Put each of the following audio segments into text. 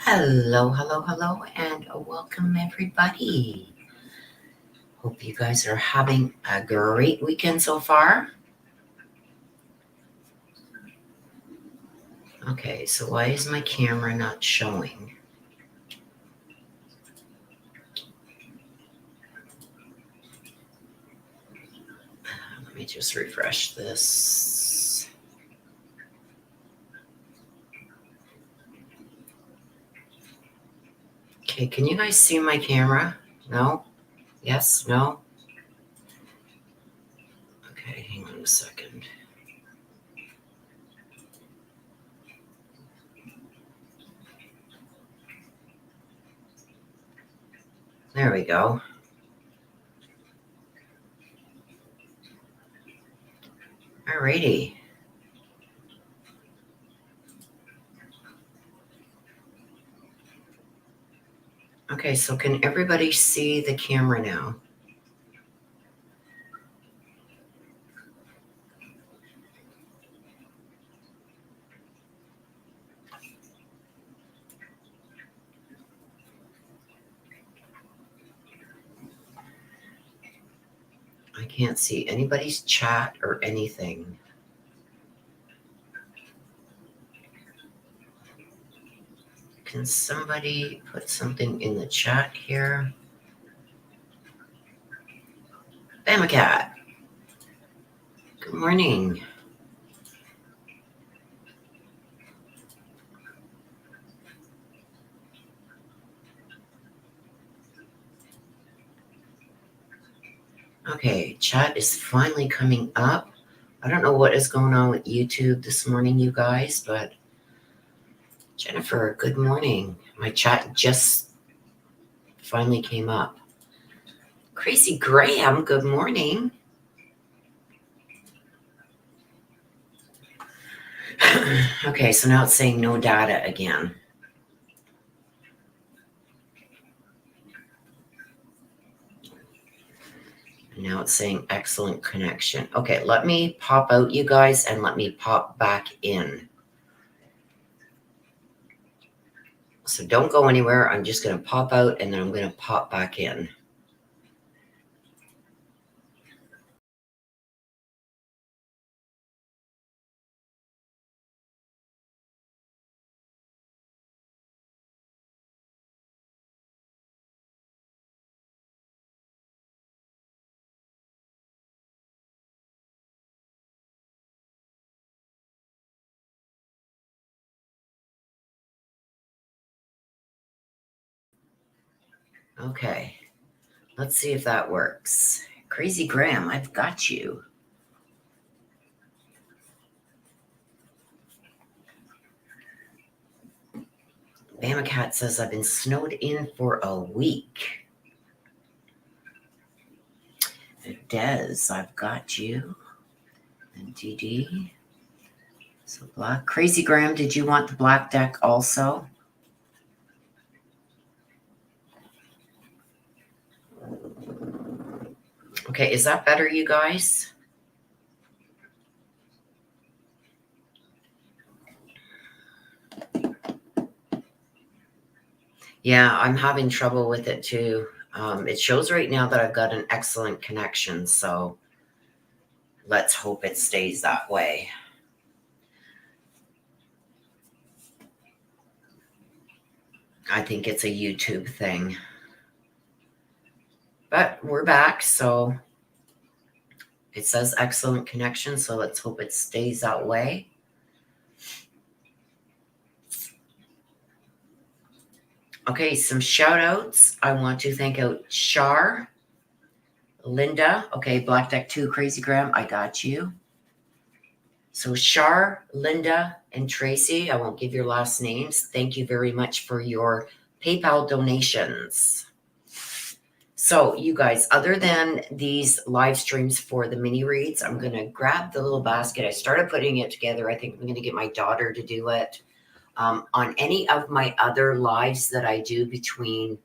Hello, hello, hello, and welcome everybody. Hope you guys are having a great weekend so far. Okay, so why is my camera not showing? Let me just refresh this. Okay, can you guys see my camera? No? Yes? No? Okay, hang on a second. There we go. Alrighty. Okay, so can everybody see the camera now? I can't see anybody's chat or anything. Can somebody put something in the chat here? Bamacat. Good morning. Okay, chat is finally coming up. I don't know what is going on with YouTube this morning, you guys, but Jennifer, good morning. My chat just finally came up. Crazy Graham, good morning. Okay, so now it's saying no data again. Now it's saying excellent connection. Okay, let me pop out, you guys, and let me pop back in. So don't go anywhere. I'm just going to pop out and then I'm going to pop back in. Okay, let's see if that works. Crazy Graham, I've got you. Bamacat says I've been snowed in for a week. Des, I've got you. And DD. So black. Crazy Graham, did you want the black deck also? Okay, is that better, you guys? Yeah, I'm having trouble with it too. It shows right now that I've got an excellent connection, so let's hope it stays that way. I think it's a YouTube thing. But we're back, so it says excellent connection, so let's hope it stays that way. Okay, some shout outs. I want to thank out Shar, Linda. Okay, Black Deck 2, Crazy Graham, I got you. So Shar, Linda, and Tracy, I won't give your last names. Thank you very much for your PayPal donations. So you guys, other than these live streams for the mini reads, I'm going to grab the little basket. I started putting it together. I think I'm going to get my daughter to do it. On any of my other lives that I do between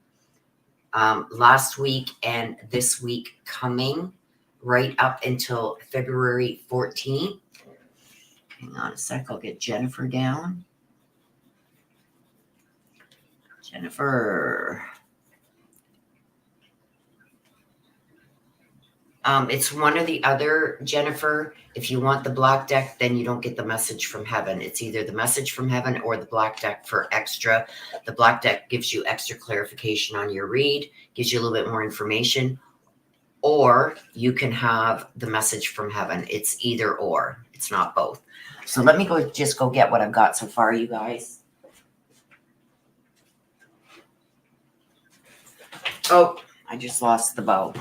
last week and this week coming right up until February 14th. Hang on a sec. I'll get Jennifer down. Jennifer. It's one or the other, Jennifer. If you want the black deck, then you don't get the message from heaven. It's either the message from heaven or the black deck for extra. The black deck gives you extra clarification on your read, gives you a little bit more information, or you can have the message from heaven. It's either or. It's not both. So let me just go get what I've got so far, you guys. Oh, I just lost the bow.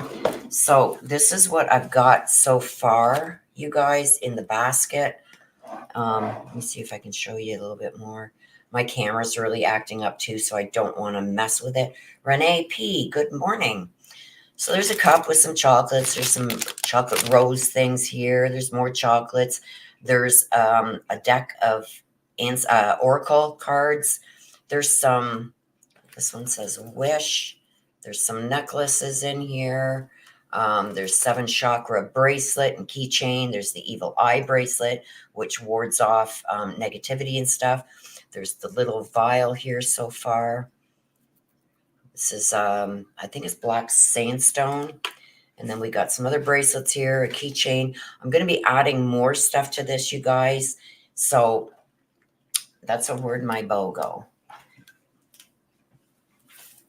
So this is what I've got so far, you guys, in the basket. Let me see if I can show you a little bit more. My camera's really acting up too, so I don't want to mess with it. Renee P., good morning. So there's a cup with some chocolates. There's some chocolate rose things here. There's more chocolates. There's a deck of oracle cards. There's some, this one says wish. There's some necklaces in here. There's 7 chakra bracelet and keychain. There's the evil eye bracelet, which wards off negativity and stuff. There's the little vial here so far. This is, I think it's black sandstone. And then we got some other bracelets here, a keychain. I'm going to be adding more stuff to this, you guys. So that's where'd my bow go.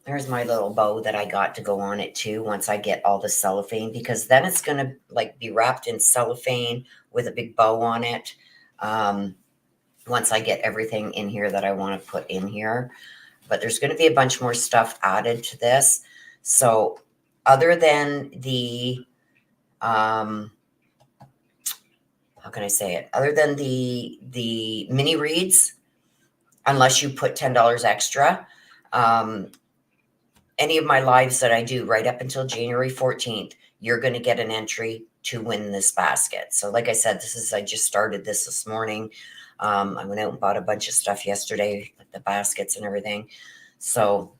There's my little bow that I got to go on it too once I get all the cellophane, because then it's going to like be wrapped in cellophane with a big bow on it. Once I get everything in here that I want to put in here. But there's going to be a bunch more stuff added to this. So other than the, how can I say it? Other than the mini reads, unless you put $10 extra, any of my lives that I do right up until January 14th, you're going to get an entry to win this basket. So like I said, I just started this morning. I went out and bought a bunch of stuff yesterday, like the baskets and everything. So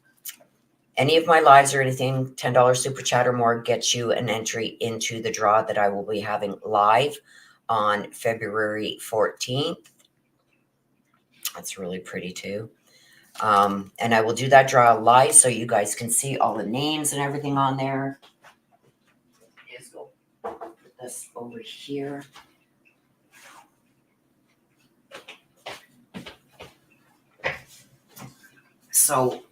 any of my lives or anything, $10 super chat or more gets you an entry into the draw that I will be having live on February 14th. That's really pretty too. And I will do that draw live so you guys can see all the names and everything on there. Let's go put this over here. So,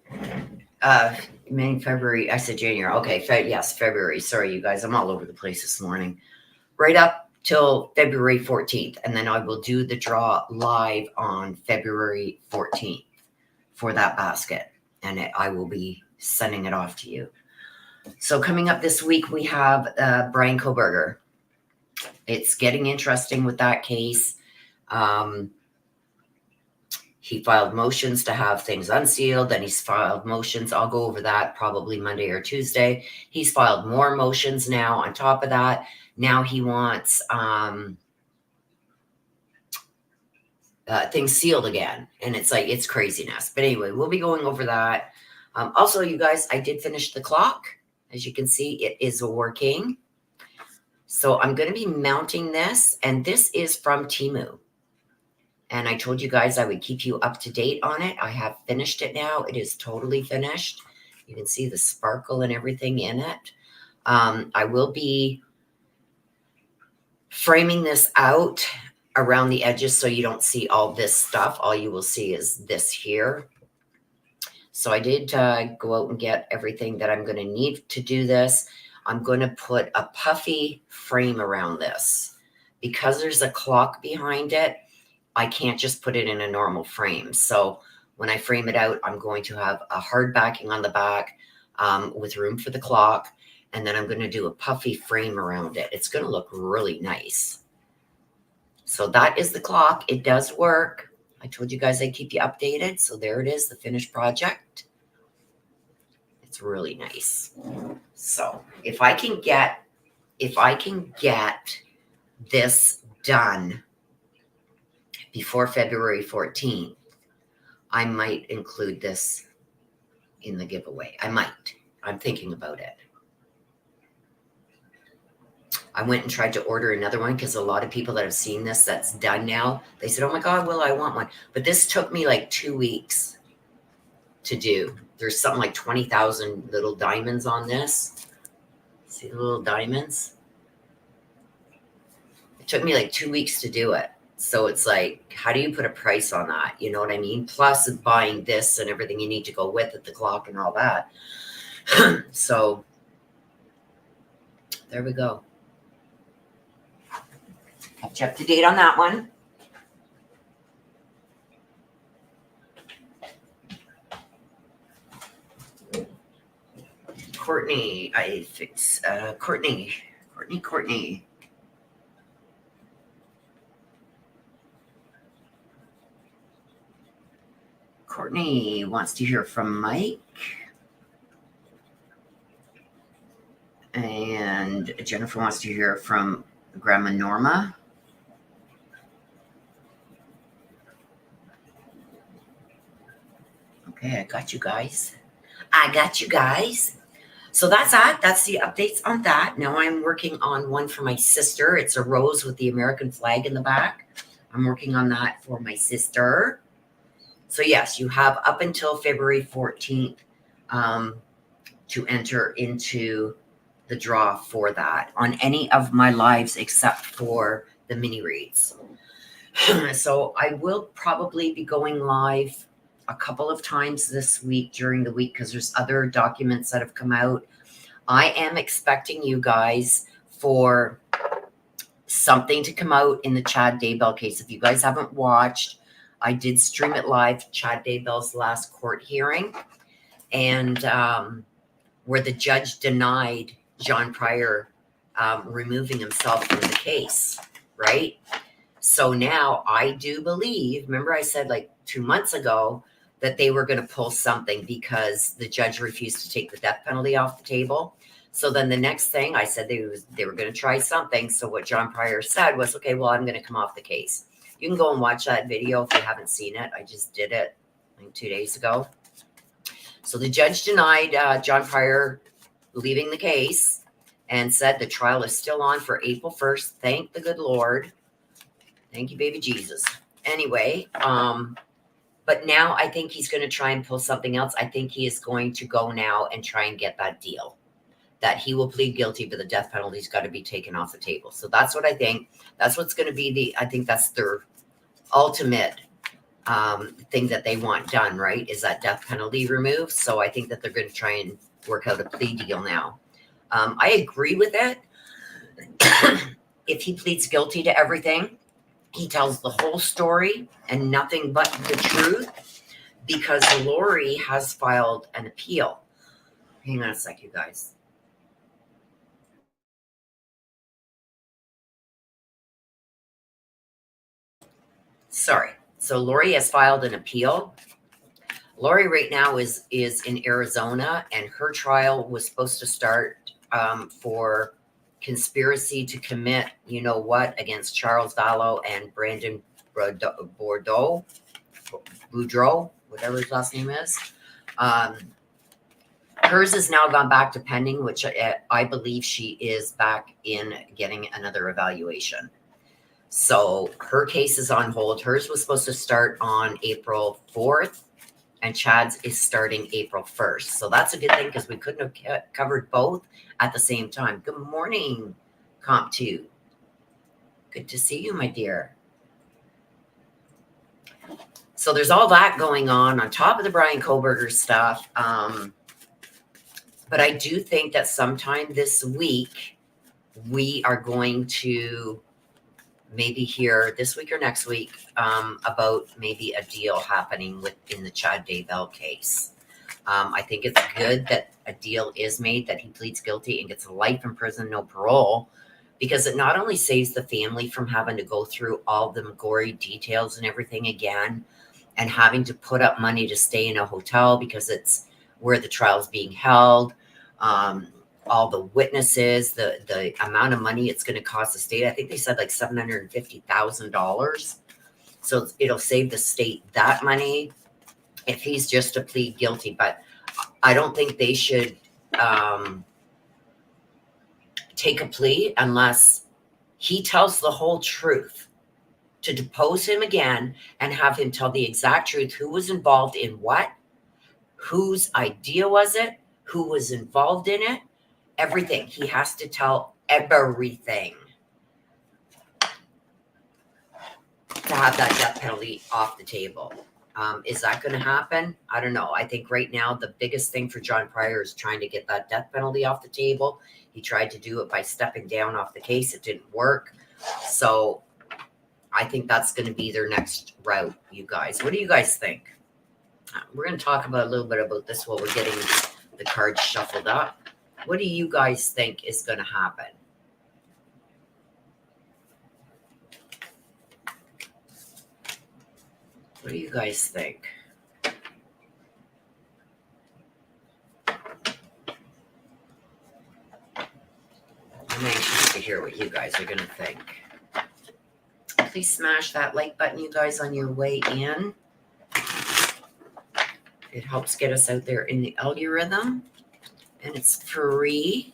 May, February, I said January. Okay, yes, February. Sorry, you guys, I'm all over the place this morning. Right up till February 14th, and then I will do the draw live on February 14th for that basket, and I will be sending it off to you. So coming up this week, we have Brian Koberger. It's getting interesting with that case. He filed motions to have things unsealed. Then he's filed motions. I'll go over that probably Monday or Tuesday. He's filed more motions now on top of that. Now he wants things sealed again. And it's like, it's craziness. But anyway, we'll be going over that. Also, you guys, I did finish the clock. As you can see, it is working. So I'm going to be mounting this. And this is from Temu. And I told you guys I would keep you up to date on it. I have finished it now. It is totally finished. You can see the sparkle and everything in it. I will be framing this out around the edges so you don't see all this stuff. All you will see is this here. So I did go out and get everything that I'm going to need to do this. I'm going to put a puffy frame around this. Because there's a clock behind it, I can't just put it in a normal frame. So when I frame it out, I'm going to have a hard backing on the back with room for the clock. And then I'm going to do a puffy frame around it. It's going to look really nice. So that is the clock. It does work. I told you guys I'd keep you updated. So there it is, the finished project. It's really nice. So if I can get this done before February 14th, I might include this in the giveaway. I might. I'm thinking about it. I went and tried to order another one because a lot of people that have seen this that's done now, they said, oh my God, Will, I want one. But this took me like 2 weeks to do. There's something like 20,000 little diamonds on this. See the little diamonds? It took me like 2 weeks to do it. So it's like, how do you put a price on that? You know what I mean? Plus buying this and everything you need to go with it, the clock and all that. So there we go. Catch up to date on that one. Courtney, Courtney. Courtney wants to hear from Mike. And Jennifer wants to hear from Grandma Norma. Okay, I got you guys. So that's that. That's the updates on that. Now I'm working on one for my sister. It's a rose with the American flag in the back. I'm working on that for my sister. So yes, you have up until February 14th to enter into the draw for that on any of my lives except for the mini reads. So I will probably be going live a couple of times this week during the week because there's other documents that have come out. I am expecting you guys for something to come out in the Chad Daybell case. If you guys haven't watched, I did stream it live, Chad Daybell's last court hearing, and where the judge denied John Pryor removing himself from the case, right? So now I do believe, remember I said like 2 months ago that they were going to pull something because the judge refused to take the death penalty off the table. So then the next thing I said they were going to try something. So what John Pryor said was, okay, well, I'm going to come off the case. You can go and watch that video if you haven't seen it. I just did it like 2 days ago. So the judge denied John Pryor leaving the case and said the trial is still on for April 1st. Thank the good Lord. Thank you, baby Jesus. Anyway, but now I think he's going to try and pull something else. I think he is going to go now and try and get that deal that he will plead guilty, but the death penalty's got to be taken off the table. So that's what I think. That's what's going to be I think that's their ultimate thing that they want done, right? Is that death penalty removed. So I think that they're going to try and work out a plea deal now. I agree with it. If he pleads guilty to everything, he tells the whole story and nothing but the truth, because Lori has filed an appeal. Hang on a sec, you guys. Sorry. So Lori has filed an appeal. Lori right now is in Arizona, and her trial was supposed to start for conspiracy to commit, you know what, against Charles Vallow and Brandon Boudreau, whatever his last name is. Hers has now gone back to pending, which I believe she is back in getting another evaluation. So her case is on hold. Hers was supposed to start on April 4th, and Chad's is starting April 1st. So that's a good thing because we couldn't have covered both at the same time. Good morning, Comp 2. Good to see you, my dear. So there's all that going on top of the Brian Koberger stuff. But I do think that sometime this week, we are going to maybe hear this week or next week about maybe a deal happening within the Chad Daybell case. I think it's good that a deal is made, that he pleads guilty and gets life in prison, no parole, because it not only saves the family from having to go through all the gory details and everything again, and having to put up money to stay in a hotel because it's where the trial is being held. All the witnesses, the amount of money it's going to cost the state. I think they said like $750,000. So it'll save the state that money if he's just to plead guilty. But I don't think they should take a plea unless he tells the whole truth, to depose him again and have him tell the exact truth, who was involved in what, Whose idea was it? Who was involved in it? Everything. He has to tell everything to have that death penalty off the table. Is that going to happen? I don't know. I think right now the biggest thing for John Pryor is trying to get that death penalty off the table. He tried to do it by stepping down off the case. It didn't work. So I think that's going to be their next route, you guys. What do you guys think? We're going to talk about a little bit about this while we're getting the cards shuffled up. What do you guys think is going to happen? What do you guys think? I'm anxious to hear what you guys are going to think. Please smash that like button, you guys, on your way in. It helps get us out there in the algorithm, and it's free.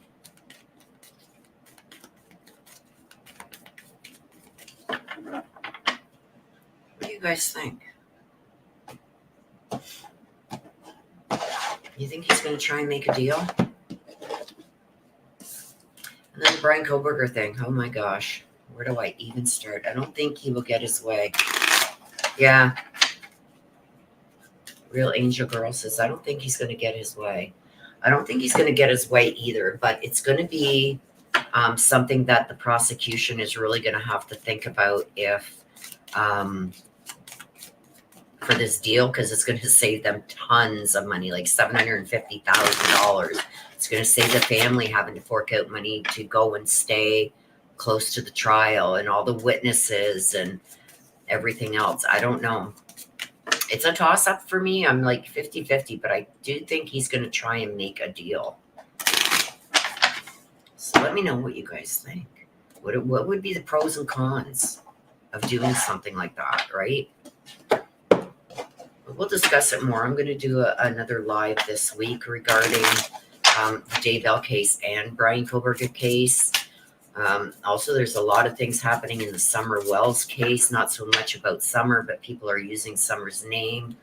What do you guys think? You think he's going to try and make a deal? And then the Brian Koberger thing. Oh my gosh. Where do I even start? I don't think he will get his way. Yeah. Real Angel Girl says, I don't think he's going to get his way. I don't think he's going to get his way either, but it's going to be something that the prosecution is really going to have to think about if for this deal, because it's going to save them tons of money, like $750,000. It's going to save the family having to fork out money to go and stay close to the trial and all the witnesses and everything else. I don't know. It's a toss-up for me. I'm like 50-50, but I do think he's going to try and make a deal. So let me know what you guys think. What would be the pros and cons of doing something like that, right? We'll discuss it more. I'm going to do another live this week regarding the Dave Bell case and Brian Koberger case. Also, there's a lot of things happening in the Summer Wells case. Not so much about Summer, but people are using Summer's name.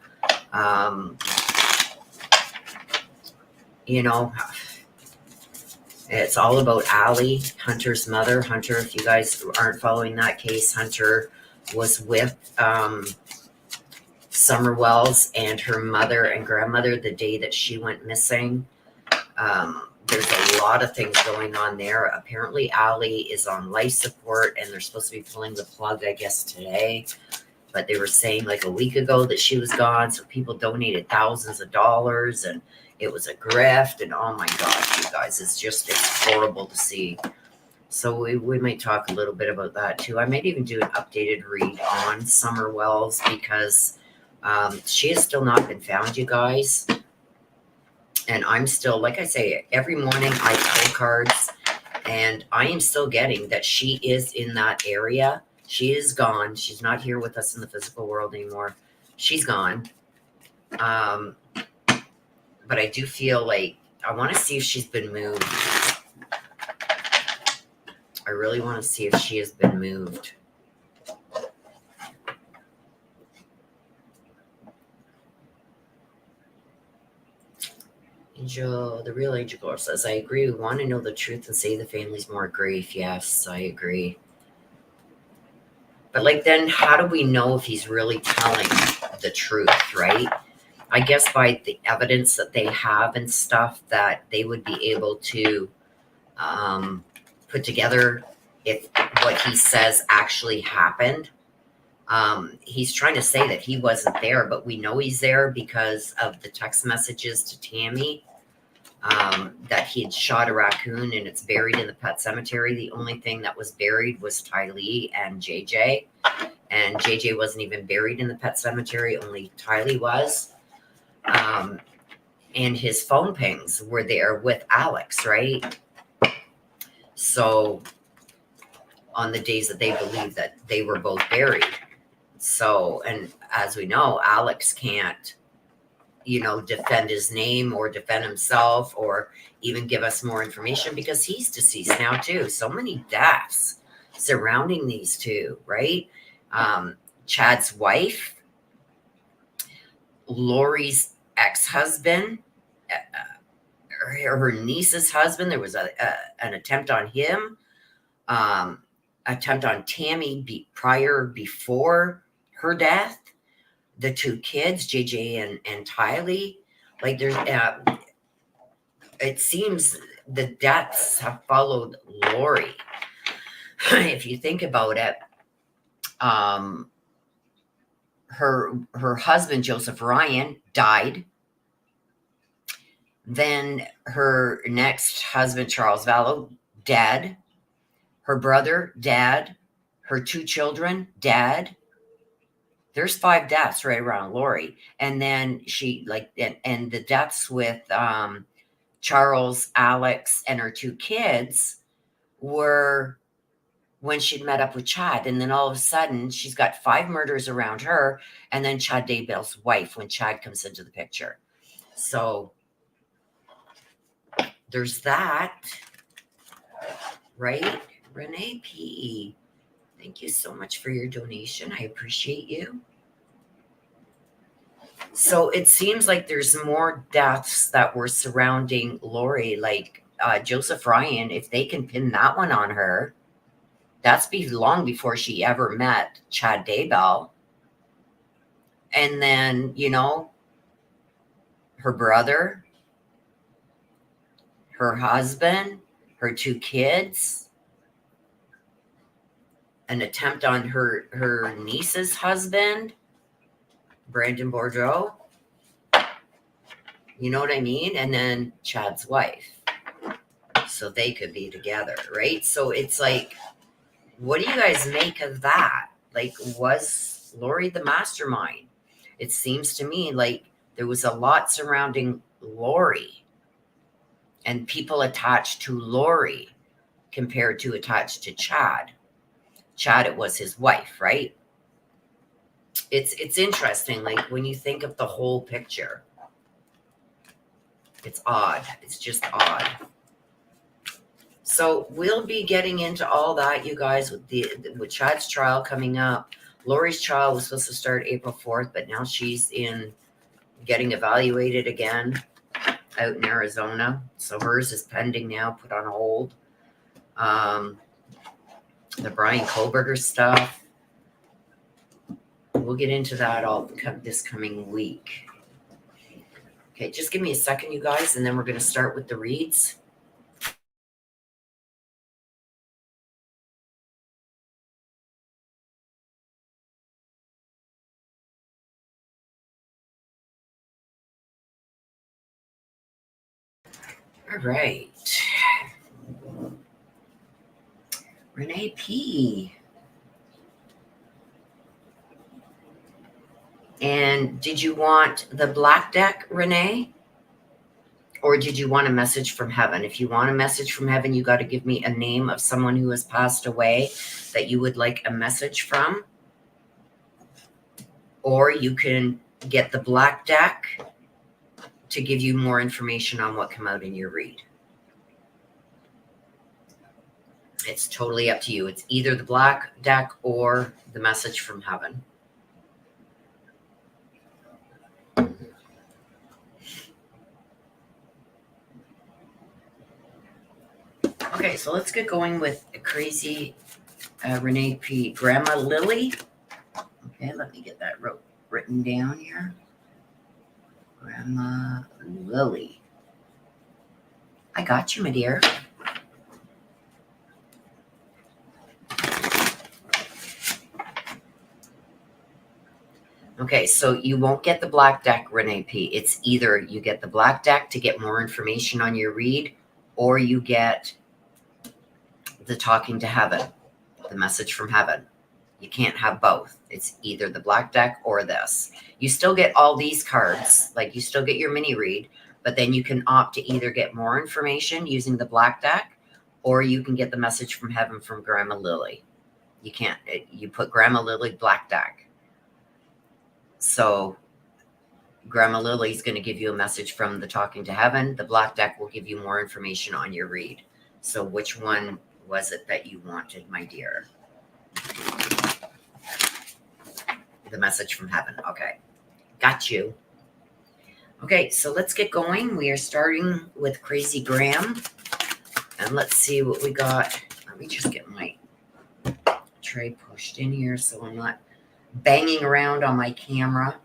You know, it's all about Allie, Hunter's mother. Hunter, if you guys aren't following that case, Hunter was with Summer Wells and her mother and grandmother the day that she went missing. There's a lot of things going on there. Apparently, Allie is on life support, and they're supposed to be pulling the plug, I guess, today. But they were saying like a week ago that she was gone, so people donated thousands of dollars, and it was a grift. And oh my gosh, you guys, it's horrible to see. So we might talk a little bit about that too. I might even do an updated read on Summer Wells because she has still not been found, you guys. And I'm still, like I say, every morning I pull cards, and I am still getting that she is in that area. She is gone. She's not here with us in the physical world anymore. She's gone. But I do feel like I want to see if she's been moved. I really want to see if she has been moved. Angel, the real Angel Girl says, I agree. We want to know the truth and save the families more grief. Yes, I agree. But like, then how do we know if he's really telling the truth, right? I guess by the evidence that they have and stuff that they would be able to put together if what he says actually happened. He's trying to say that he wasn't there, but we know he's there because of the text messages to Tammy that he had shot a raccoon and it's buried in the pet cemetery. The only thing that was buried was Tylee and JJ, and JJ wasn't even buried in the pet cemetery, only Tylee was. And his phone pings were there with Alex, right? So on the days that they believed that they were both buried. So, and as we know, Alex can't, defend his name or defend himself or even give us more information because he's deceased now too. So many deaths surrounding these two, right? Chad's wife, Lori's ex-husband, her niece's husband. There was an attempt on him, attempt on Tammy before her death. The two kids, JJ and Tylee. Like there's, it seems the deaths have followed Lori. If you think about it, her husband Joseph Ryan died. Then her next husband Charles Vallow dead. Her brother dead. Her two children dead. There's 5 deaths right around Lori. And then she and the deaths with Charles, Alex, and her 2 kids were when she'd met up with Chad. And then all of a sudden she's got 5 murders around her, and then Chad Daybell's wife when Chad comes into the picture. So there's that, right? Renee P. Thank you so much for your donation. I appreciate you. So it seems like there's more deaths that were surrounding Lori, like Joseph Ryan. If they can pin that one on her, that's long before she ever met Chad Daybell. And then, her brother, her husband, her 2 kids, an attempt on her niece's husband, Brandon Bordeaux. You know what I mean? And then Chad's wife. So they could be together, right? So it's like, what do you guys make of that? Like, was Lori the mastermind? It seems to me like there was a lot surrounding Lori and people attached to Lori compared to attached to Chad. Chad, it was his wife, right? It's interesting, like when you think of the whole picture. It's odd. It's just odd. So we'll be getting into all that, you guys, with Chad's trial coming up. Lori's trial was supposed to start April 4th, but now she's getting evaluated again out in Arizona. So hers is pending now, put on hold. The Brian Koberger stuff. We'll get into that all this coming week. Okay, just give me a second, you guys, and then we're going to start with the reads. All right. Renee P. And did you want the black deck, Renee? Or did you want a message from heaven? If you want a message from heaven, you got to give me a name of someone who has passed away that you would like a message from. Or you can get the black deck to give you more information on what come out in your read. It's totally up to you. It's either the black deck or the message from heaven. Okay, so let's get going with a crazy Renee P. Grandma Lily. Okay, let me get that written down here. Grandma Lily. I got you, my dear. Okay, so you won't get the black deck, Renee P. It's either you get the black deck to get more information on your read, or you get the talking to heaven, the message from heaven. You can't have both. It's either the black deck or this. You still get all these cards, like you still get your mini read, but then you can opt to either get more information using the black deck, or you can get the message from heaven from Grandma Lily. You can't, you put Grandma Lily black deck. So Grandma Lily is going to give you a message from the talking to heaven. The black deck will give you more information on your read. So which one was it that you wanted, my dear? The message from heaven. Okay. Got you. Okay, so let's get going. We are starting with Crazy Graham. And let's see what we got. Let me just get my tray pushed in here so I'm not banging around on my camera.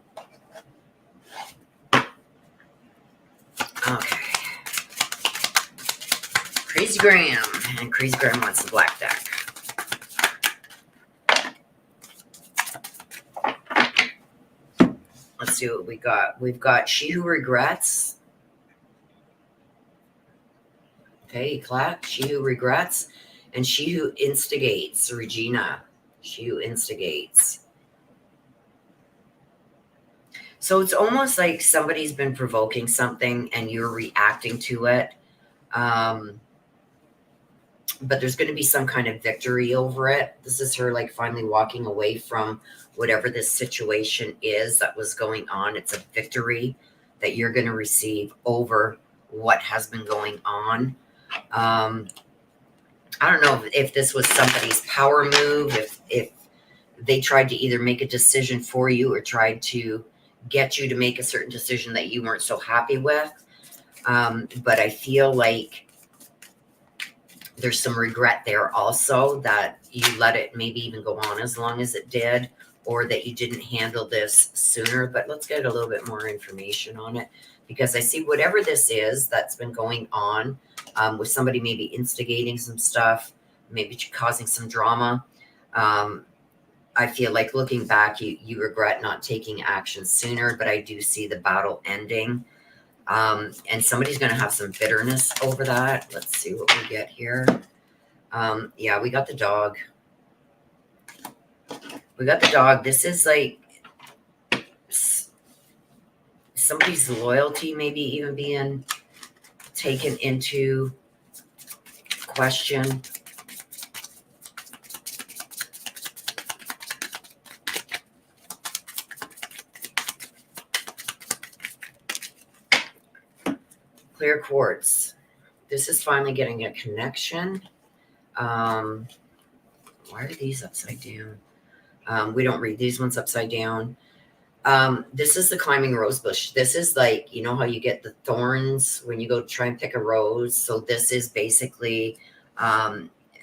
Okay. Crazy Graham. And Crazy Graham wants the black deck. Let's see what we got. We've got She Who Regrets. Okay, Eclat. She Who Regrets. And She Who Instigates, Regina. She Who Instigates. So it's almost like somebody's been provoking something and you're reacting to it. But there's going to be some kind of victory over it. This is her like finally walking away from whatever this situation is that was going on. It's a victory that you're going to receive over what has been going on. I don't know if this was somebody's power move, if they tried to either make a decision for you or tried to get you to make a certain decision that you weren't so happy with. But I feel like there's some regret there also that you let it maybe even go on as long as it did, or that you didn't handle this sooner. But let's get a little bit more information on it, because I see whatever this is that's been going on with somebody maybe instigating some stuff, maybe causing some drama. I feel like looking back, you regret not taking action sooner, but I do see the battle ending. And somebody's going to have some bitterness over that. Let's see what we get here. Yeah, we got the dog. We got the dog. This is like somebody's loyalty maybe even being taken into question. Clear quartz. This is finally getting a connection. Why are these upside down? We don't read these ones upside down. This is the climbing rose bush. This is like, you know how you get the thorns when you go try and pick a rose. So this is basically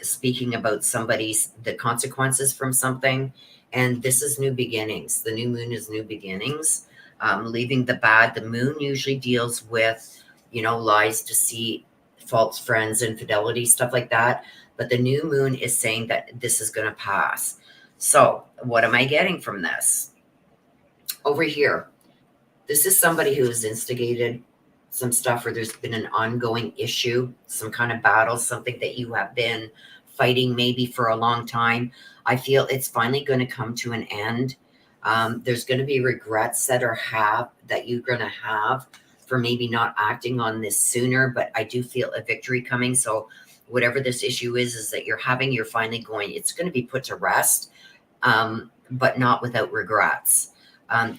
speaking about the consequences from something. And this is new beginnings. The new moon is new beginnings. Leaving the bad. The moon usually deals with, lies, deceit, false friends, infidelity, stuff like that. But the new moon is saying that this is going to pass. So what am I getting from this? Over here, this is somebody who has instigated some stuff, or there's been an ongoing issue, some kind of battle, something that you have been fighting maybe for a long time. I feel it's finally going to come to an end. There's going to be regrets that you're going to have for maybe not acting on this sooner, but I do feel a victory coming. So whatever this issue is that you're finally it's going to be put to rest, but not without regrets.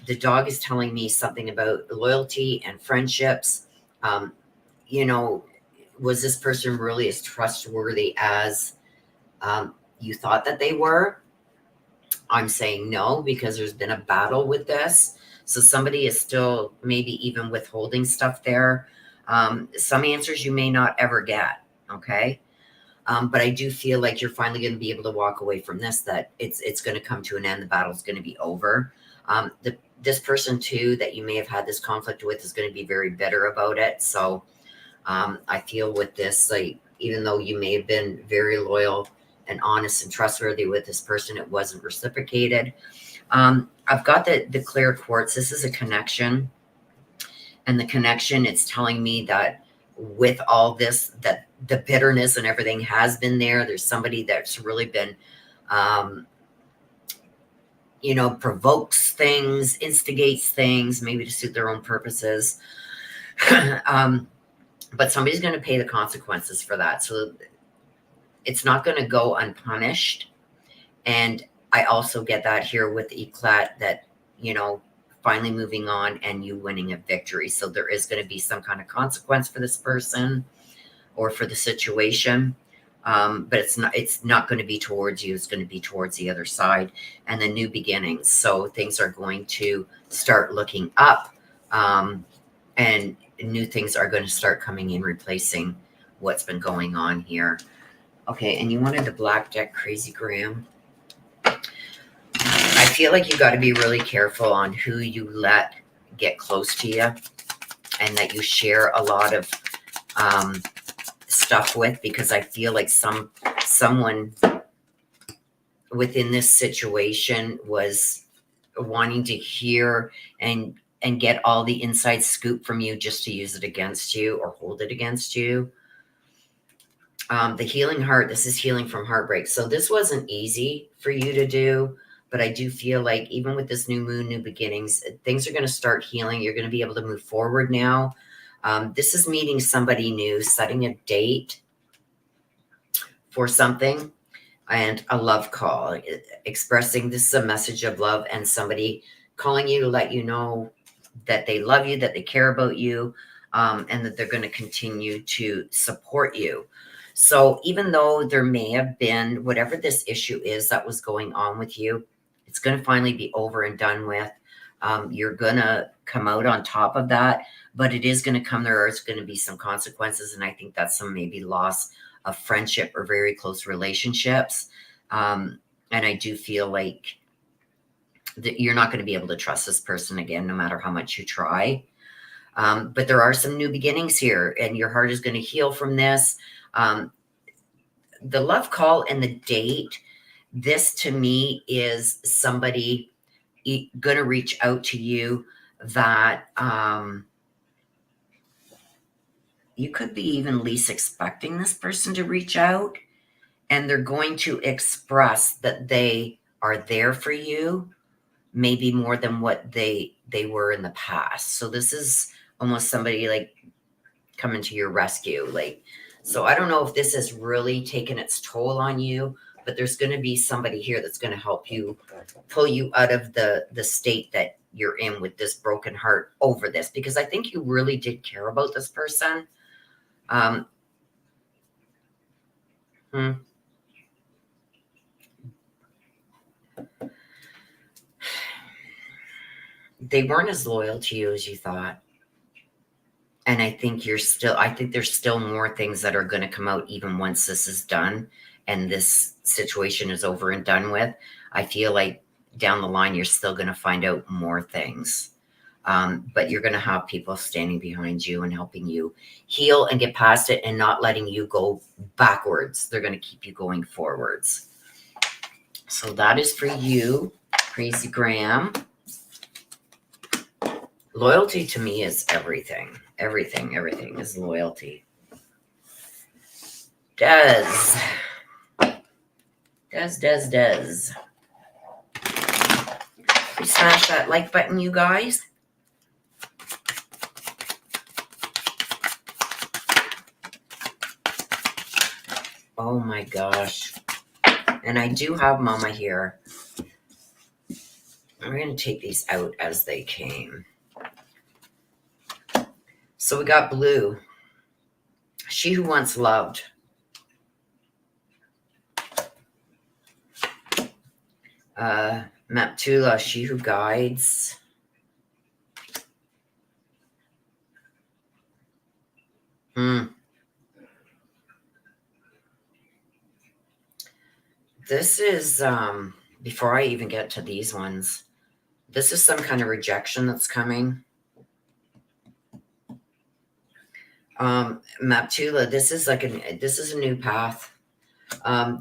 The dog is telling me something about loyalty and friendships. Was this person really as trustworthy as you thought that they were? I'm saying no, because there's been a battle with this. So somebody is still maybe even withholding stuff there. Some answers you may not ever get. Okay. But I do feel like you're finally going to be able to walk away from this, that it's going to come to an end. The battle's going to be over. This person too, that you may have had this conflict with, is going to be very bitter about it. So I feel with this, like, even though you may have been very loyal and honest and trustworthy with this person, it wasn't reciprocated. I've got the clear quartz. This is a connection. And the connection, it's telling me that with all this, that the bitterness and everything has been there. There's somebody that's really been, provokes things, instigates things, maybe to suit their own purposes. But somebody's going to pay the consequences for that. So it's not going to go unpunished. And I also get that here with Eclat, that, finally moving on and you winning a victory. So there is going to be some kind of consequence for this person or for the situation. But it's not going to be towards you. It's going to be towards the other side and the new beginnings. So things are going to start looking up. and new things are going to start coming in, replacing what's been going on here. Okay, and you wanted the black deck crazy Graham. I feel like you got to be really careful on who you let get close to you, and that you share a lot of stuff with, because I feel like someone within this situation was wanting to hear and get all the inside scoop from you just to use it against you or hold it against you. The healing heart, this is healing from heartbreak. So this wasn't easy for you to do, but I do feel like even with this new moon, new beginnings, things are going to start healing. You're going to be able to move forward now. This is meeting somebody new, setting a date for something, and a love call, expressing this is a message of love, and somebody calling you to let you know that they love you, that they care about you, and that they're going to continue to support you. So even though there may have been whatever this issue is that was going on with you, it's going to finally be over and done with. You're going to come out on top of that, but it is going to come. There is going to be some consequences, and I think that's some maybe loss of friendship or very close relationships. And I do feel like that you're not going to be able to trust this person again, no matter how much you try. But there are some new beginnings here, and your heart is going to heal from this. The love call and the date, this to me is somebody going to reach out to you that you could be even least expecting this person to reach out, and they're going to express that they are there for you, maybe more than what they were in the past. So this is almost somebody like coming to your rescue. Like, so I don't know if this has really taken its toll on you, but there's going to be somebody here that's going to help you, pull you out of the state that you're in with this broken heart over this, because I think you really did care about this person. They weren't as loyal to you as you thought. And I think there's still more things that are going to come out even once this is done and this situation is over and done with. I feel like down the line, you're still going to find out more things. But you're going to have people standing behind you and helping you heal and get past it, and not letting you go backwards. They're going to keep you going forwards. So that is for you, Crazy Graham. Loyalty to me is everything. Everything is loyalty. Does. Please smash that like button, you guys. Oh my gosh. And I do have Mama here. I'm going to take these out as they came. So we got blue. She who once loved. Maptula, she who guides. This is, before I even get to these ones, this is some kind of rejection that's coming. Maptula, this is a new path.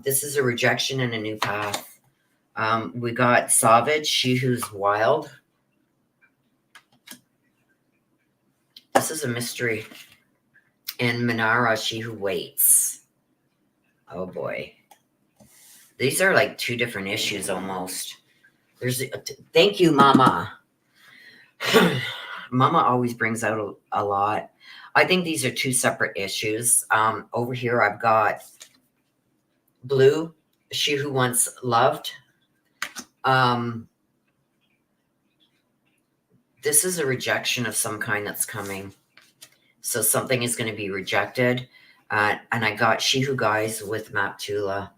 This is a rejection and a new path. We got Savage, she who's wild. This is a mystery. And Minara, she who waits. Oh boy. These are like two different issues almost. Thank you, Mama. Mama always brings out a lot. I think these are two separate issues. Over here, I've got blue, she who once loved. This is a rejection of some kind that's coming. So something is going to be rejected. And I got she who guides with Maptula.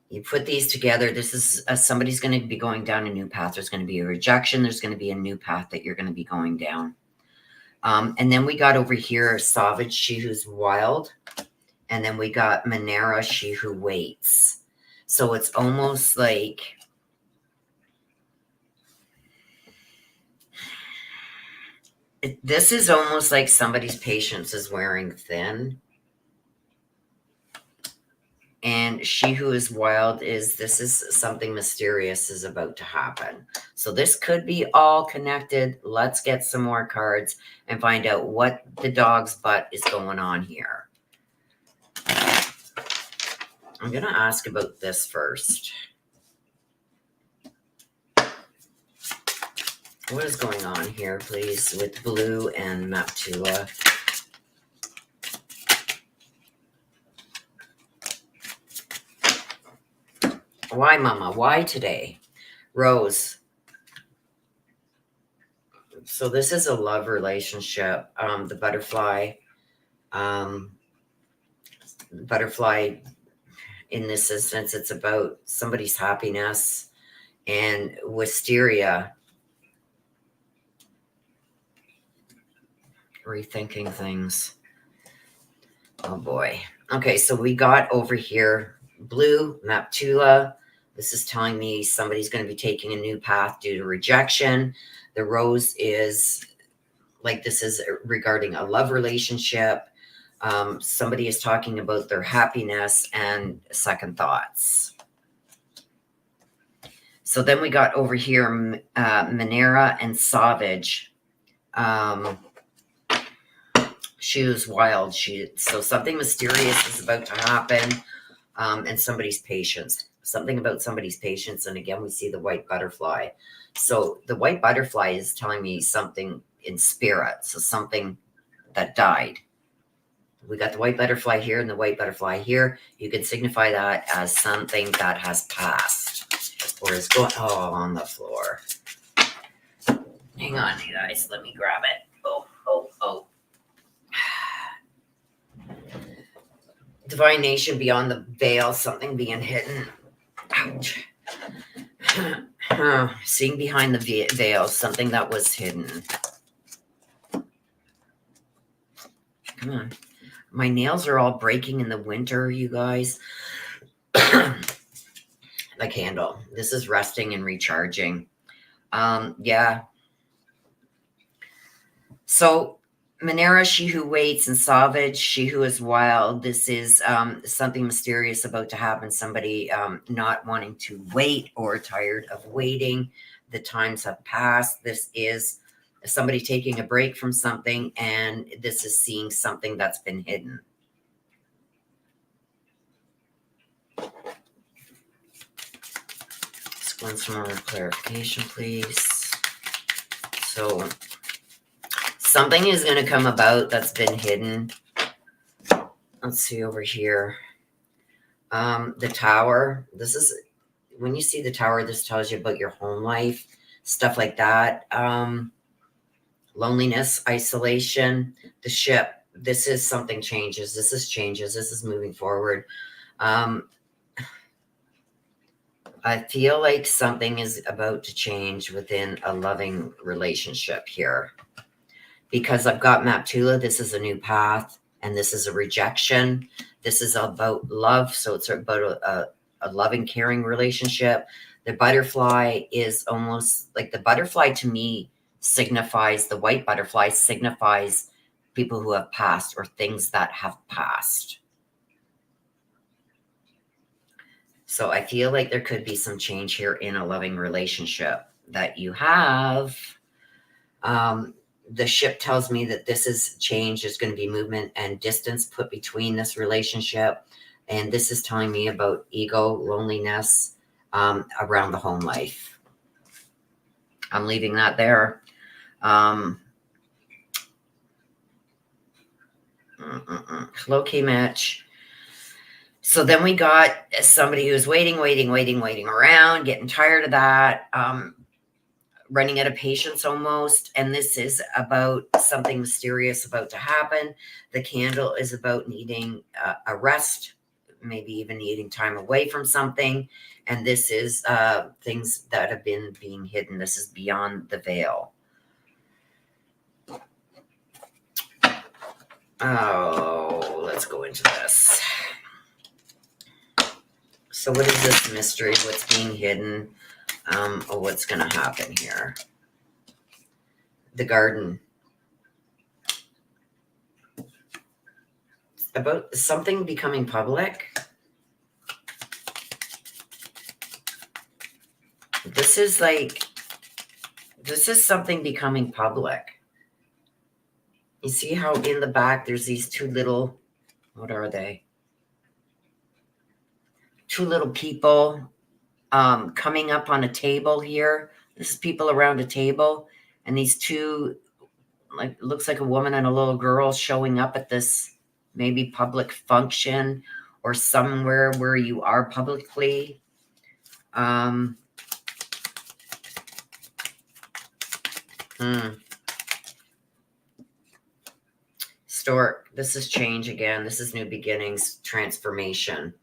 You put these together. This is somebody's going to be going down a new path. There's going to be a rejection. There's going to be a new path that you're going to be going down. And then we got over here Savage, she who's wild. And then we got Manera, she who waits. So it's almost like this is almost like somebody's patience is wearing thin. And she who is wild this is something mysterious is about to happen. So this could be all connected. Let's get some more cards and find out what the dog's butt is going on here. I'm going to ask about this first. What is going on here, please, with Blue and Maptula? Why, Mama? Why today? Rose. So this is a love relationship. The butterfly. Butterfly, in this instance, it's about somebody's happiness. And wisteria. Rethinking things. Oh, boy. Okay, so we got over here Blue, Maptula. This is telling me somebody's going to be taking a new path due to rejection. The rose is like this is regarding a love relationship. Somebody is talking about their happiness and second thoughts. So then we got over here Manera and Savage. She was wild. So something mysterious is about to happen. And somebody's patience. Something about somebody's patience. And again, we see the white butterfly. So the white butterfly is telling me something in spirit. So something that died. We got the white butterfly here and the white butterfly here. You can signify that as something that has passed or is going on the floor. Hang on, you guys. Let me grab it. Oh. Divination beyond the veil, something being hidden. Ouch. Seeing behind the veil, something that was hidden. Come on. My nails are all breaking in the winter, you guys. The candle. This is resting and recharging. Yeah. So Manera, she who waits, and Savage, she who is wild. This is something mysterious about to happen. Somebody not wanting to wait or tired of waiting. The times have passed. This is somebody taking a break from something, and this is seeing something that's been hidden. Just want some more clarification, please. So something is going to come about that's been hidden. Let's see over here. The tower. This is when you see the tower, this tells you about your home life, stuff like that. Loneliness, isolation, the ship. This is something changes. This is changes. This is moving forward. I feel like something is about to change within a loving relationship here. Because I've got Maptula, this is a new path, and this is a rejection. This is about love, so it's about a loving, caring relationship. The butterfly is almost like the butterfly to me signifies, the white butterfly signifies people who have passed or things that have passed. So I feel like there could be some change here in a loving relationship that you have. The ship tells me that this is change. There's going to be movement and distance put between this relationship. And this is telling me about ego, loneliness around the home life. I'm leaving that there. Low-key match. So then we got somebody who's waiting around, getting tired of that. Running out of patience almost. And this is about something mysterious about to happen. The candle is about needing a rest, maybe even needing time away from something. And this is things that have been being hidden. This is beyond the veil. Oh, let's go into this. So what is this mystery? What's being hidden? Oh, what's going to happen here? The garden. About something becoming public. This is something becoming public. You see how in the back there's these two little, what are they? Two little people coming up on a table here. This is people around a table. And these two, like, looks like a woman and a little girl showing up at this maybe public function or somewhere where you are publicly. Stork, this is change again. This is new beginnings, transformation.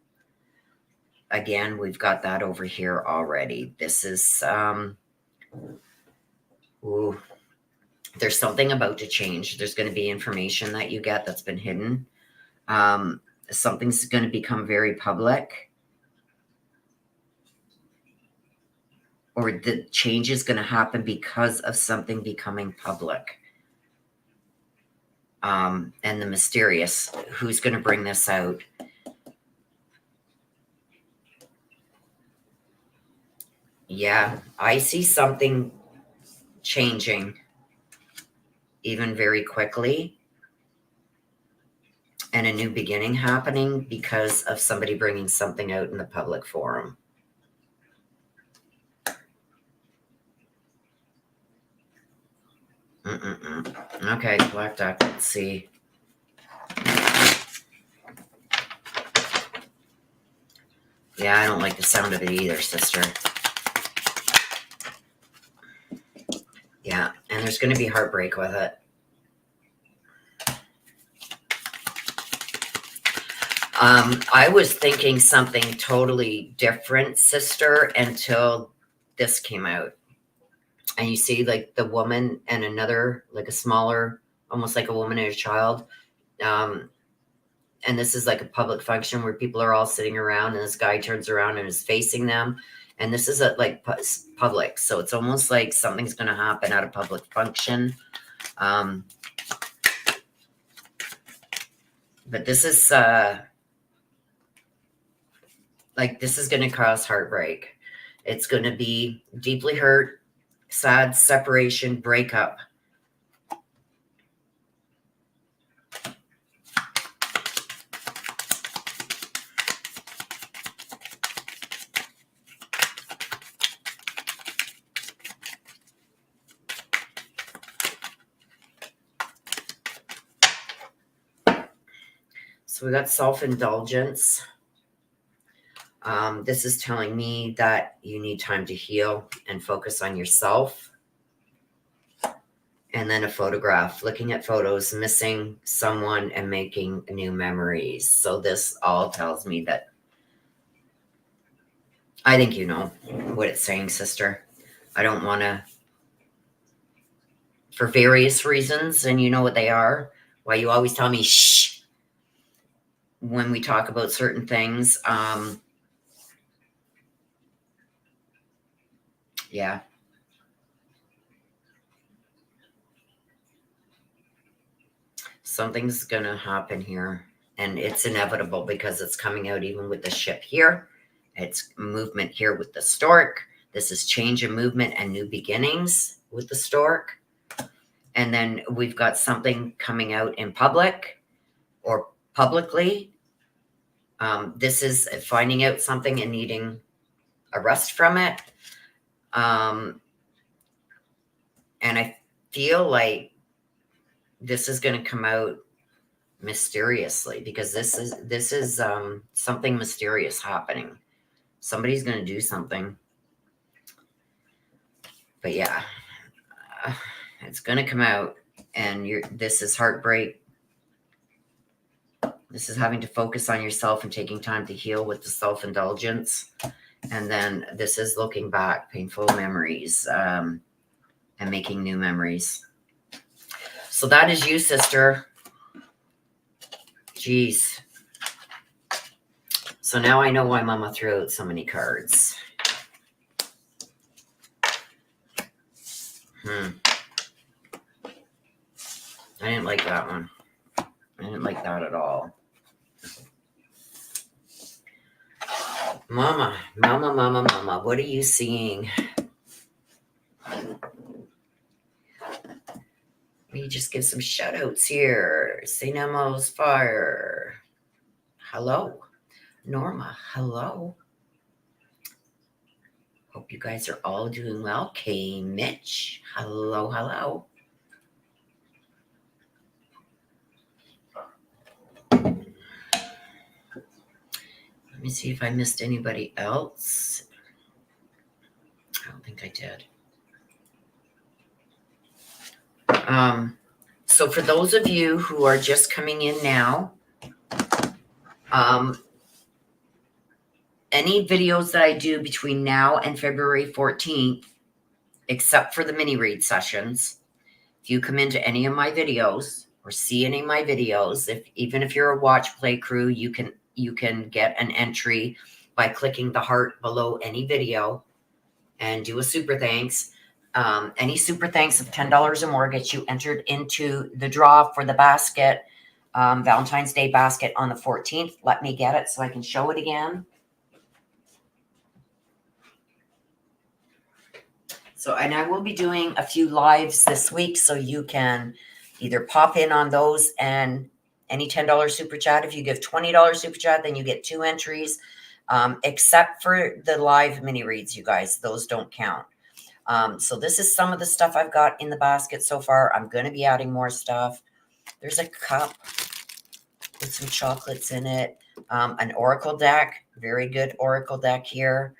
Again, we've got that over here already. This is, there's something about to change. There's going to be information that you get that's been hidden. Something's going to become very public. Or the change is going to happen because of something becoming public. And the mysterious, who's going to bring this out? Yeah, I see something changing even very quickly. And a new beginning happening because of somebody bringing something out in the public forum. Okay, Black Duck, let's see. Yeah, I don't like the sound of it either, sister. Yeah, and there's going to be heartbreak with it. I was thinking something totally different, sister, until this came out. And you see, like, the woman and another, like a smaller, almost like a woman and a child. And this is like a public function where people are all sitting around, and this guy turns around and is facing them. And this is like public. So it's almost like something's going to happen at a public function. But this is like, this is going to cause heartbreak. It's going to be deeply hurt, sad, separation, breakup. So we got self-indulgence. This is telling me that you need time to heal and focus on yourself. And then a photograph, looking at photos, missing someone and making new memories. So this all tells me that I think you know what it's saying, sister. I don't want to, for various reasons, and you know what they are, why you always tell me shh when we talk about certain things. Yeah. Something's going to happen here, and it's inevitable because it's coming out even with the ship here. It's movement here with the stork. This is change and movement and new beginnings with the stork. And then we've got something coming out in public or publicly. This is finding out something and needing a rest from it. And I feel like this is going to come out mysteriously because this is something mysterious happening. Somebody's going to do something. But yeah, it's going to come out, and this is heartbreak. This is having to focus on yourself and taking time to heal with the self-indulgence. And then this is looking back, painful memories, and making new memories. So that is you, sister. Jeez. So now I know why Mama threw out so many cards. I didn't like that one. I didn't like that at all. Mama, what are you seeing? Let me just give some shout outs here. St. Elmo's Fire. Hello. Norma, hello. Hope you guys are all doing well. Kay Mitch, hello. Let me see if I missed anybody else. I don't think I did. So for those of you who are just coming in now, any videos that I do between now and February 14th, except for the mini read sessions, if you come into any of my videos or see any of my videos, even if you're a watch play crew, you can get an entry by clicking the heart below any video and do a super thanks. Any super thanks of $10 or more gets you entered into the draw for the basket, Valentine's Day basket on the 14th. Let me get it so I can show it again. So, and I will be doing a few lives this week, so you can either pop in on those and any $10 super chat. If you give $20 super chat, then you get 2 entries, except for the live mini reads, you guys. Those don't count. So this is some of the stuff I've got in the basket so far. I'm going to be adding more stuff. There's a cup with some chocolates in it. An oracle deck, very good oracle deck here.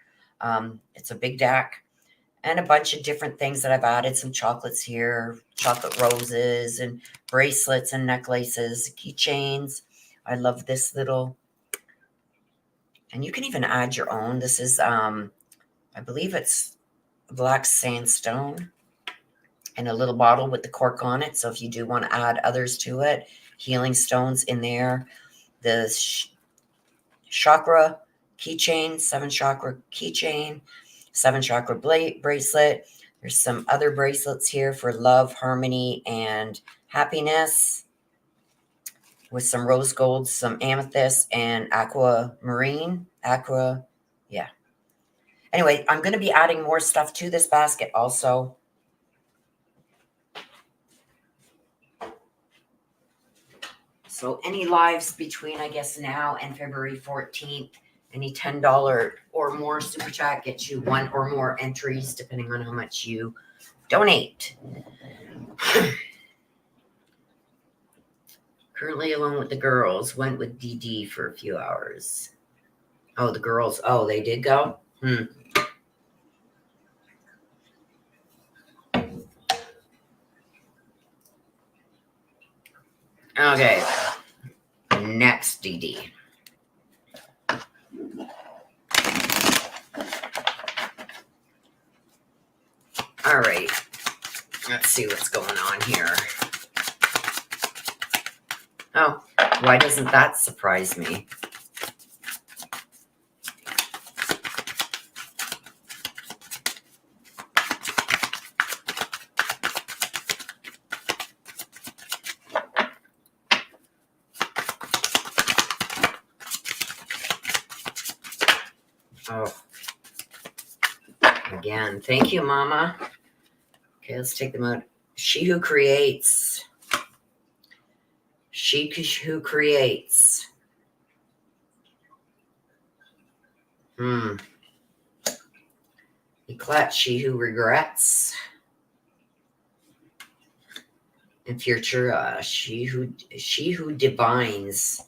It's a big deck. And a bunch of different things that I've added. Some chocolates here, chocolate roses and bracelets and necklaces, keychains. I love this little, and you can even add your own. This is, I believe it's black sandstone and a little bottle with the cork on it. So if you do want to add others to it, healing stones in there. The chakra keychain, 7 chakra keychain, 7 chakra bracelet. There's some other bracelets here for love, harmony, and happiness with some rose gold, some amethyst, and aquamarine. Yeah. Anyway, I'm going to be adding more stuff to this basket also. So any lives between, I guess, now and February 14th, any $10 or more super chat gets you 1 or more entries, depending on how much you donate. Currently alone with the girls. Went with DD for a few hours. Oh, the girls. Oh, they did go? Okay. Next DD. All right. Let's see what's going on here. Oh, why doesn't that surprise me? Oh. Again, thank you, Mama. Okay, let's take them out. She who creates. She who creates. Eclat, she who regrets. In future, she who divines.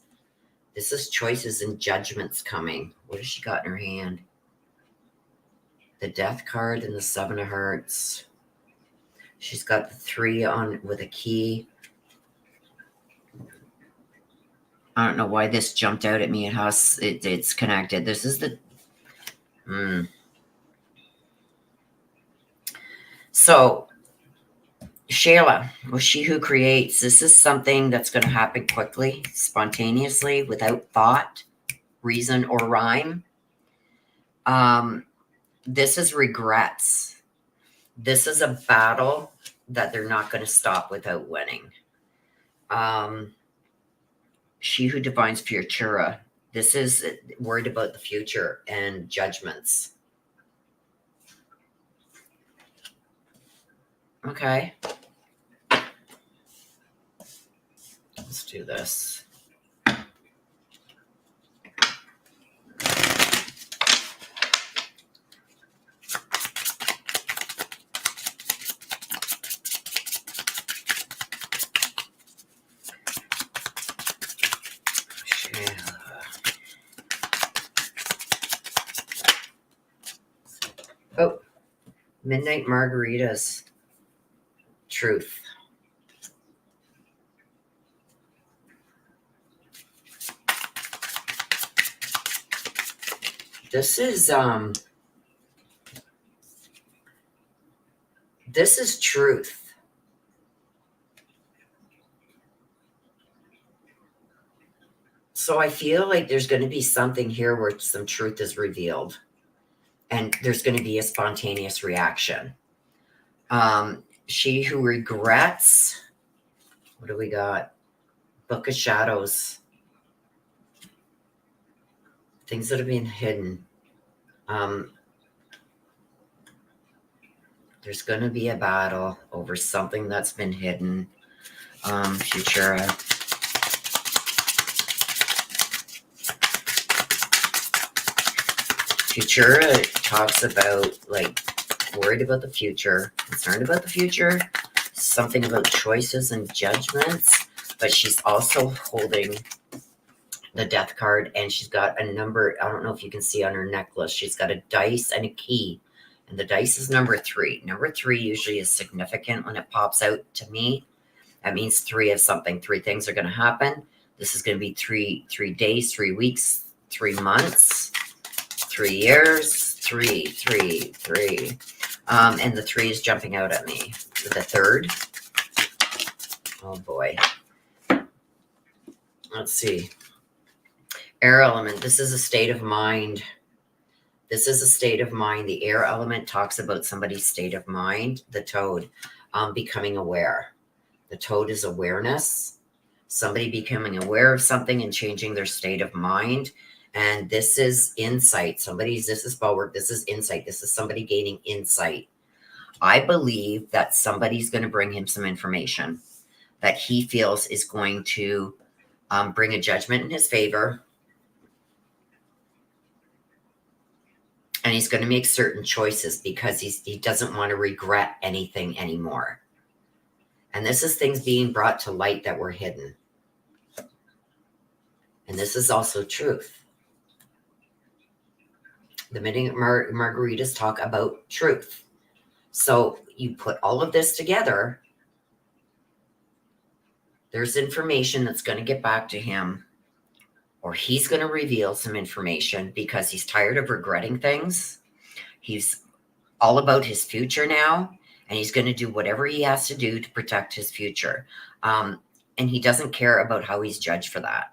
This is choices and judgments coming. What has she got in her hand? The Death card and the 7 of Hearts. She's got the 3 on with a key. I don't know why this jumped out at me. It's connected. This is the... So, Shayla, well, she who creates. This is something that's going to happen quickly, spontaneously, without thought, reason, or rhyme. This is regrets. This is a battle that they're not going to stop without winning. She who divines futura. This is worried about the future and judgments. Okay. Let's do this. Oh, midnight margaritas. Truth. This is truth. So I feel like there's going to be something here where some truth is revealed and there's going to be a spontaneous reaction. She who regrets. What do we got? Book of Shadows. Things that have been hidden. There's going to be a battle over something that's been hidden. Futura. Futura talks about, like, worried about the future, concerned about the future, something about choices and judgments, but she's also holding the death card, and she's got a number. I don't know if you can see on her necklace. She's got a dice and a key, and the dice is number 3. Number 3 usually is significant when it pops out to me. That means 3 of something. 3 things are going to happen. This is going to be 3 days, 3 weeks, 3 months, 3 years, 3. And the 3 is jumping out at me. The 3rd. Oh boy. Let's see. Air element. This is a state of mind. This is a state of mind. The air element talks about somebody's state of mind. The toad, becoming aware. The toad is awareness. Somebody becoming aware of something and changing their state of mind. And this is insight. This is forward. This is insight. This is somebody gaining insight. I believe that somebody's going to bring him some information that he feels is going to bring a judgment in his favor. And he's going to make certain choices because he doesn't want to regret anything anymore. And this is things being brought to light that were hidden. And this is also truth. The midnight margaritas talk about truth. So you put all of this together. There's information that's going to get back to him, or he's going to reveal some information because he's tired of regretting things. He's all about his future now, and he's going to do whatever he has to do to protect his future. And he doesn't care about how he's judged for that.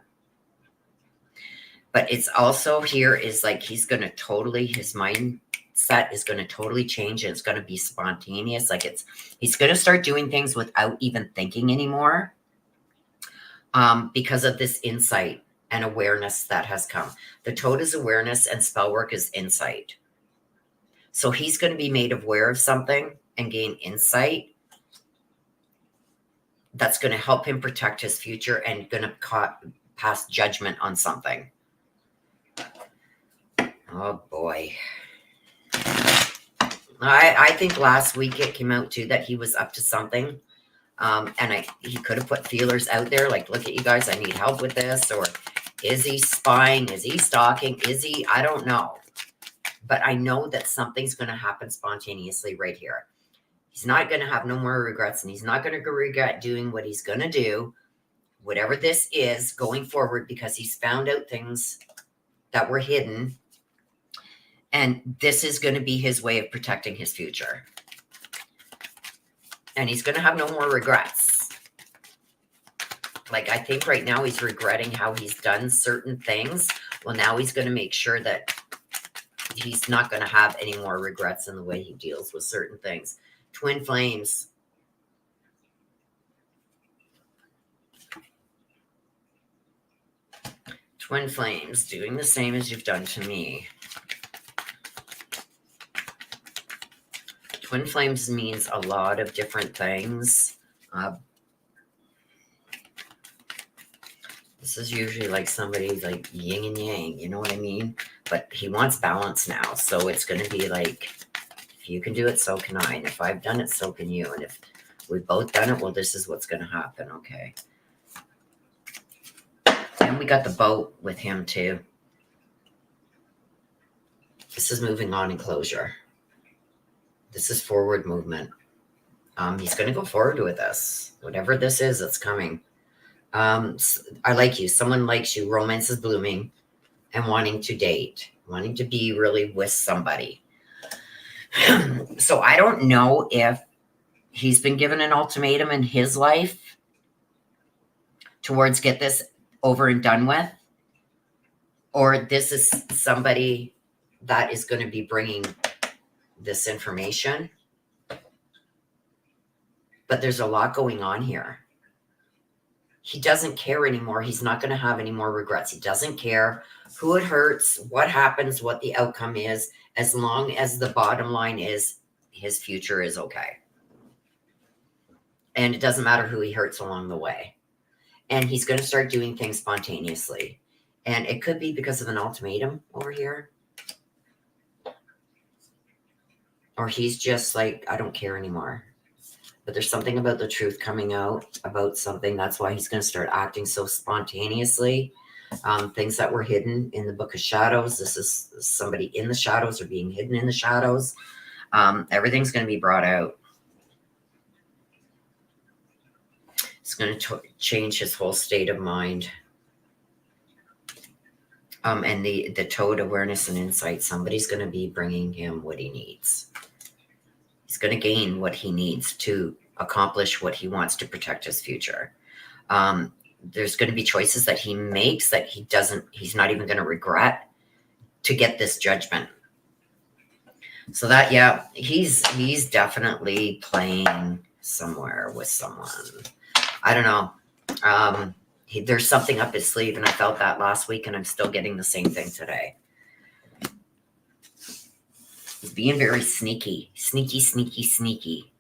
But it's also here is like he's going to totally, his mindset is going to totally change, and it's going to be spontaneous. Like he's going to start doing things without even thinking anymore because of this insight and awareness that has come. The toad is awareness and spell work is insight. So he's going to be made aware of something and gain insight that's going to help him protect his future and going to pass judgment on something. Oh boy. I think last week it came out too that he was up to something. And he could have put feelers out there like, look at you guys, I need help with this. Or is he spying? Is he stalking? I don't know. But I know that something's going to happen spontaneously right here. He's not going to have no more regrets, and he's not going to regret doing what he's going to do, whatever this is going forward, because he's found out things that were hidden. And this is going to be his way of protecting his future. And he's going to have no more regrets. Like, I think right now he's regretting how he's done certain things. Well, now he's going to make sure that he's not going to have any more regrets in the way he deals with certain things. Twin flames. Twin flames, doing the same as you've done to me. Twin flames means a lot of different things. This is usually like somebody like yin and yang, you know what I mean? But he wants balance now. So it's going to be like, if you can do it, so can I. And if I've done it, so can you. And if we've both done it, well, this is what's going to happen. Okay. And we got the boat with him too. This is moving on in closure. This is forward movement. He's going to go forward with us. Whatever this is, it's coming. I like you. Someone likes you. Romance is blooming and wanting to date, wanting to be really with somebody. So I don't know if he's been given an ultimatum in his life towards get this over and done with, or this is somebody that is going to be bringing this information. But there's a lot going on here. He doesn't care anymore. He's not going to have any more regrets. He doesn't care who it hurts, what happens, what the outcome is, as long as the bottom line is his future is okay. And it doesn't matter who he hurts along the way. And he's going to start doing things spontaneously. And it could be because of an ultimatum over here. Or he's just like, I don't care anymore. But there's something about the truth coming out about something. That's why he's going to start acting so spontaneously. Things that were hidden in the Book of Shadows. This is somebody in the shadows or being hidden in the shadows. Everything's going to be brought out. It's going to change his whole state of mind. And the toad awareness and insight. Somebody's going to be bringing him what he needs. He's going to gain what he needs to accomplish what he wants to protect his future. There's going to be choices that he makes that he's not even going to regret to get this judgment. So that, yeah, he's definitely playing somewhere with someone. I don't know. There's something up his sleeve, and I felt that last week, and I'm still getting the same thing today. He's being very sneaky. Sneaky, sneaky, sneaky.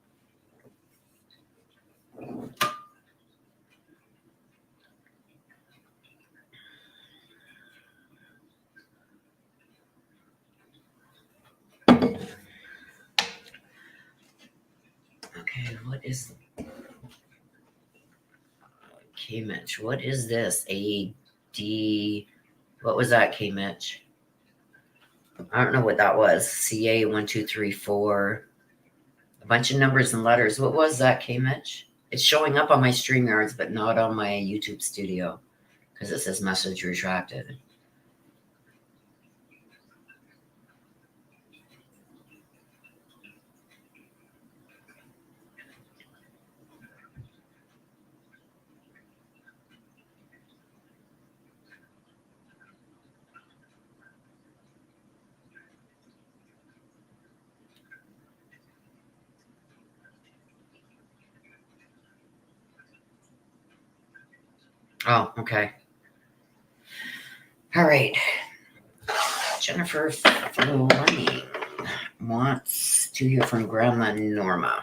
Okay, what is... K-Mitch, what is this? A-D... What was that, K-Mitch? I don't know what that was. CA 1, 2, 3, 4. A bunch of numbers and letters. What was that, K-Mitch? It's showing up on my StreamYards, but not on my YouTube studio. Because it says message retracted. Oh, okay. All right. Jennifer Fleming wants to hear from Grandma Norma.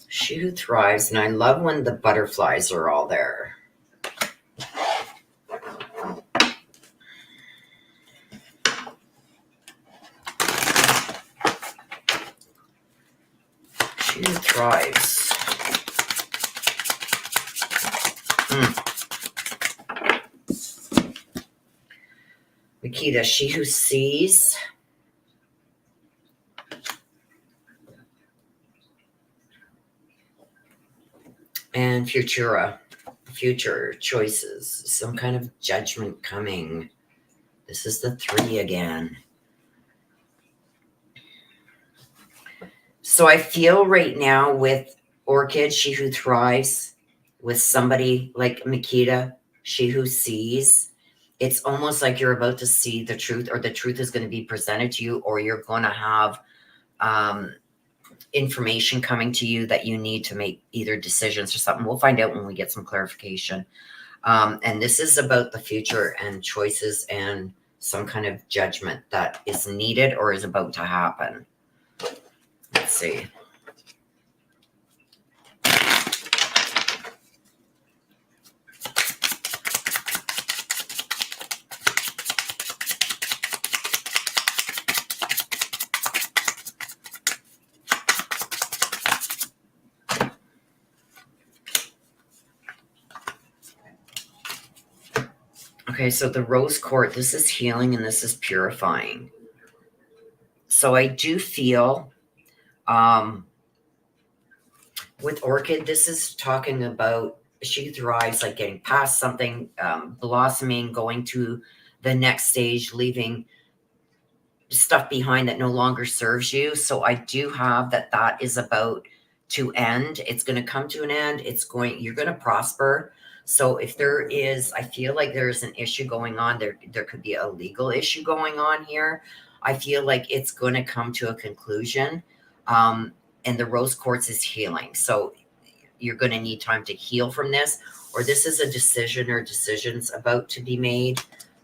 She who thrives, and I love when the butterflies are all there. She who thrives. Makita, she who sees. And Futura, future choices, some kind of judgment coming. This is the 3 again. So I feel right now with Orchid, she who thrives, with somebody like Makita, she who sees, it's almost like you're about to see the truth, or the truth is going to be presented to you, or you're going to have information coming to you that you need to make either decisions or something. We'll find out when we get some clarification. And this is about the future and choices and some kind of judgment that is needed or is about to happen. Let's see. Okay, so the rose quartz, this is healing and this is purifying. So I do feel with Orchid, this is talking about she thrives, like getting past something, blossoming, going to the next stage, leaving stuff behind that no longer serves you. So I do have that is about to end. It's going to come to an end. You're going to prosper. So if there is, I feel like there's an issue going on there could be a legal issue going on here. I feel like it's going to come to a conclusion. And the rose quartz is healing. So you're going to need time to heal from this, or this is a decision or decisions about to be made.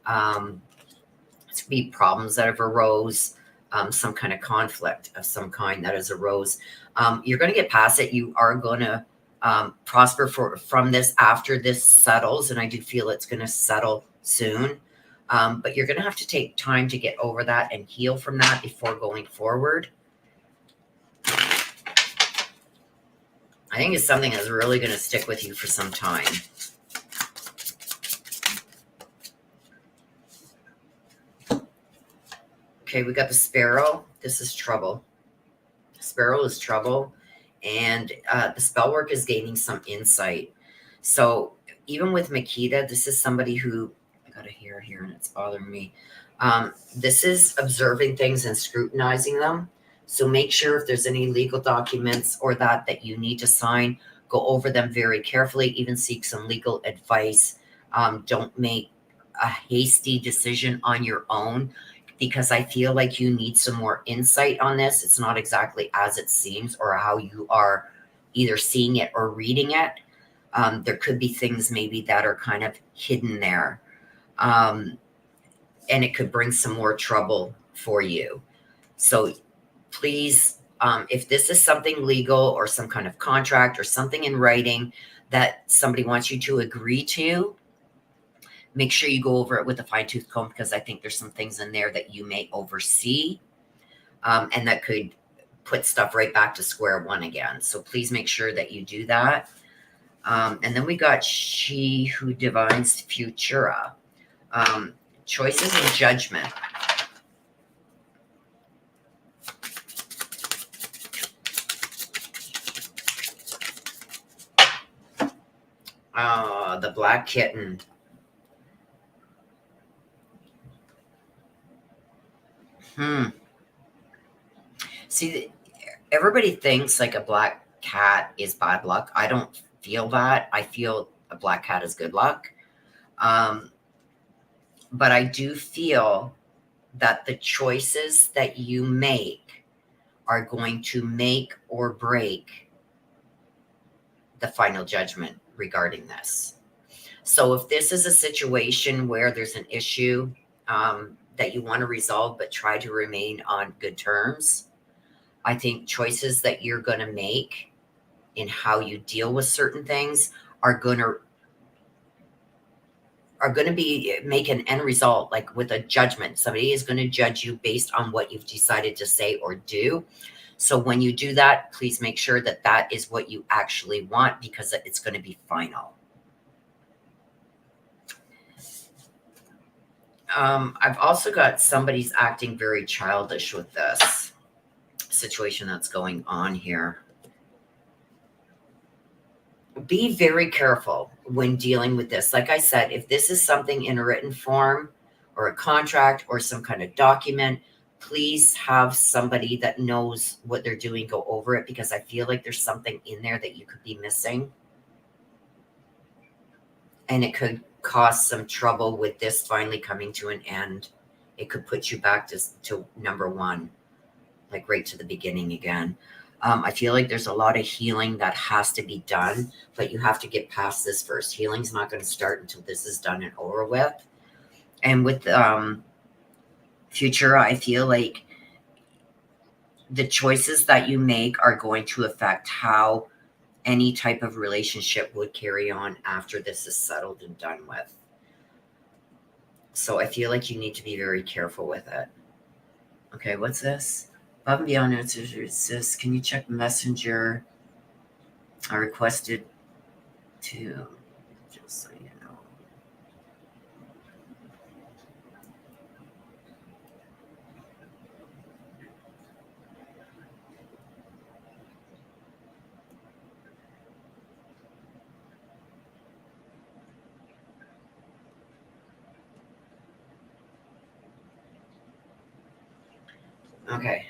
To be problems that have arose, some kind of conflict of some kind that has arose. You're going to get past it. You are going to prosper from this after this settles, and I do feel it's going to settle soon. But you're going to have to take time to get over that and heal from that before going forward. I think it's something that's really going to stick with you for some time. Okay, we got the sparrow. This is trouble. Sparrow is trouble. And the spell work is gaining some insight. So even with Makita, this is somebody who, I got a hair here and it's bothering me. This is observing things and scrutinizing them. So make sure if there's any legal documents or that you need to sign, go over them very carefully, even seek some legal advice. Don't make a hasty decision on your own, because I feel like you need some more insight on this. It's not exactly as it seems or how you are either seeing it or reading it. There could be things maybe that are kind of hidden there. And it could bring some more trouble for you. So please, if this is something legal or some kind of contract or something in writing that somebody wants you to agree to, make sure you go over it with a fine-tooth comb, because I think there's some things in there that you may oversee, and that could put stuff right back to square one again. So please make sure that you do that. And then we got she who divines Futura. Choices and judgment. The black kitten. See, everybody thinks like a black cat is bad luck. I don't feel that. I feel a black cat is good luck. But I do feel that the choices that you make are going to make or break the final judgment regarding this. So if this is a situation where there's an issue that you want to resolve, but try to remain on good terms, I think choices that you're going to make in how you deal with certain things are going are going to be make an end result, like with a judgment. Somebody is going to judge you based on what you've decided to say or do. So when you do that, please make sure that that is what you actually want, because it's going to be final. I've also got somebody's acting very childish with this situation that's going on here. Be very careful when dealing with this. Like I said, if this is something in a written form or a contract or some kind of document, please have somebody that knows what they're doing go over it, because I feel like there's something in there that you could be missing. And it could cause some trouble with this finally coming to an end. It could put you back to number one, like right to the beginning again. I feel like there's a lot of healing that has to be done, but you have to get past this first. Healing's not going to start until this is done and over with. And with future, I feel like the choices that you make are going to affect how any type of relationship would carry on after this is settled and done with. So I feel like you need to be very careful with it. Okay, what's this? Above and beyond answers, it says, can you check Messenger? I requested to, just so you know. Okay.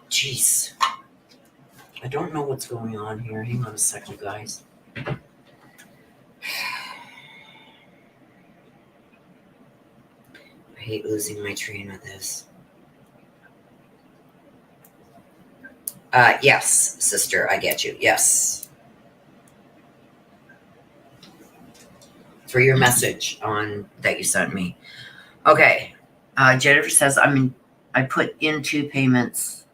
Jeez. I don't know what's going on here. Hang on a second, guys. I hate losing my train with this. Yes, sister, I get you. Yes. For your message on that you sent me. Okay. Jennifer says, I put in 2 payments.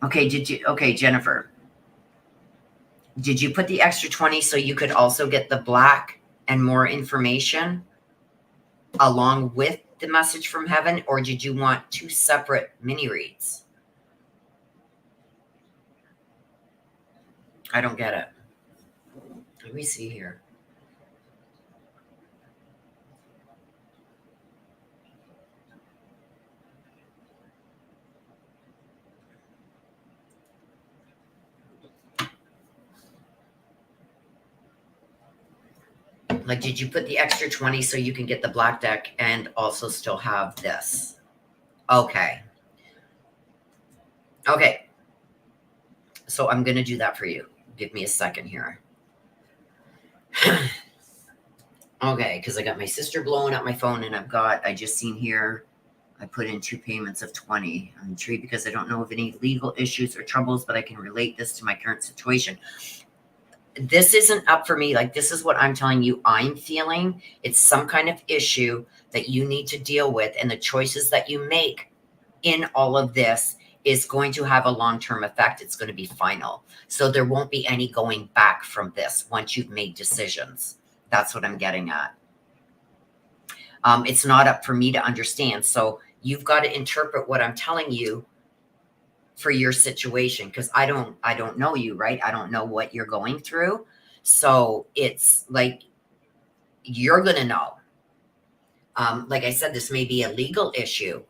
Okay, Jennifer. Did you put the extra 20 so you could also get the black and more information along with the message from heaven, or did you want 2 separate mini reads? I don't get it. Let me see here. Like, did you put the extra 20 so you can get the black deck and also still have this? Okay. Okay. So I'm going to do that for you. Give me a second here. Okay, because I got my sister blowing up my phone, and I just seen here, I put in 2 payments of 20. I'm intrigued because I don't know of any legal issues or troubles, but I can relate this to my current situation. This isn't up for me. Like, this is what I'm telling you I'm feeling. It's some kind of issue that you need to deal with, and the choices that you make in all of this is going to have a long-term effect. It's going to be final. So there won't be any going back from this once you've made decisions. That's what I'm getting at. It's not up for me to understand. So you've got to interpret what I'm telling you for your situation, because I don't know you, right? I don't know what you're going through. So it's like, you're going to know. Like I said, this may be a legal issue,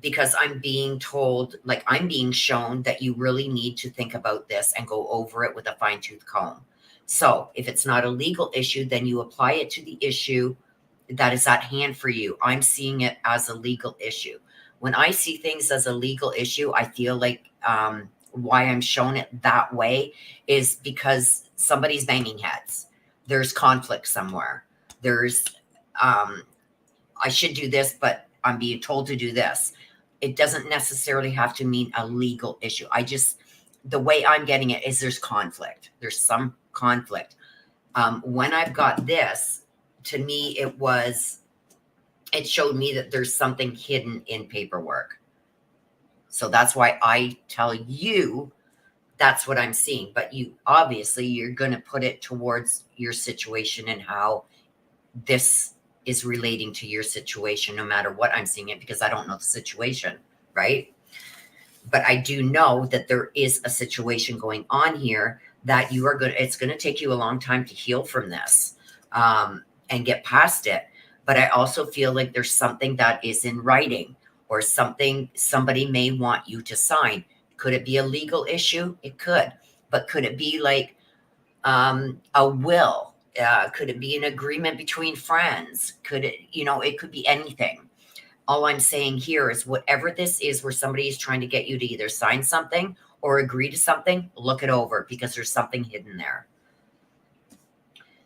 because I'm being told, like I'm being shown that you really need to think about this and go over it with a fine-tooth comb. So if it's not a legal issue, then you apply it to the issue that is at hand for you. I'm seeing it as a legal issue. When I see things as a legal issue, I feel like why I'm shown it that way is because somebody's banging heads. There's conflict somewhere. There's, I should do this, but I'm being told to do this. It doesn't necessarily have to mean a legal issue. The way I'm getting it is there's conflict. There's some conflict. When I've got this, to me, it showed me that there's something hidden in paperwork. So that's why I tell you That's what I'm seeing. But you obviously you're going to put it towards your situation and how this is relating to your situation, no matter what I'm seeing it, because I don't know the situation, right? But I do know that there is a situation going on here that you are it's going to take you a long time to heal from this, and get past it. But I also feel like there's something that is in writing, or something somebody may want you to sign. Could it be a legal issue? It could. But could it be like a will? Could it be an agreement between friends? Could it, it could be anything. All I'm saying here is whatever this is, where somebody is trying to get you to either sign something or agree to something, look it over, because there's something hidden there.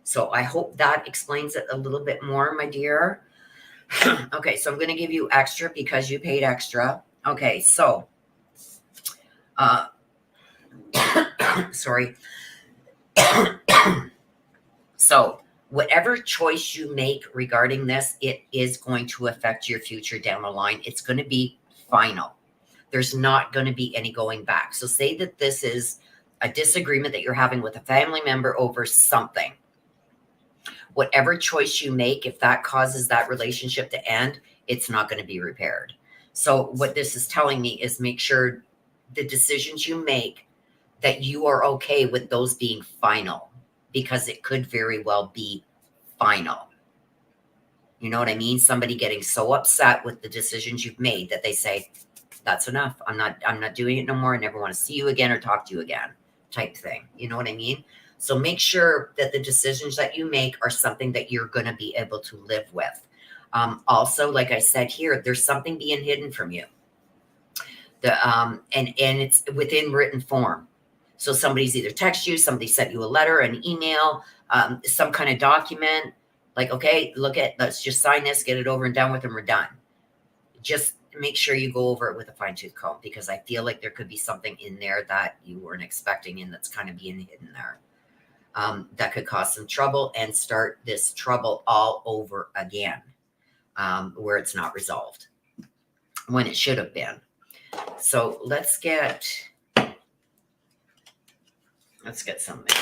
So I hope that explains it a little bit more, my dear. Okay, so I'm going to give you extra because you paid extra. Okay, so, sorry. So whatever choice you make regarding this, it is going to affect your future down the line. It's going to be final. There's not going to be any going back. So say that this is a disagreement that you're having with a family member over something. Whatever choice you make, if that causes that relationship to end, it's not going to be repaired. So what this is telling me is make sure the decisions you make, that you are okay with those being final, because it could very well be final. You know what I mean? Somebody getting so upset with the decisions you've made that they say, that's enough. I'm not doing it no more. I never want to see you again or talk to you again, type thing. You know what I mean? So make sure that the decisions that you make are something that you're going to be able to live with. Also, like I said here, there's something being hidden from you. And it's within written form. So somebody's either text you, somebody sent you a letter, an email, some kind of document. Like, okay, let's just sign this, get it over and done with, and we're done. Just make sure you go over it with a fine-tooth comb, because I feel like there could be something in there that you weren't expecting, and that's kind of being hidden there. That could cause some trouble and start this trouble all over again, where it's not resolved when it should have been. So let's get something.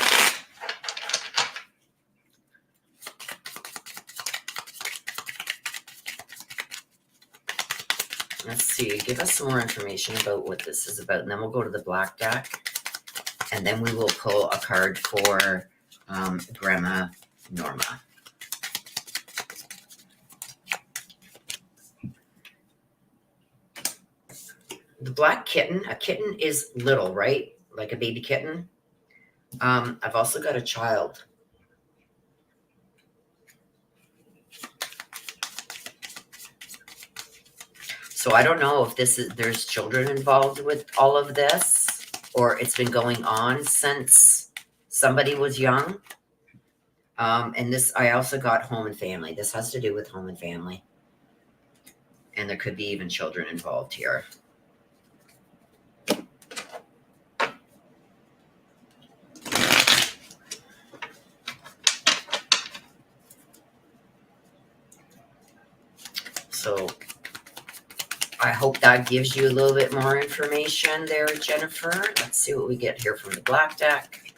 Let's see. Give us some more information about what this is about, and then we'll go to the black deck, and then we will pull a card for Grandma Norma. The black kitten. A kitten is little, right? Like a baby kitten. I've also got a child. So I don't know if there's children involved with all of this, or it's been going on since somebody was young. And this, I also got home and family. This has to do with home and family. And there could be even children involved here. So I hope that gives you a little bit more information there, Jennifer. Let's see what we get here from the black deck.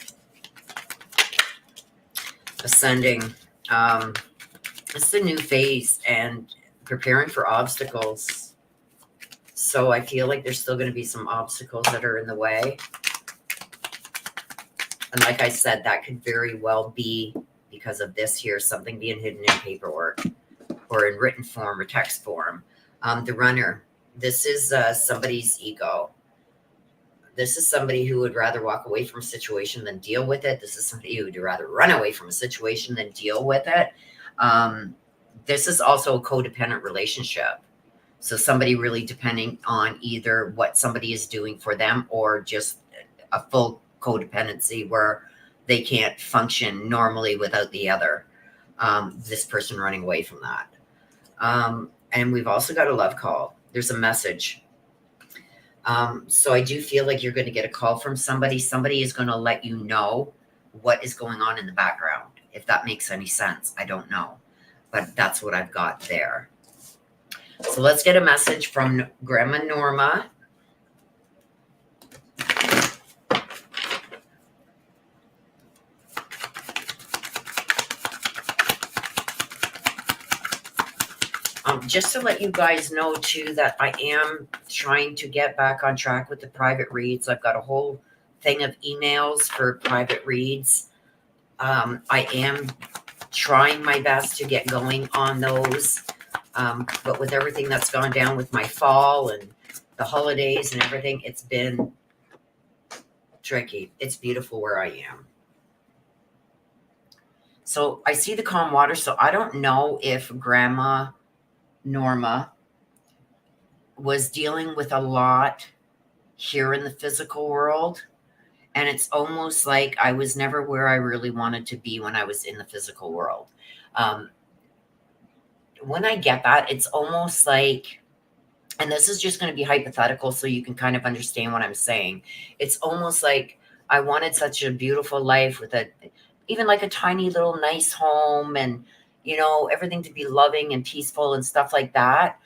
Ascending. It's a new phase and preparing for obstacles. So I feel like there's still going to be some obstacles that are in the way. And like I said, that could very well be because of this here, something being hidden in paperwork or in written form or text form. The runner. This is somebody's ego. This is somebody who would rather walk away from a situation than deal with it. This is somebody who would rather run away from a situation than deal with it. This is also a codependent relationship. So somebody really depending on either what somebody is doing for them or just a full codependency where they can't function normally without the other. This person running away from that. And we've also got a love call. There's a message. So I do feel like you're going to get a call from somebody. Somebody is going to let you know what is going on in the background. If that makes any sense, I don't know. But that's what I've got there. So let's get a message from Grandma Norma. just to let you guys know too that I am trying to get back on track with the private reads. I've got a whole thing of emails for private reads. I am trying my best to get going on those. But with everything that's gone down with my fall and the holidays and everything, it's been tricky. It's beautiful where I am. So I see the calm water. So I don't know if Grandma Norma was dealing with a lot here in the physical world. And it's almost like I was never where I really wanted to be when I was in the physical world. When I get that, it's almost like, and this is just going to be hypothetical so you can kind of understand what I'm saying. It's almost like I wanted such a beautiful life with even like a tiny little nice home and, everything to be loving and peaceful and stuff like that.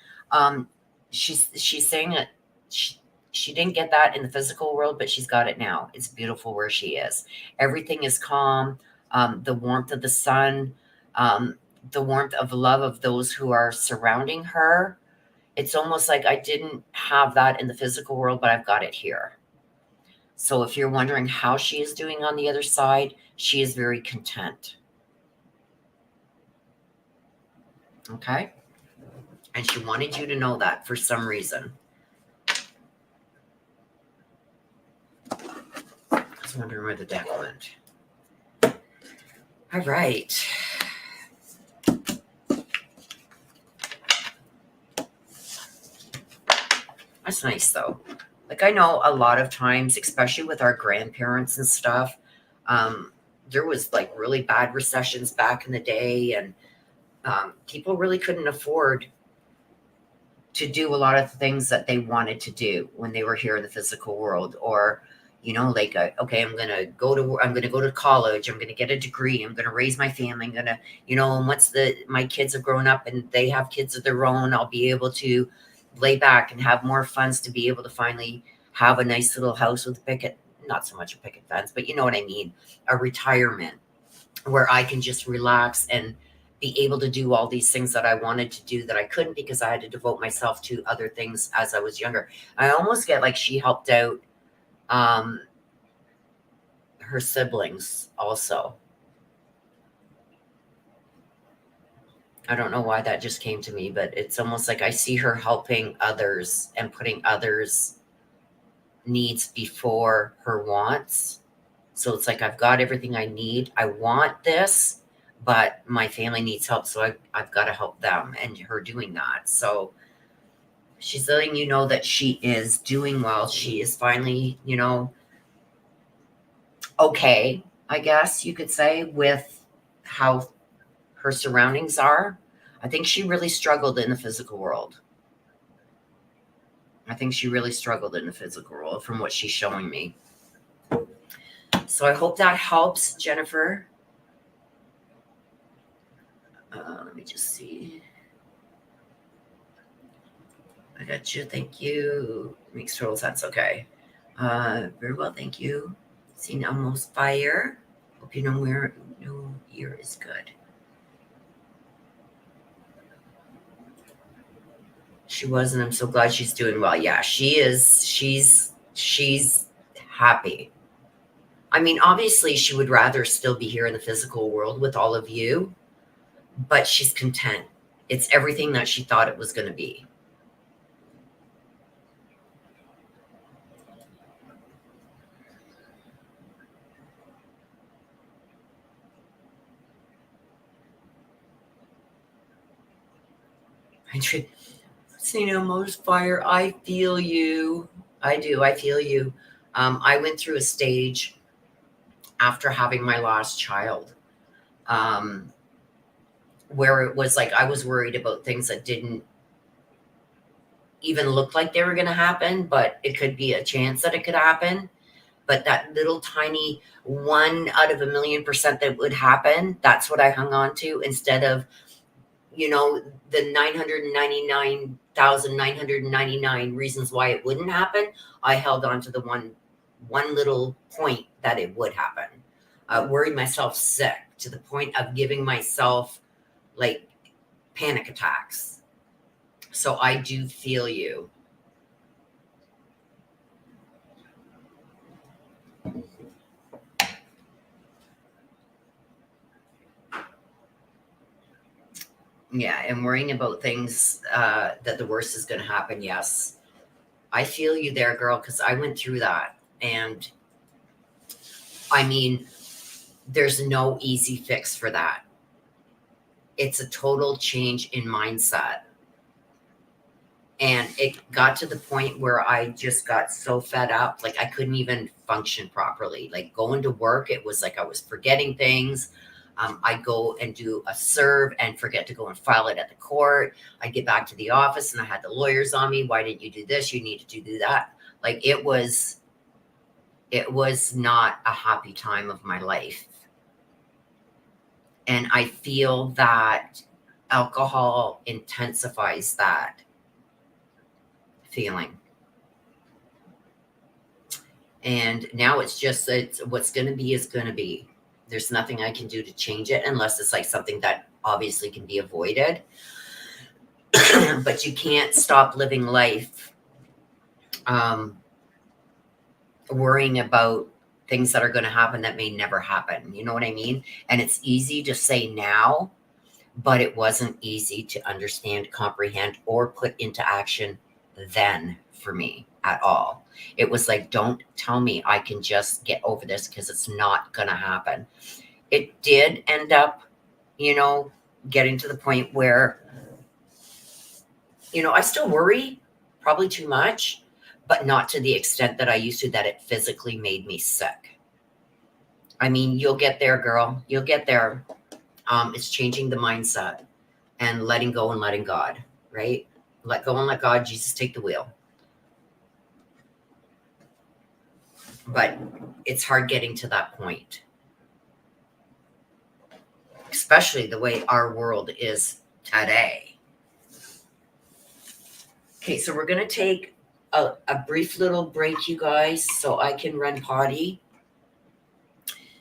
She's saying that she didn't get that in the physical world, but she's got it now. It's beautiful where she is. Everything is calm. The warmth of the sun, the warmth of love of those who are surrounding her. It's almost like I didn't have that in the physical world, but I've got it here. So if you're wondering how she is doing on the other side, she is very content. Okay? And she wanted you to know that for some reason. I was wondering where the deck went. All right. That's nice, though. Like, I know a lot of times, especially with our grandparents and stuff, there was like really bad recessions back in the day, and people really couldn't afford to do a lot of things that they wanted to do when they were here in the physical world. Or, like, okay, I'm gonna go to college, I'm gonna get a degree, I'm gonna raise my family, I'm gonna, and once my kids have grown up and they have kids of their own, I'll be able to lay back and have more funds to be able to finally have a nice little house with not so much a picket fence, but you know what I mean, a retirement where I can just relax and be able to do all these things that I wanted to do that I couldn't because I had to devote myself to other things as I was younger. I almost get like she helped out her siblings also. I don't know why that just came to me, but it's almost like I see her helping others and putting others' needs before her wants. So it's like, I've got everything I need. I want this, but my family needs help. So I've got to help them, and her doing that. So she's letting you know that she is doing well. She is finally, okay, I guess you could say, with how her surroundings are. I think she really struggled in the physical world. From what she's showing me. So I hope that helps, Jennifer. Let me just see. I got you. Thank you. Makes total sense. Okay. Very well. Thank you. Seen almost fire. Hope you know where no year is good. She was, and I'm so glad she's doing well. Yeah, she is. She's happy. I mean, obviously, she would rather still be here in the physical world with all of you, but she's content. It's everything that she thought it was going to be. Most fire. I feel you. I do. I feel you. I went through a stage after having my last child, where it was like I was worried about things that didn't even look like they were going to happen, but it could be a chance that it could happen. But that little tiny 1 out of 1,000,000% that would happen, that's what I hung on to, instead of, the 999,999 reasons why it wouldn't happen. I held on to the one little point that it would happen. Worried myself sick to the point of giving myself like panic attacks. So I do feel you. Yeah, and worrying about things that the worst is going to happen. Yes, I feel you there, girl, because I went through that. And I mean, there's no easy fix for that. It's a total change in mindset. And it got to the point where I just got so fed up, like I couldn't even function properly. Like going to work, it was like I was forgetting things. I go and do a serve and forget to go and file it at the court. I get back to the office and I had the lawyers on me. Why didn't you do this? You needed to do that. Like it was not a happy time of my life. And I feel that alcohol intensifies that feeling. And now it's what's going to be is going to be. There's nothing I can do to change it unless it's like something that obviously can be avoided. But you can't stop living life worrying about things that are going to happen that may never happen. You know what I mean? And it's easy to say now, but it wasn't easy to understand, comprehend, or put into action then for me at all. It was like, don't tell me I can just get over this because it's not going to happen. It did end up, getting to the point where, I still worry, probably too much, but not to the extent that I used to, that it physically made me sick. I mean, you'll get there, girl. You'll get there. It's changing the mindset and letting go and letting God, right? Let go and let God. Jesus, take the wheel. But it's hard getting to that point, especially the way our world is today. Okay, so we're going to take a brief little break, you guys, so I can run potty.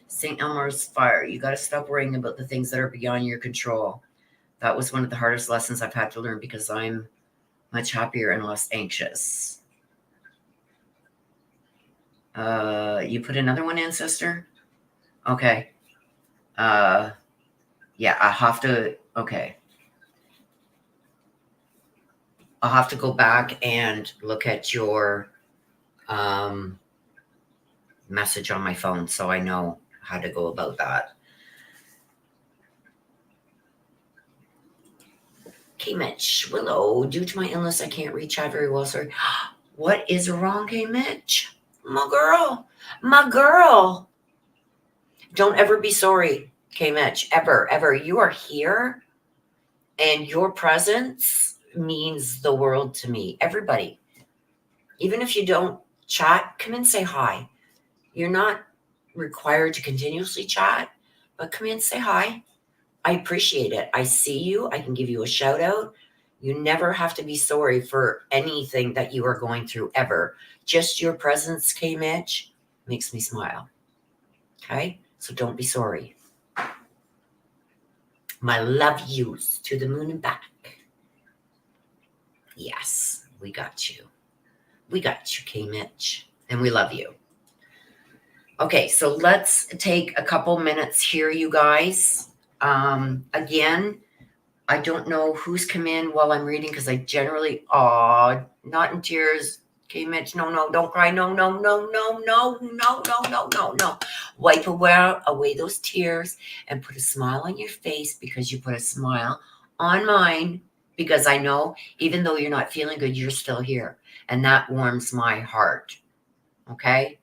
St. Elmo's fire. You got to stop worrying about the things that are beyond your control. That was one of the hardest lessons I've had to learn because I'm much happier and less anxious. You put another one in, sister? Okay. Yeah, I have to, okay. I'll have to go back and look at your message on my phone so I know how to go about that. Okay, Mitch. Willow, due to my illness, I can't read chat very well, sorry. What is wrong, okay, Mitch? My girl. My girl. Don't ever be sorry, okay, Mitch. Ever, ever. You are here, and your presence means the world to me. Everybody. Even if you don't chat, come and say hi. You're not required to continuously chat, but come in, say hi. I appreciate it. I see you. I can give you a shout out. You never have to be sorry for anything that you are going through ever. Just your presence, K Mitch, makes me smile. Okay? So don't be sorry. My love yous to the moon and back. Yes, we got you. We got you, K Mitch. And we love you. Okay, so let's take a couple minutes here, you guys. Again, I don't know who's come in while I'm reading because I generally, not in tears. Okay, Mitch, no, don't cry. No. Wipe away those tears and put a smile on your face because you put a smile on mine because I know even though you're not feeling good, you're still here. And that warms my heart. Okay?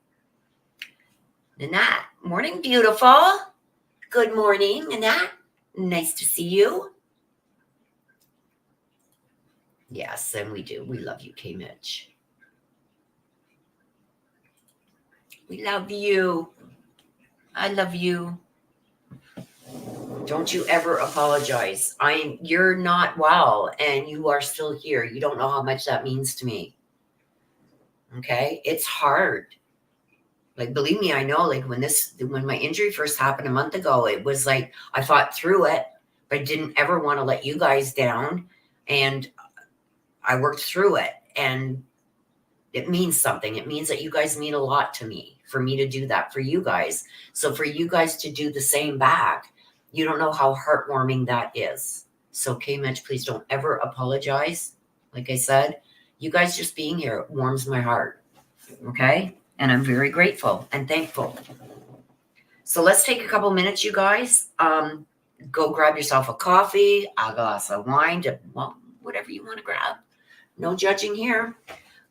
Nanette, morning, beautiful. Good morning, Nanette. Nice to see you. Yes, and we do. We love you, K Mitch. We love you. I love you. Don't you ever apologize. You're not well and you are still here. You don't know how much that means to me. Okay? It's hard. Like, believe me, I know, like when my injury first happened a month ago, it was like I fought through it, but I didn't ever want to let you guys down. And I worked through it, and it means something. It means that you guys mean a lot to me, for me to do that for you guys. So for you guys to do the same back, you don't know how heartwarming that is. So K-Mitch, please don't ever apologize. Like I said, you guys just being here warms my heart. Okay? And I'm very grateful and thankful. So let's take a couple minutes, you guys. Go grab yourself a coffee, a glass of wine, well, whatever you want to grab. No judging here.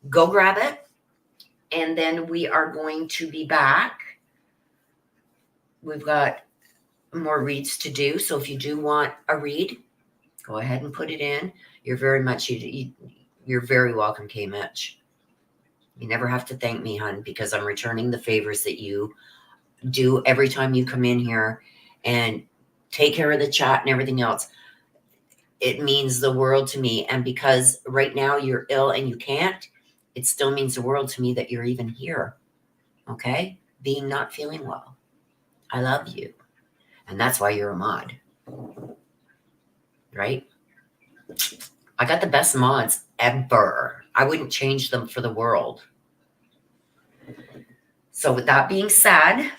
Go grab it. And then we are going to be back. We've got more reads to do. So if you do want a read, go ahead and put it in. You're very welcome, K Mitch. You never have to thank me, hon, because I'm returning the favors that you do every time you come in here and take care of the chat and everything else. It means the world to me. And because right now you're ill and you can't, it still means the world to me that you're even here. Okay? Being not feeling well. I love you. And that's why you're a mod. Right? I got the best mods ever. I wouldn't change them for the world. So with that being said,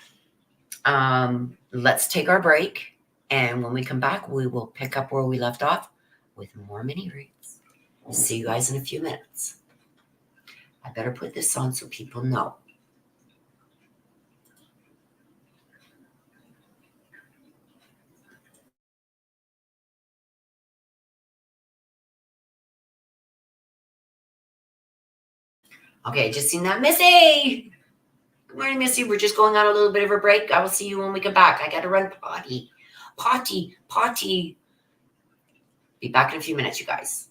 let's take our break. And when we come back, we will pick up where we left off with more mini reads. See you guys in a few minutes. I better put this on so people know. Okay, just seen that. Missy! Good morning, Missy. We're just going on a little bit of a break. I will see you when we get back. I got to run potty. Potty. Be back in a few minutes, you guys.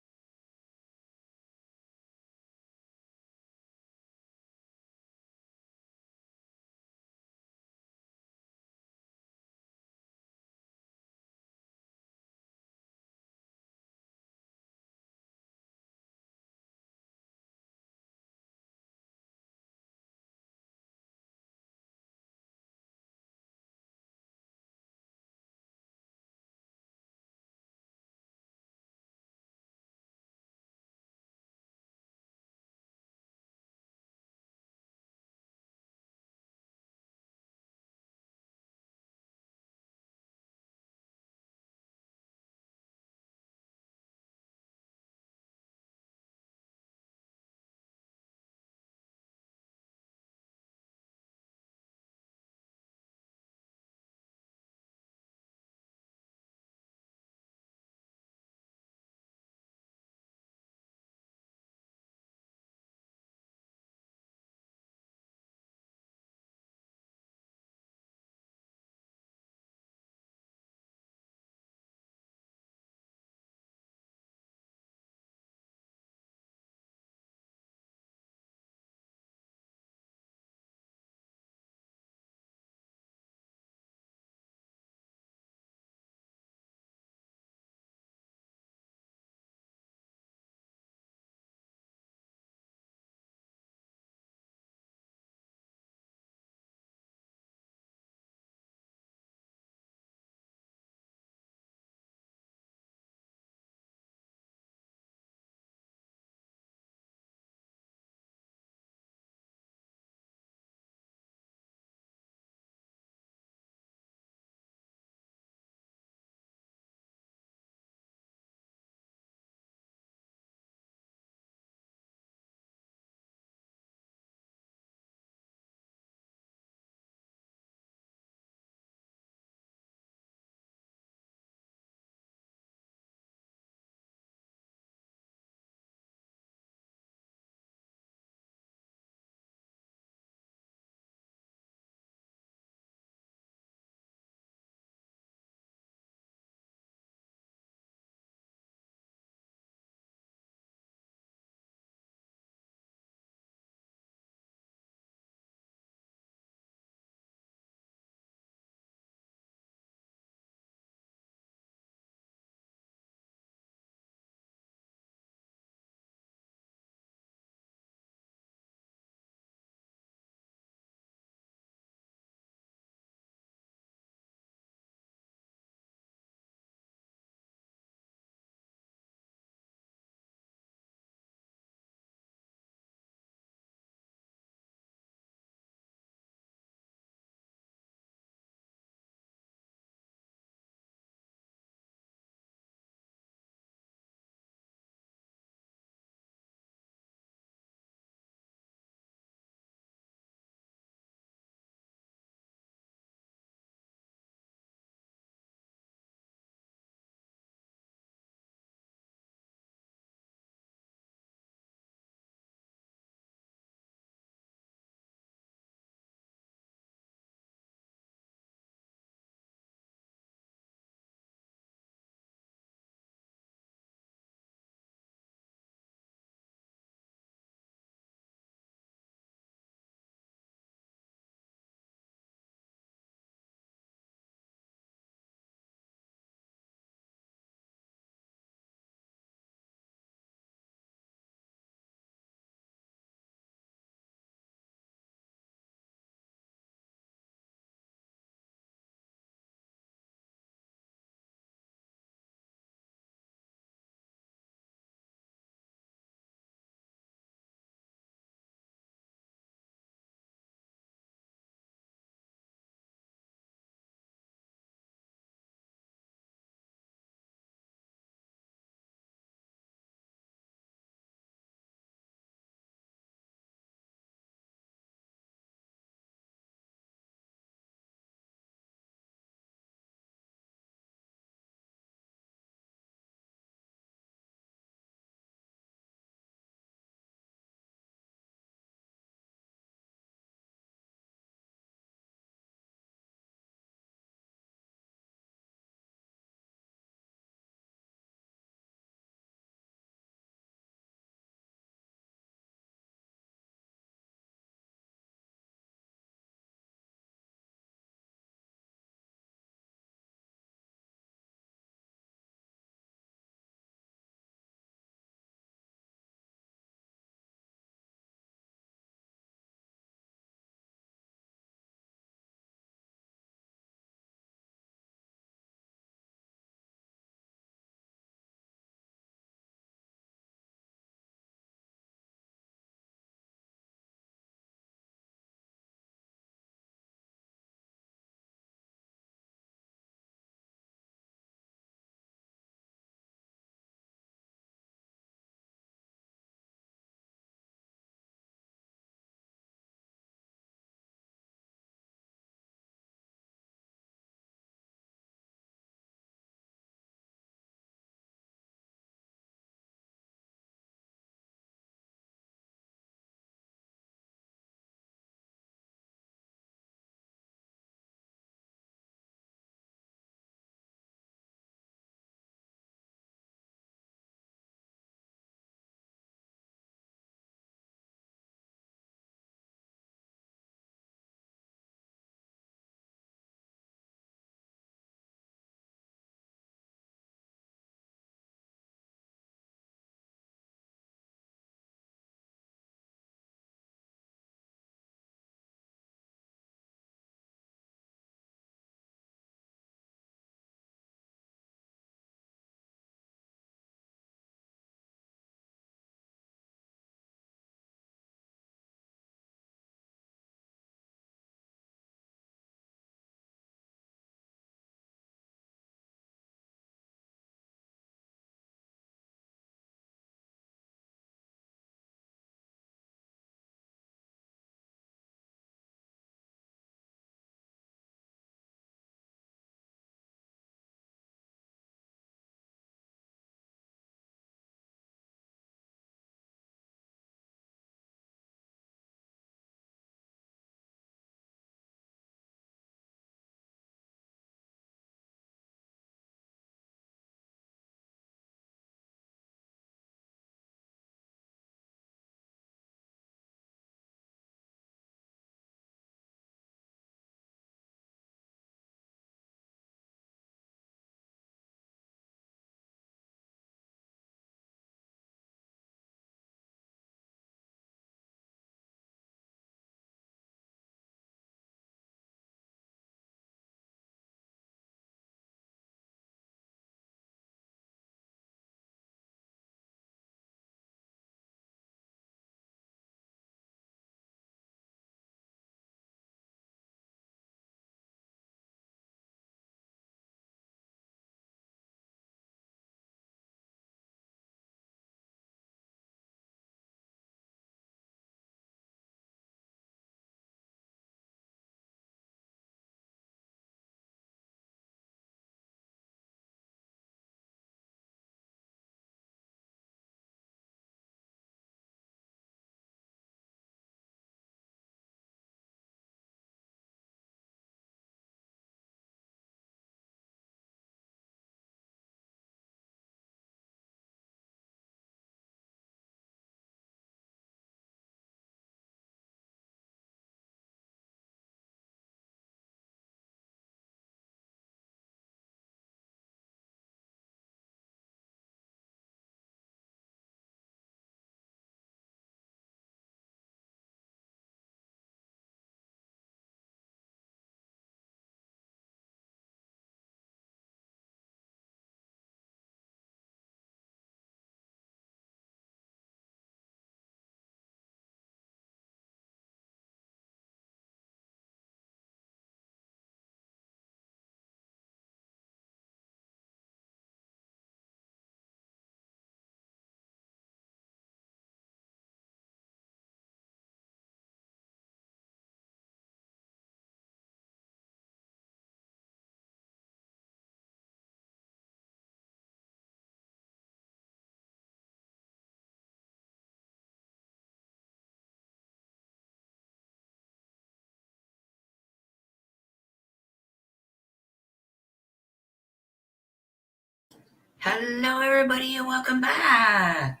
Hello, everybody, and welcome back.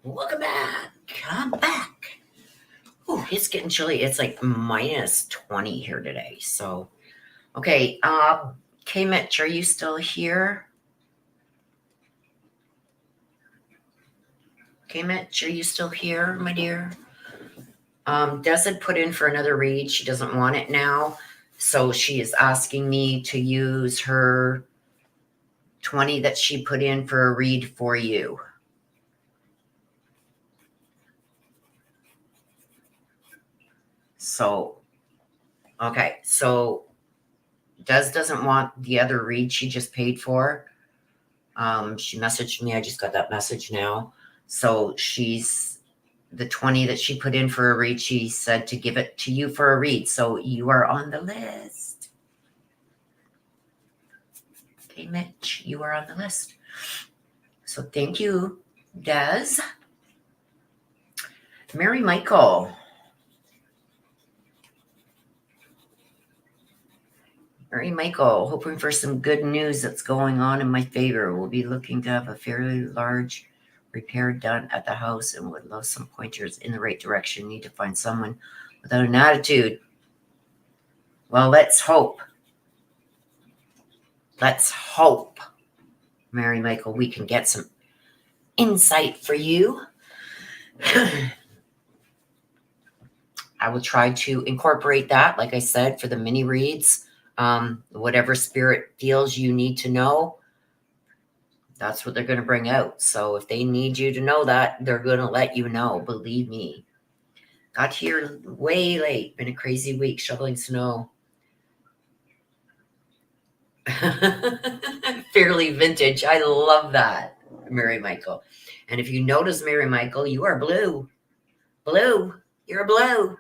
Welcome back. I'm back. Oh, it's getting chilly. It's like minus 20 here today. So, okay. K-Mitch, are you still here? K-Mitch, are you still here, my dear? Des had put in for another read. She doesn't want it now. So she is asking me to use her 20 that she put in for a read for you. So, okay. So Des doesn't want the other read she just paid for. She messaged me. I just got that message now. So she's the 20 that she put in for a read. She said to give it to you for a read. So you are on the list. Okay, Mitch, you are on the list. So thank you, Des. Mary Michael. Mary Michael, hoping for some good news that's going on in my favor. We'll be looking to have a fairly large repair done at the house and would love some pointers in the right direction. Need to find someone without an attitude. Well, let's hope. Let's hope, Mary Michael, we can get some insight for you. I will try to incorporate that, like I said, for the mini reads. Whatever spirit feels you need to know, that's what they're going to bring out. So if they need you to know that, they're going to let you know. Believe me. Got here way late. Been a crazy week shoveling snow. Fairly vintage. I love that, Mary Michael. And if you notice, Mary Michael, you are blue. Blue. You're blue.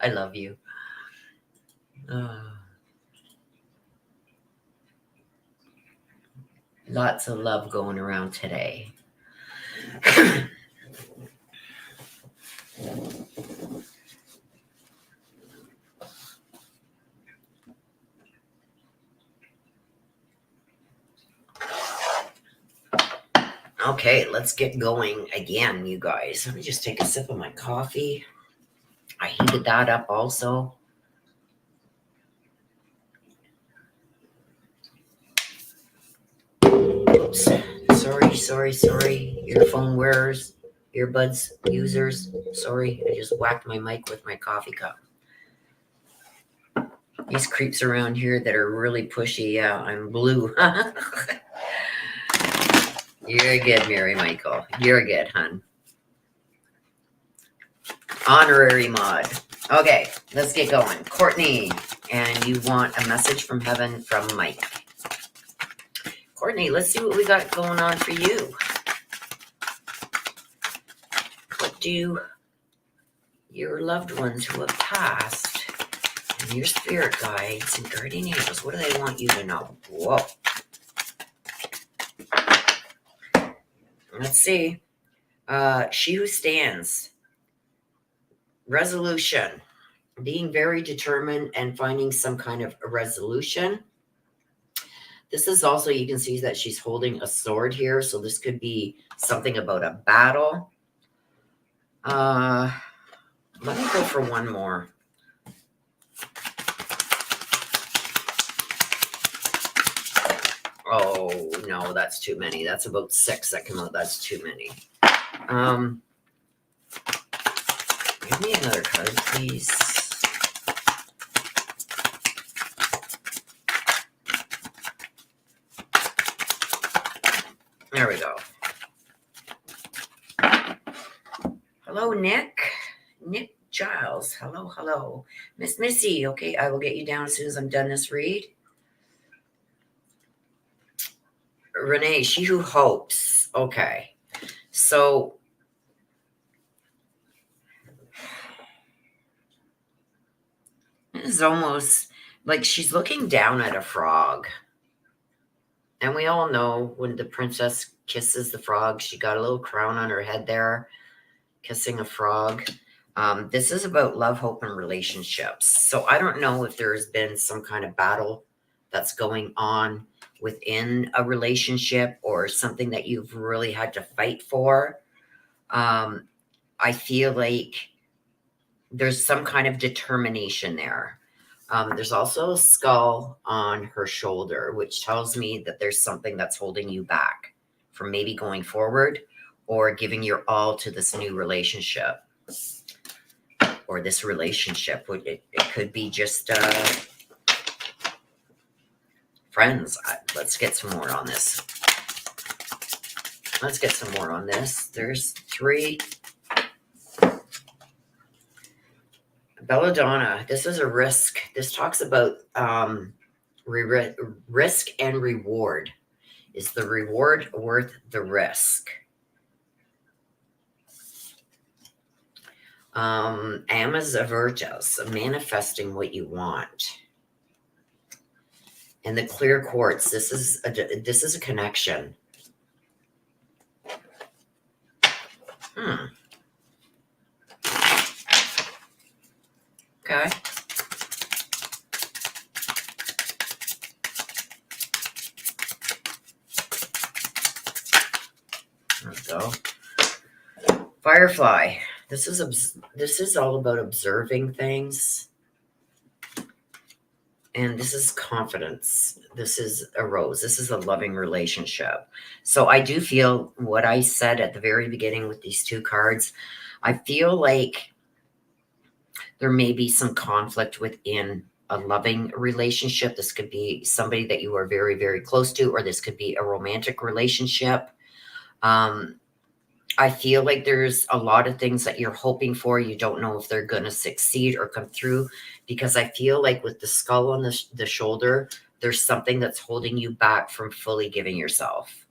I love you. Lots of love going around today. Okay, let's get going again, you guys. Let me just take a sip of my coffee. I heated that up also. Oops. Sorry. Earphone wearers, earbuds users. Sorry, I just whacked my mic with my coffee cup. These creeps around here that are really pushy. Yeah, I'm blue. You're good, Mary Michael. You're good, hun. Honorary mod. Okay, let's get going. Courtney, and you want a message from heaven from Mike. Courtney, let's see what we got going on for you. What do your loved ones who have passed and your spirit guides and guardian angels, what do they want you to know? Whoa. Let's see. She who stands. Resolution. Being very determined and finding some kind of a resolution. This is also, you can see that she's holding a sword here. So this could be something about a battle. Let me go for one more. Oh, no, that's too many. That's about 6 that come out. That's too many. Give me another card, please. There we go. Hello, Nick. Nick Giles. Hello. Miss Missy. Okay, I will get you down as soon as I'm done this read. Renee, she who hopes. Okay. So this is almost like she's looking down at a frog. And we all know when the princess kisses the frog, she got a little crown on her head there, kissing a frog. This is about love, hope, and relationships. So I don't know if there's been some kind of battle that's going on within a relationship or something that you've really had to fight for. I feel like there's some kind of determination there. There's also a skull on her shoulder, which tells me that there's something that's holding you back from maybe going forward or giving your all to this new relationship or this relationship. It could be just friends. Let's get some more on this. Let's get some more on this. There's 3. Belladonna, this is a risk. This talks about risk and reward. Is the reward worth the risk? Amas Avertus, manifesting what you want. And the clear quartz, this is a connection. Okay. There we go. Firefly. This is all about observing things. And this is confidence. This is a rose. This is a loving relationship. So I do feel what I said at the very beginning with these 2 cards. I feel like there may be some conflict within a loving relationship. This could be somebody that you are very, very close to, or this could be a romantic relationship. I feel like there's a lot of things that you're hoping for. You don't know if they're going to succeed or come through, because I feel like with the skull on the shoulder, there's something that's holding you back from fully giving yourself.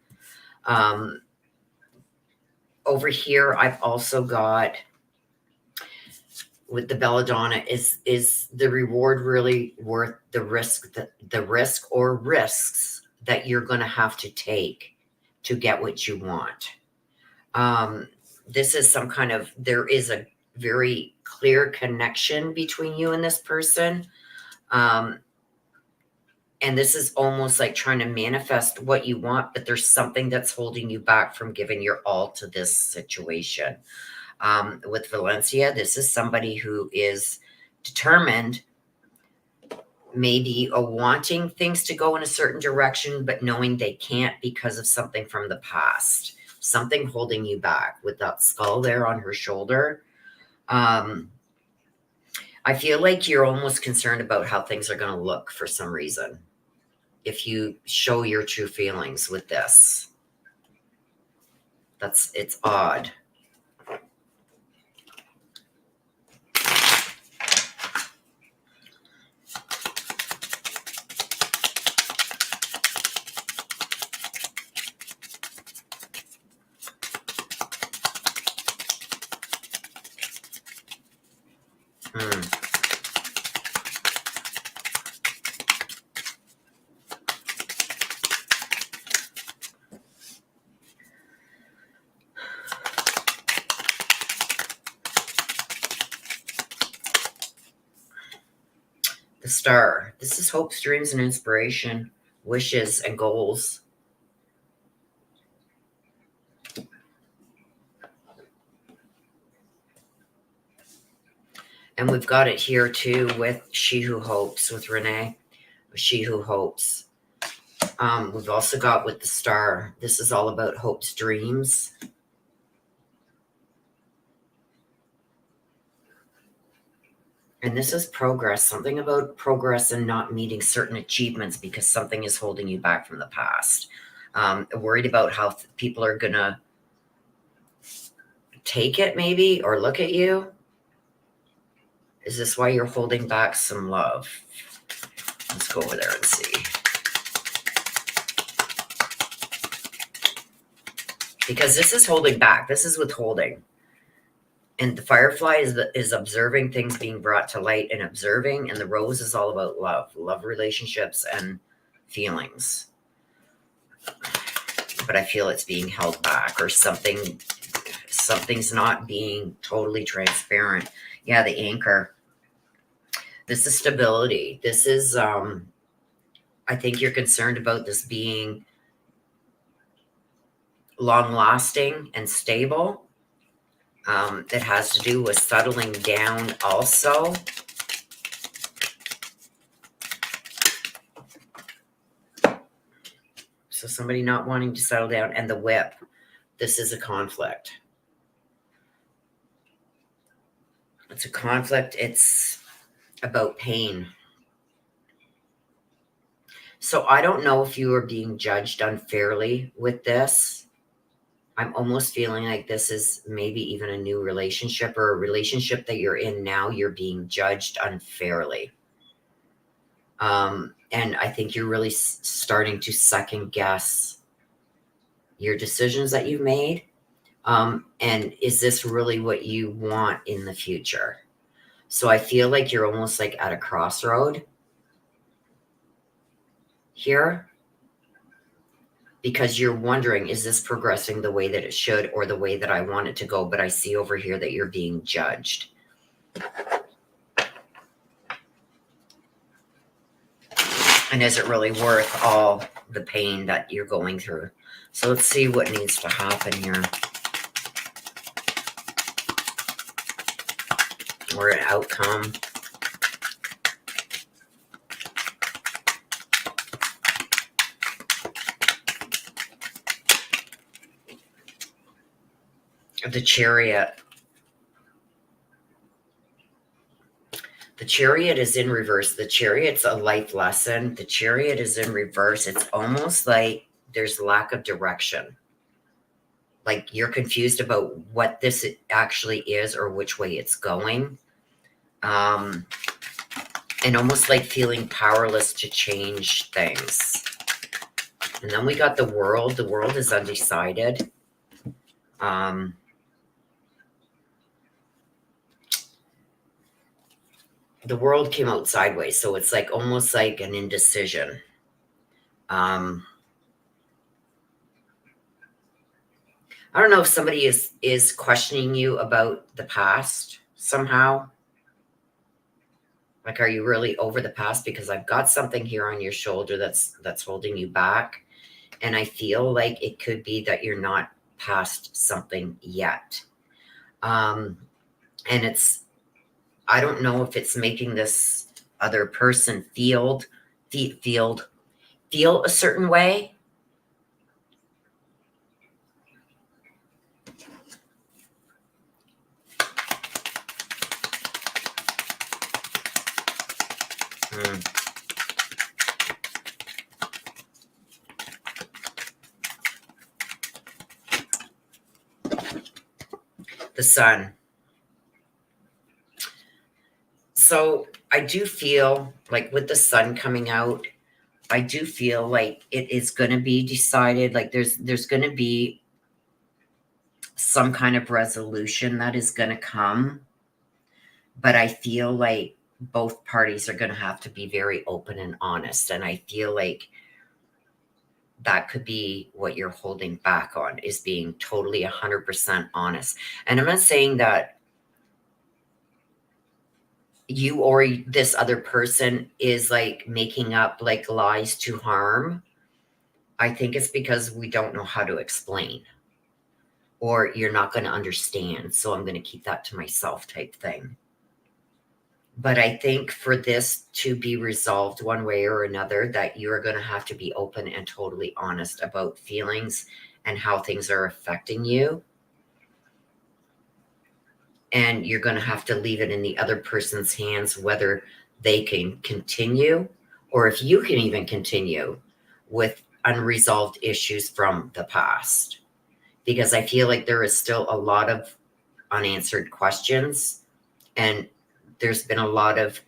Over here, I've also got with the belladonna, is the reward really worth the risk, the risk or risks that you're going to have to take to get what you want? This is some kind of, there is a very clear connection between you and this person. And this is almost like trying to manifest what you want, but there's something that's holding you back from giving your all to this situation. With Valencia, this is somebody who is determined, maybe wanting things to go in a certain direction, but knowing they can't because of something from the past. Something holding you back with that skull there on her shoulder. I feel like you're almost concerned about how things are going to look for some reason if you show your true feelings with this. It's odd. The star. This is hopes, dreams, and inspiration, wishes, and goals. And we've got it here too with She Who Hopes, with Renee. She Who Hopes. We've also got with the star. This is all about hopes, dreams. And this is progress, something about progress and not meeting certain achievements because something is holding you back from the past. Worried about how people are going to take it maybe, or look at you. Is this why you're holding back some love? Let's go over there and see. Because this is holding back. This is withholding. And the firefly is observing things being brought to light and observing. And the rose is all about love relationships and feelings. But I feel it's being held back, or something's not being totally transparent. Yeah, the anchor. This is stability. This is I think you're concerned about this being long-lasting and stable. It has to do with settling down also. So somebody not wanting to settle down, and the whip. This is a conflict. It's a conflict. It's about pain. So I don't know if you are being judged unfairly with this. I'm almost feeling like this is maybe even a new relationship, or a relationship that you're in now. You're being judged unfairly. And I think you're really starting to second guess your decisions that you've made. And is this really what you want in the future? So I feel like you're almost like at a crossroad here, because you're wondering, is this progressing the way that it should, or the way that I want it to go? But I see over here that you're being judged. And is it really worth all the pain that you're going through? So let's see what needs to happen here. Or an outcome. The Chariot. The Chariot is in reverse. The Chariot's a life lesson. The Chariot is in reverse. It's almost like there's lack of direction. Like you're confused about what this actually is or which way it's going. And almost like feeling powerless to change things. And then we got the World. The World is undecided. The World came out sideways, so it's like almost like an indecision. I don't know if somebody is questioning you about the past somehow. Like, are you really over the past? Because I've got something here on your shoulder that's holding you back. And I feel like it could be that you're not past something yet. And I don't know if it's making this other person feel a certain way. The Sun. So I do feel like with the Sun coming out, I do feel like it is going to be decided. Like there's going to be some kind of resolution that is going to come. But I feel like both parties are going to have to be very open and honest. And I feel like that could be what you're holding back on, is being totally 100% honest. And I'm not saying that you or this other person is like making up like lies to harm. I think it's because we don't know how to explain, or you're not going to understand. So I'm going to keep that to myself type thing. But I think for this to be resolved one way or another, that you're going to have to be open and totally honest about feelings and how things are affecting you. And you're going to have to leave it in the other person's hands, whether they can continue, or if you can even continue with unresolved issues from the past. Because I feel like there is still a lot of unanswered questions, and there's been a lot of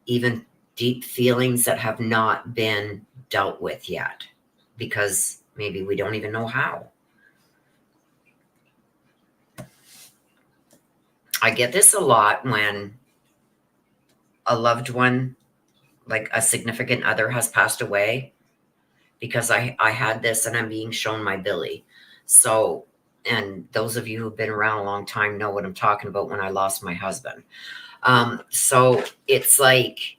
even deep feelings that have not been dealt with yet, because maybe we don't even know how. I get this a lot when a loved one, like a significant other, has passed away, because I had this and I'm being shown my Billy. So, and those of you who've been around a long time know what I'm talking about when I lost my husband. So it's like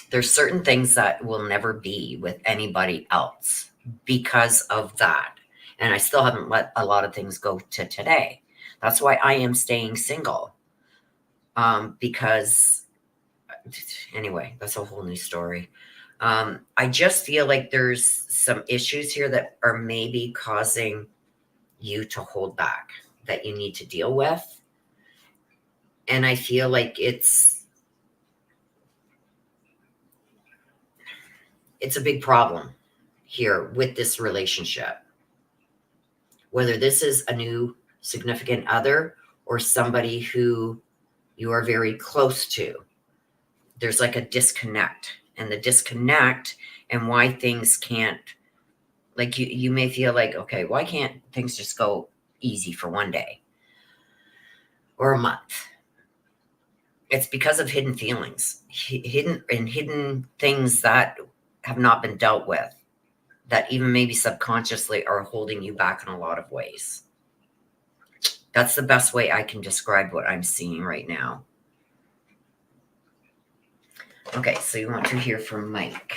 There's certain things that will never be with anybody else because of that. And I still haven't let a lot of things go to today. That's why I am staying single. Because anyway, that's a whole new story. I just feel like there's some issues here that are maybe causing you to hold back, that you need to deal with. And I feel like it's a big problem here with this relationship. Whether this is a new significant other or somebody who you are very close to, there's like a disconnect. And the disconnect and why things can't, like you may feel like, okay, why can't things just go easy for one day or a month? It's because of hidden feelings, hidden things that have not been dealt with, that even maybe subconsciously are holding you back in a lot of ways. That's the best way I can describe what I'm seeing right now. Okay, so you want to hear from Mike.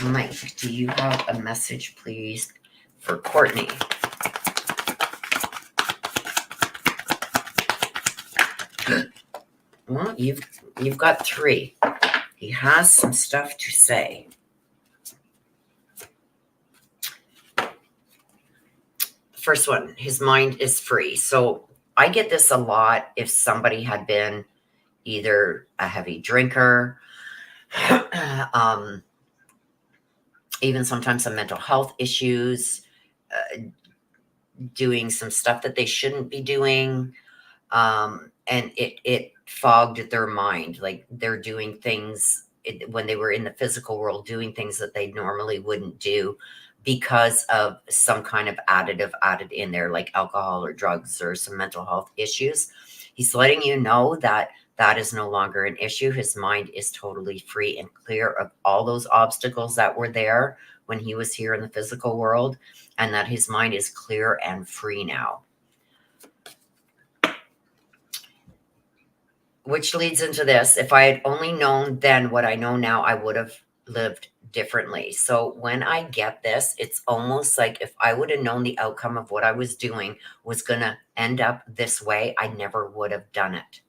Mike, do you have a message, please, for Courtney? Well, you've got 3. He has some stuff to say. First one, his mind is free. So I get this a lot if somebody had been either a heavy drinker, even sometimes some mental health issues, doing some stuff that they shouldn't be doing. And it fogged their mind. Like they're doing things when they were in the physical world, doing things that they normally wouldn't do because of some kind of additive added in there, like alcohol or drugs or some mental health issues. He's letting you know that that is no longer an issue. His mind is totally free and clear of all those obstacles that were there when he was here in the physical world, and that his mind is clear and free now. Which leads into this. If I had only known then what I know now, I would have lived differently. So when I get this, it's almost like if I would have known the outcome of what I was doing was going to end up this way, I never would have done it.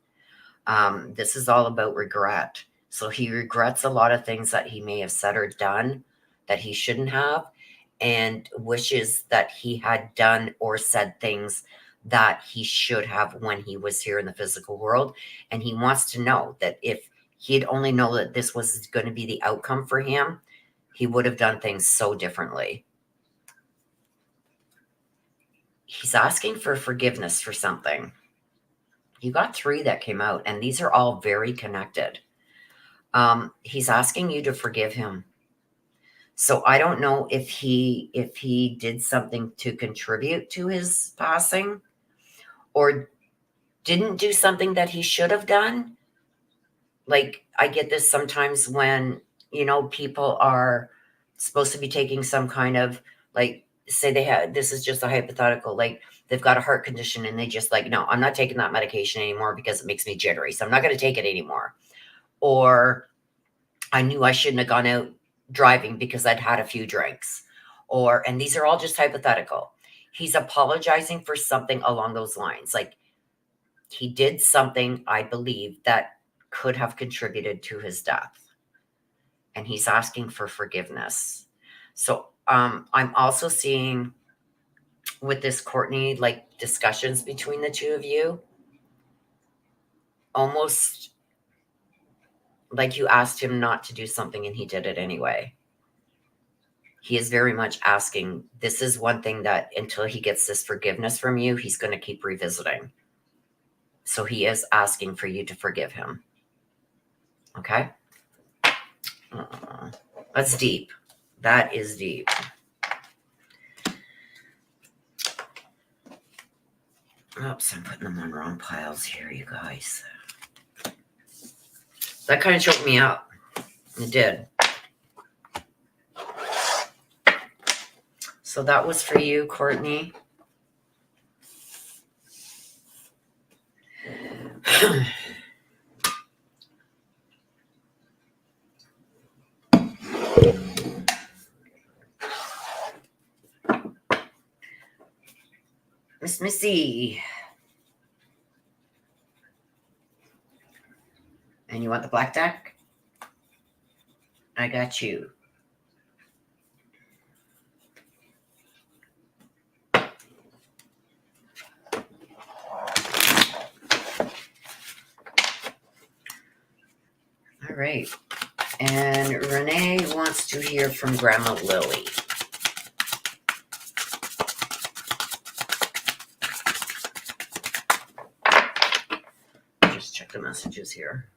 This is all about regret. So he regrets a lot of things that he may have said or done that he shouldn't have, and wishes that he had done or said things that he should have when he was here in the physical world. And he wants to know that if he'd only know that this was going to be the outcome for him, he would have done things so differently. He's asking for forgiveness for something. You got 3 that came out, and these are all very connected. He's asking you to forgive him. So I don't know if he did something to contribute to his passing, or didn't do something that he should have done. Like I get this sometimes when, people are supposed to be taking some kind of, like, say they had, this is just a hypothetical, like they've got a heart condition and they just like, no, I'm not taking that medication anymore because it makes me jittery. So I'm not going to take it anymore. Or I knew I shouldn't have gone out driving because I'd had a few drinks. And these are all just hypothetical. He's apologizing for something along those lines. Like he did something, I believe, that could have contributed to his death. And he's asking for forgiveness. So I'm also seeing with this Courtney, like discussions between the two of you, almost like you asked him not to do something and he did it anyway. He is very much asking, this is one thing that until he gets this forgiveness from you, he's going to keep revisiting. So he is asking for you to forgive him. Okay? That's deep. That is deep. Oops, I'm putting them on wrong piles here, you guys. That kind of choked me up. It did. So that was for you, Courtney. Miss Missy. And you want the black deck? I got you. All right. And Renee wants to hear from Grandma Lily. Just check the messages here.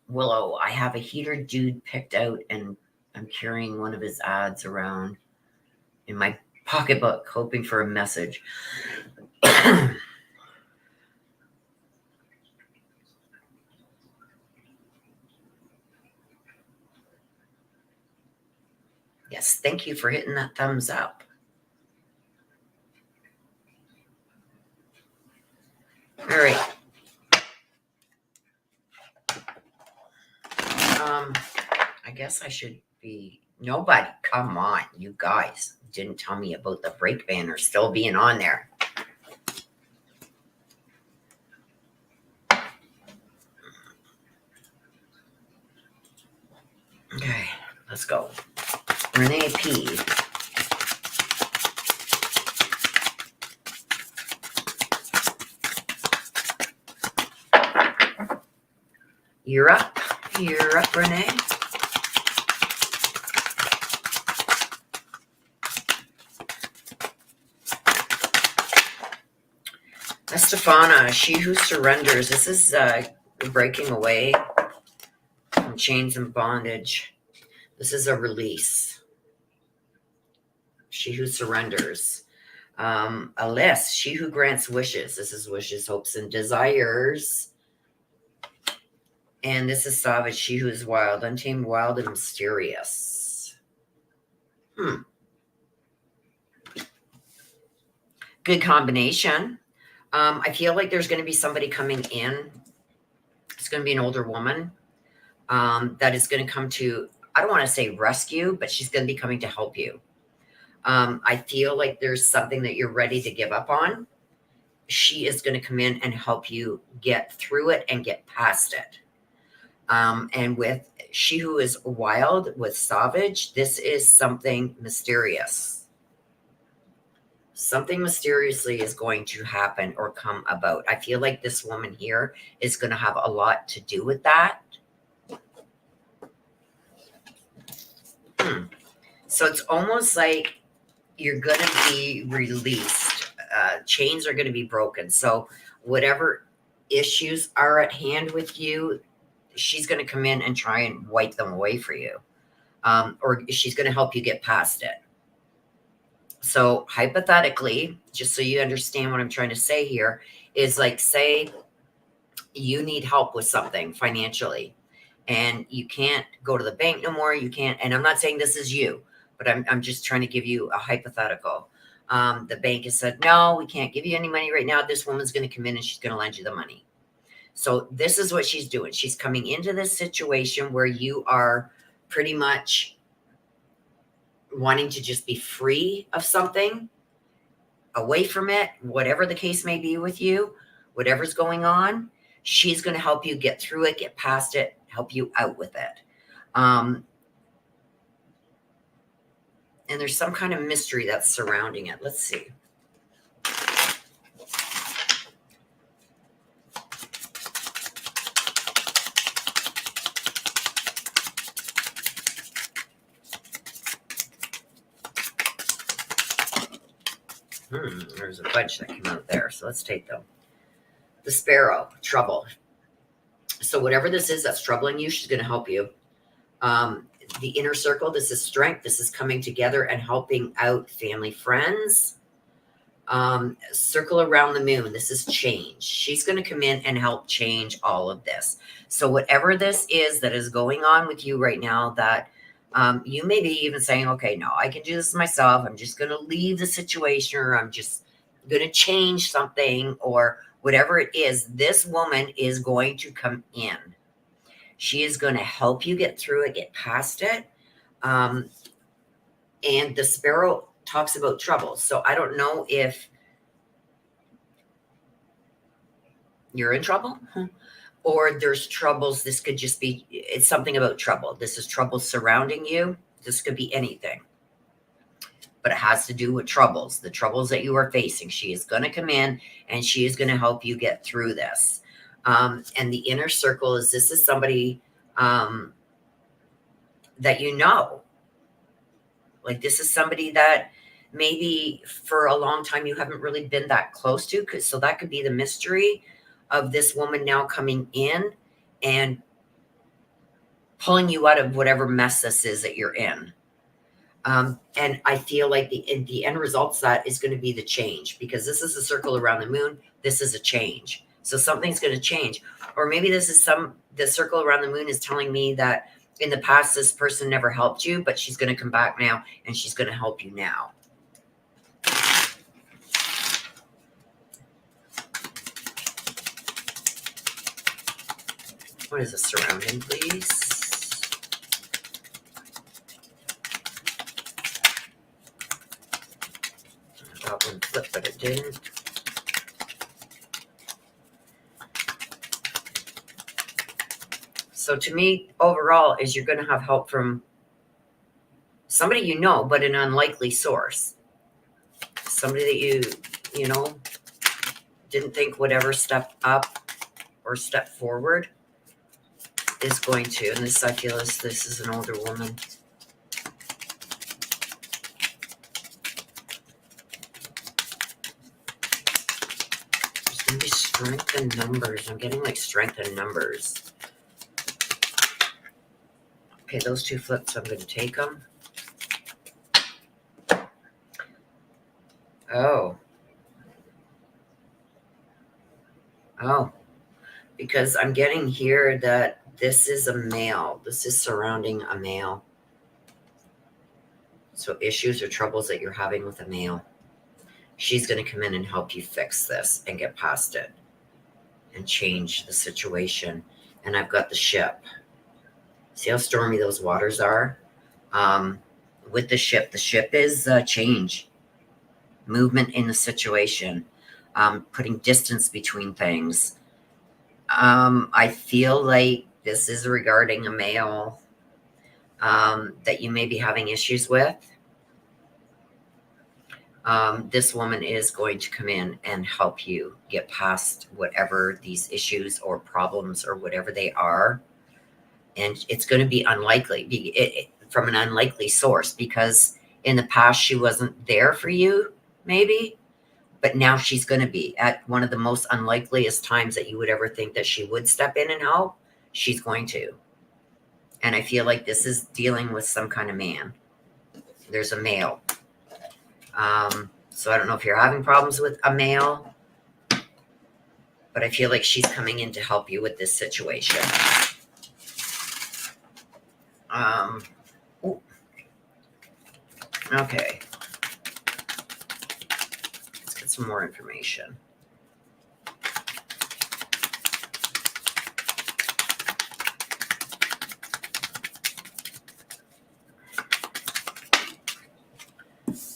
Willow, I have a heater dude picked out and I'm carrying one of his ads around in my pocketbook, hoping for a message. Yes, thank you for hitting that thumbs up. All right. I guess I should be. Nobody, come on, you guys didn't tell me about the break banner still being on there. Okay, let's go. Renee P. You're up. You're up, Renee. Estefana, she who surrenders. This is breaking away from chains and bondage. This is a release. She who surrenders. Alyssa, she who grants wishes. This is wishes, hopes, and desires. And this is Savage, she who is wild, untamed, wild, and mysterious. Good combination. I feel like there's going to be somebody coming in. It's going to be an older woman that is going to come to, I don't want to say rescue, but she's going to be coming to help you. I feel like there's something that you're ready to give up on. She is going to come in and help you get through it and get past it. And with she who is wild, with Savage, this is something mysterious. Something mysteriously is going to happen or come about. I feel like this woman here is going to have a lot to do with that. So it's almost like you're going to be released. Chains are going to be broken. So whatever issues are at hand with you, she's going to come in and try and wipe them away for you. Or she's going to help you get past it. So hypothetically, just so you understand what I'm trying to say here, is like, say you need help with something financially and you can't go to the bank no more. You can't, and I'm not saying this is you, but I'm just trying to give you a hypothetical. The bank has said, no, we can't give you any money right now. This woman's going to come in and she's going to lend you the money. So this is what she's doing. She's coming into this situation where you are pretty much wanting to just be free of something, away from it, whatever the case may be with you, whatever's going on, she's going to help you get through it, get past it, help you out with it. And there's some kind of mystery that's surrounding it. Let's see. There's a bunch that came out there. So let's take them. The Sparrow, trouble. So whatever this is that's troubling you, she's going to help you. The Inner Circle, this is strength. This is coming together and helping out family, friends. Circle around the moon, this is change. She's going to come in and help change all of this. So whatever this is that is going on with you right now, that you may be even saying, okay, no, I can do this myself. I'm just going to leave the situation, or I'm just going to change something, or whatever it is. This woman is going to come in. She is going to help you get through it, get past it. And the Sparrow talks about troubles. So I don't know if you're in trouble or there's troubles. This could just be, it's something about trouble. This is trouble surrounding you. This could be anything, but it has to do with troubles, the troubles that you are facing. She is going to come in and she is going to help you get through this. And the inner circle is, this is somebody that you know. Like, this is somebody that maybe for a long time you haven't really been that close to. So that could be the mystery of this woman now coming in and pulling you out of whatever mess this is that you're in. And I feel like the end results that is going to be the change, because this is a circle around the moon. This is a change. So something's going to change. Or maybe this is the circle around the moon is telling me that in the past, this person never helped you, but she's going to come back now and she's going to help you now. What is the surrounding, please? I got one flip, but it didn't. So to me, overall, is you're going to have help from somebody you know, but an unlikely source. Somebody that you know, didn't think would ever step up or step forward is going to. And this, I feel, this is an older woman. There's going to be strength in numbers. I'm getting like strength in numbers. Okay, those two flips, I'm going to take them. Oh. Oh. Because I'm getting here that this is a male. This is surrounding a male. So issues or troubles that you're having with a male. She's going to come in and help you fix this and get past it and change the situation. And I've got the ship. See how stormy those waters are? With the ship is change, movement in the situation, putting distance between things. I feel like this is regarding a male that you may be having issues with. This woman is going to come in and help you get past whatever these issues or problems or whatever they are. And it's going to be unlikely, from an unlikely source, because in the past she wasn't there for you, maybe. But now she's going to be at one of the most unlikeliest times that you would ever think that she would step in and help. She's going to. And I feel like this is dealing with some kind of man. There's a male. So I don't know if you're having problems with a male, but I feel like she's coming in to help you with this situation. Okay. Let's get some more information.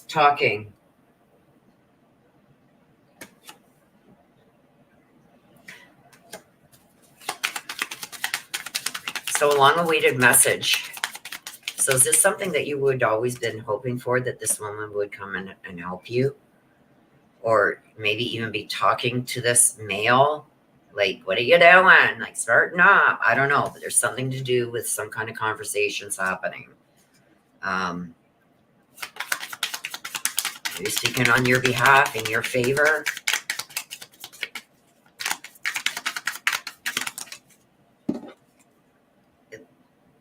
Talking. So a long-awaited message. So is this something that you would always been hoping for, that this woman would come in and help you? Or maybe even be talking to this male? Like, what are you doing? Like, starting up. I don't know, but there's something to do with some kind of conversations happening. Maybe speaking on your behalf, in your favor.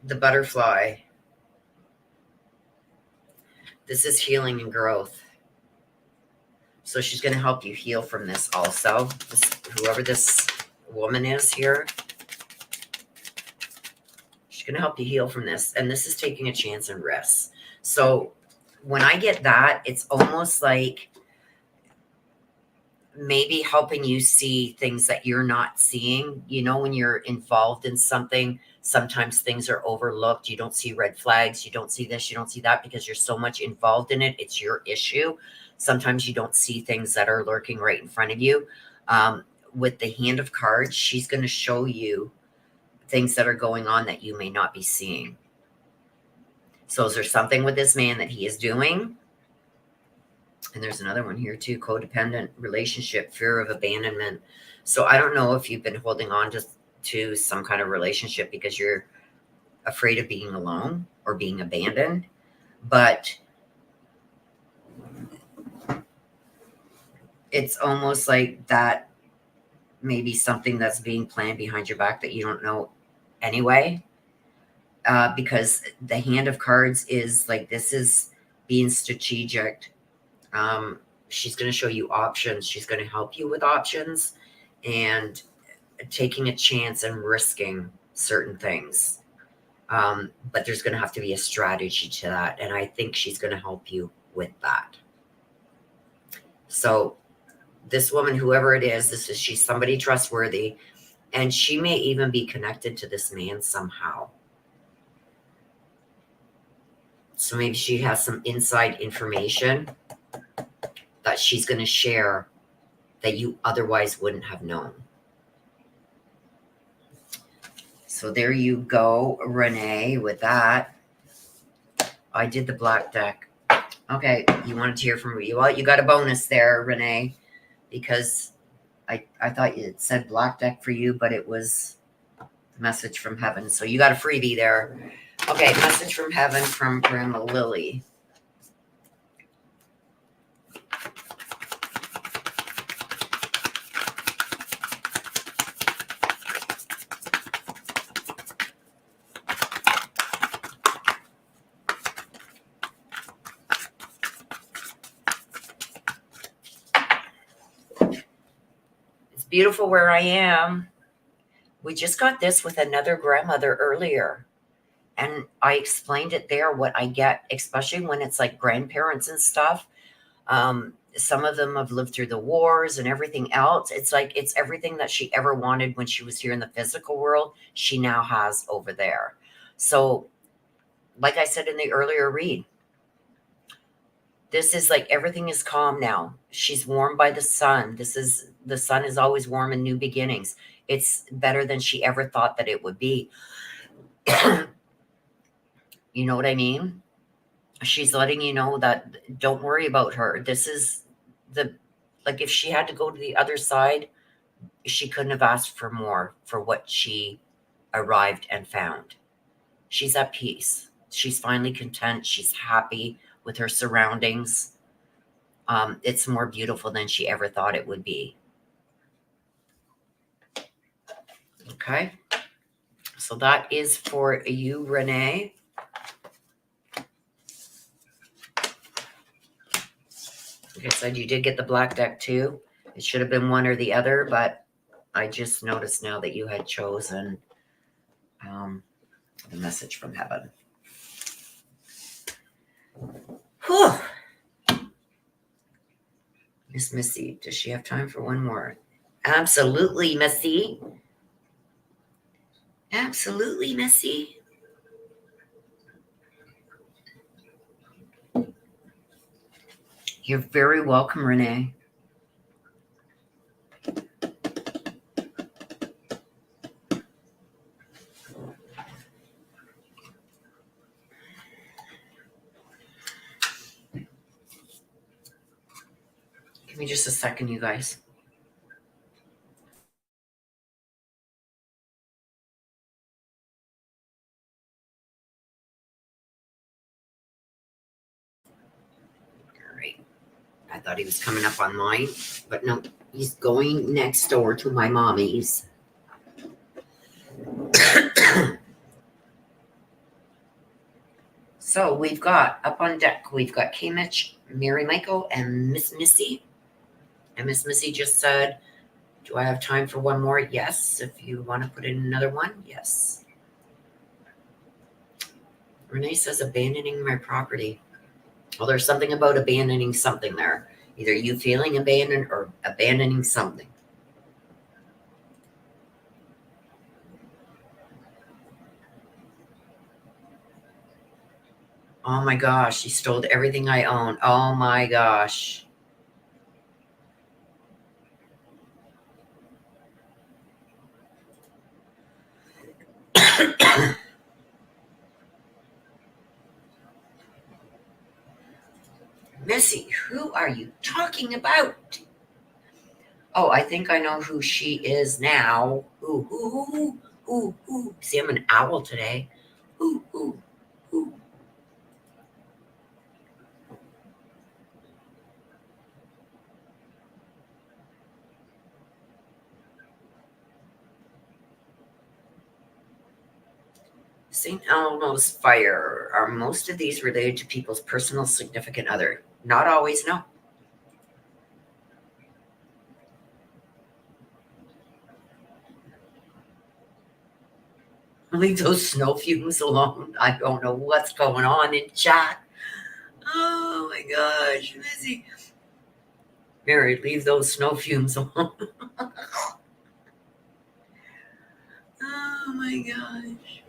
The butterfly. This is healing and growth. So she's going to help you heal from this also. Whoever this woman is here, she's going to help you heal from this. And this is taking a chance and risk. So when I get that, it's almost like maybe helping you see things that you're not seeing. You know, when you're involved in something Sometimes things are overlooked. You don't see red flags. You don't see this. You don't see that because you're so much involved in it. It's your issue. Sometimes you don't see things that are lurking right in front of you. With the Hand of Cards, she's going to show you things that are going on that you may not be seeing. So is there something with this man that he is doing? And there's another one here too, codependent relationship, fear of abandonment. So I don't know if you've been holding on to some kind of relationship because you're afraid of being alone or being abandoned, but it's almost like that may be something that's being planned behind your back that you don't know anyway. Because the Hand of Cards is like, this is being strategic. She's going to show you options. She's going to help you with options and taking a chance and risking certain things. But there's going to have to be a strategy to that. And I think she's going to help you with that. So this woman, whoever it is, she's somebody trustworthy. And she may even be connected to this man somehow. So maybe she has some inside information that she's going to share that you otherwise wouldn't have known. So there you go, Renee, with that. I did the black deck. Okay, you wanted to hear from me. Well, you got a bonus there, Renee, because I thought it said black deck for you, but it was the message from heaven. So you got a freebie there. Okay, message from heaven from Grandma Lily. It's beautiful where I am. We just got this with another grandmother earlier. And I explained it there, what I get, especially when it's like grandparents and stuff. Some of them have lived through the wars and everything else. It's like it's everything that she ever wanted when she was here in the physical world, she now has over there. So, like I said in the earlier read, this is like everything is calm now. She's warmed by the sun. The sun is always warm in new beginnings. It's better than she ever thought that it would be. You know what I mean? She's letting you know that don't worry about her. This is like if she had to go to the other side, she couldn't have asked for more for what she arrived and found. She's at peace. She's finally content. She's happy with her surroundings. It's more beautiful than she ever thought it would be. Okay. So that is for you, Renee. Like I said, you did get the black deck too. It should have been one or the other, but I just noticed now that you had chosen the message from heaven. Whew. Miss Missy, does she have time for one more? Absolutely, Missy. Absolutely, Missy. You're very welcome, Renee. Give me just a second, you guys. All right. I thought he was coming up on mine, but no, he's going next door to my mommy's. So we've got up on deck, we've got K. Mitch, Mary Michael, and Miss Missy. And Miss Missy just said, do I have time for one more? Yes. If you want to put in another one, yes. Renee says abandoning my property. Well, there's something about abandoning something there. Either you feeling abandoned or abandoning something. Oh my gosh, she stole everything I own. Oh my gosh. Missy, who are you talking about? Oh, I think I know who she is now. Ooh. See, I'm an owl today. Ooh. St. Elmo's fire. Are most of these related to people's personal significant other? Not always, no. Leave those snow fumes alone. I don't know what's going on in chat. Oh my gosh, Missy. Mary, leave those snow fumes alone. Oh my gosh.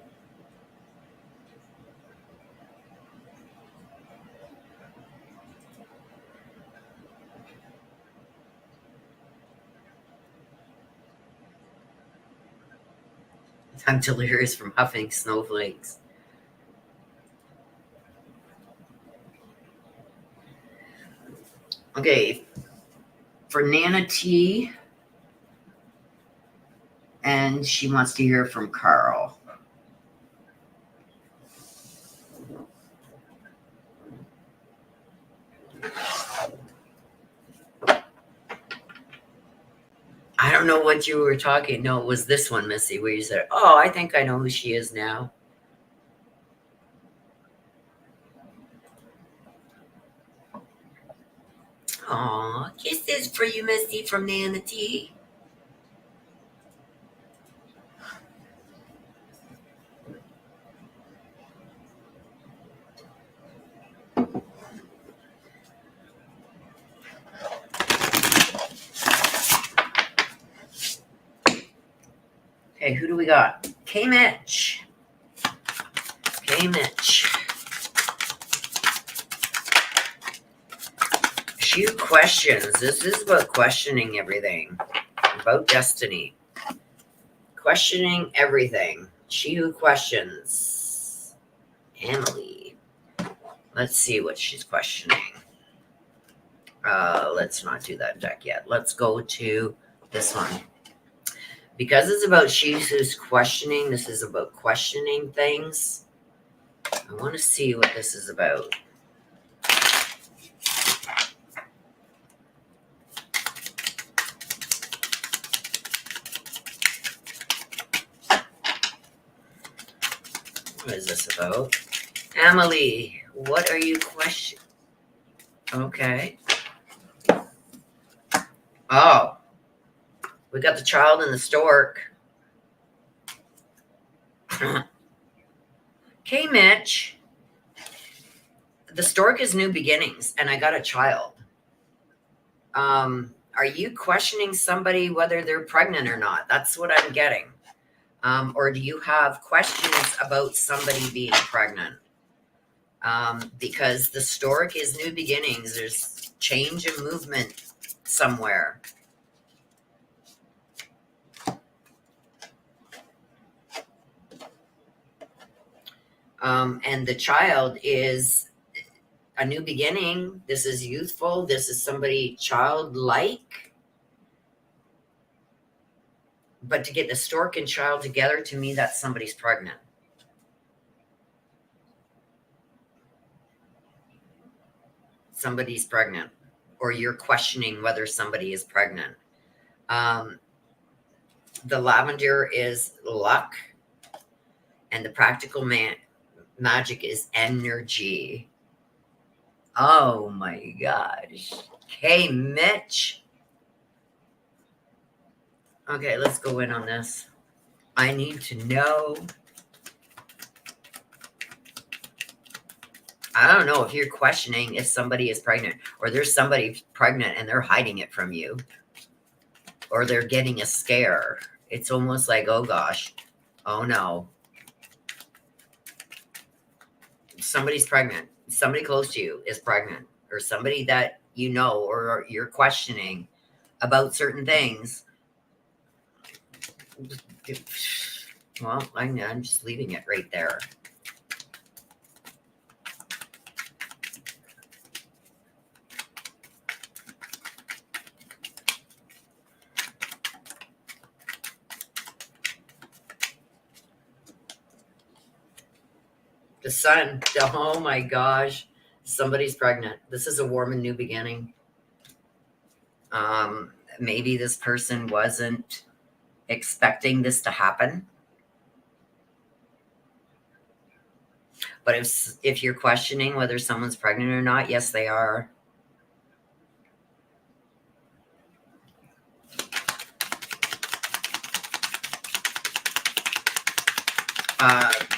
I'm delirious from huffing snowflakes. Okay, for Nana T, and she wants to hear from Carl. I don't know what you were talking. No, it was this one, Missy, where you said, "Oh, I think I know who she is now." Aw, kisses for you, Missy, from Nana T. Okay, who do we got? K Mitch. K Mitch. Few questions. This is about questioning everything. About destiny. Questioning everything. She who questions. Emily. Let's see what she's questioning. Let's not do that deck yet. Let's go to this one. Because it's about she who's questioning, this is about questioning things. I want to see what this is about. What is this about? Emily, what are you questioning? Okay. Oh, we got the child and the stork. Okay, Mitch. The stork is new beginnings, and I got a child. Are you questioning somebody whether they're pregnant or not? That's what I'm getting. Or do you have questions about somebody being pregnant? Because the stork is new beginnings. There's change and movement somewhere. And the child is a new beginning. This is youthful. This is somebody childlike. But to get the stork and child together, to me, that's somebody's pregnant. Somebody's pregnant, or you're questioning whether somebody is pregnant. The lavender is luck, and the practical magic is energy. Oh my gosh. Hey, Mitch. Okay, let's go in on this. I need to know. I don't know if you're questioning if somebody is pregnant, or there's somebody pregnant and they're hiding it from you, or they're getting a scare. It's almost like, oh gosh, oh no. somebody's pregnant. Somebody close to you is pregnant, or somebody that you know, or you're questioning about certain things. Well, I'm just leaving it right there. The sun, oh my gosh, somebody's pregnant. This is a warm and new beginning. Maybe this person wasn't expecting this to happen. But if you're questioning whether someone's pregnant or not, yes, they are.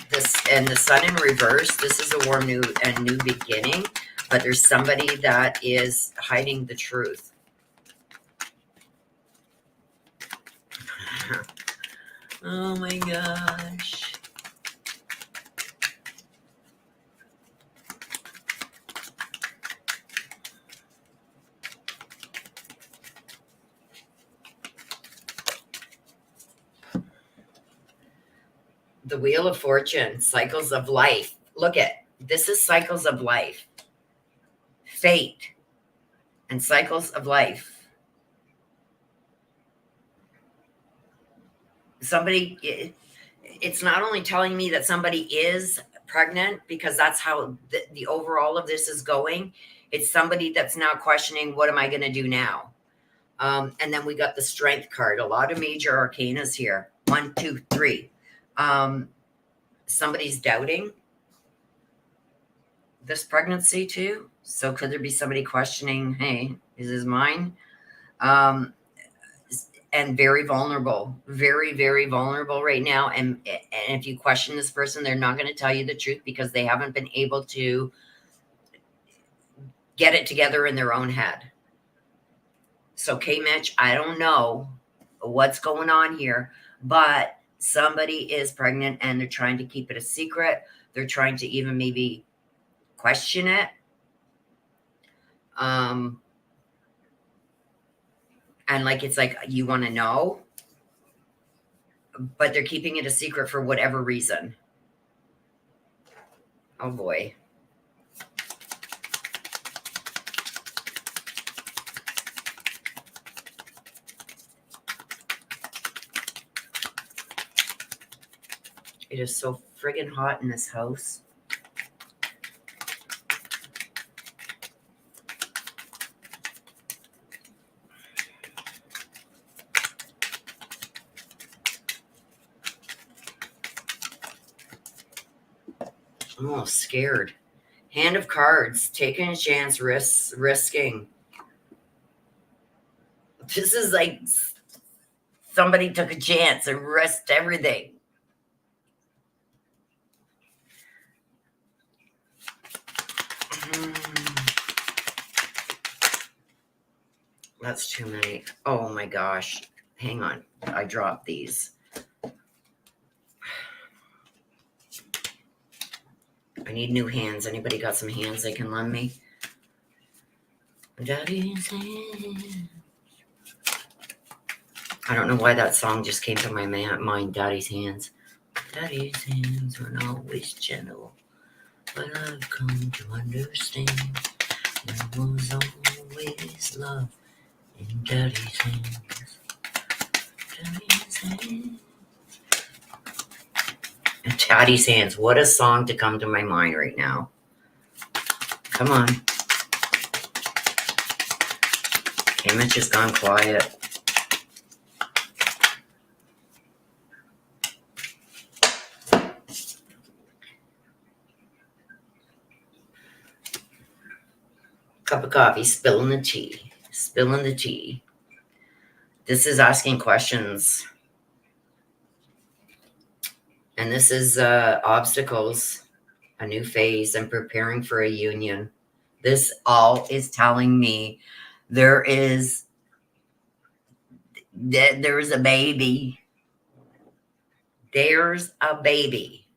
This and the sun in reverse. This is a warm new beginning, but there's somebody that is hiding the truth. Oh my gosh. The Wheel of Fortune, cycles of life. Look at this is cycles of life, fate, and cycles of life. Somebody, it's not only telling me that somebody is pregnant, because that's how the overall of this is going. It's somebody that's now questioning, what am I going to do now? And then we got the Strength card. A lot of major arcanas here. 1, 2, 3. Somebody's doubting this pregnancy too. So could there be somebody questioning, hey, is this mine? And very vulnerable, very, very vulnerable right now. And if you question this person, they're not going to tell you the truth because they haven't been able to get it together in their own head. So, Mitch, I don't know what's going on here, but somebody is pregnant and they're trying to keep it a secret. They're trying to even maybe question it. And it's like, you want to know, but they're keeping it a secret for whatever reason. Oh boy. It is so friggin' hot in this house. I'm almost scared. Hand of Cards, taking a chance, risking. This is like somebody took a chance and risked everything. That's too many. Oh my gosh. Hang on. I dropped these. I need new hands. Anybody got some hands they can lend me? Daddy's hands. I don't know why that song just came to my mind. Daddy's hands. Daddy's hands weren't always gentle, but I've come to understand there was always love in Daddy's hands. Daddy's hands. And Daddy's hands. What a song to come to my mind right now. Come on. Mitch has gone quiet. Cup of coffee, spilling the tea. Spilling the tea. This is asking questions. And this is obstacles, a new phase, and preparing for a union. This all is telling me there is a baby. There's a baby.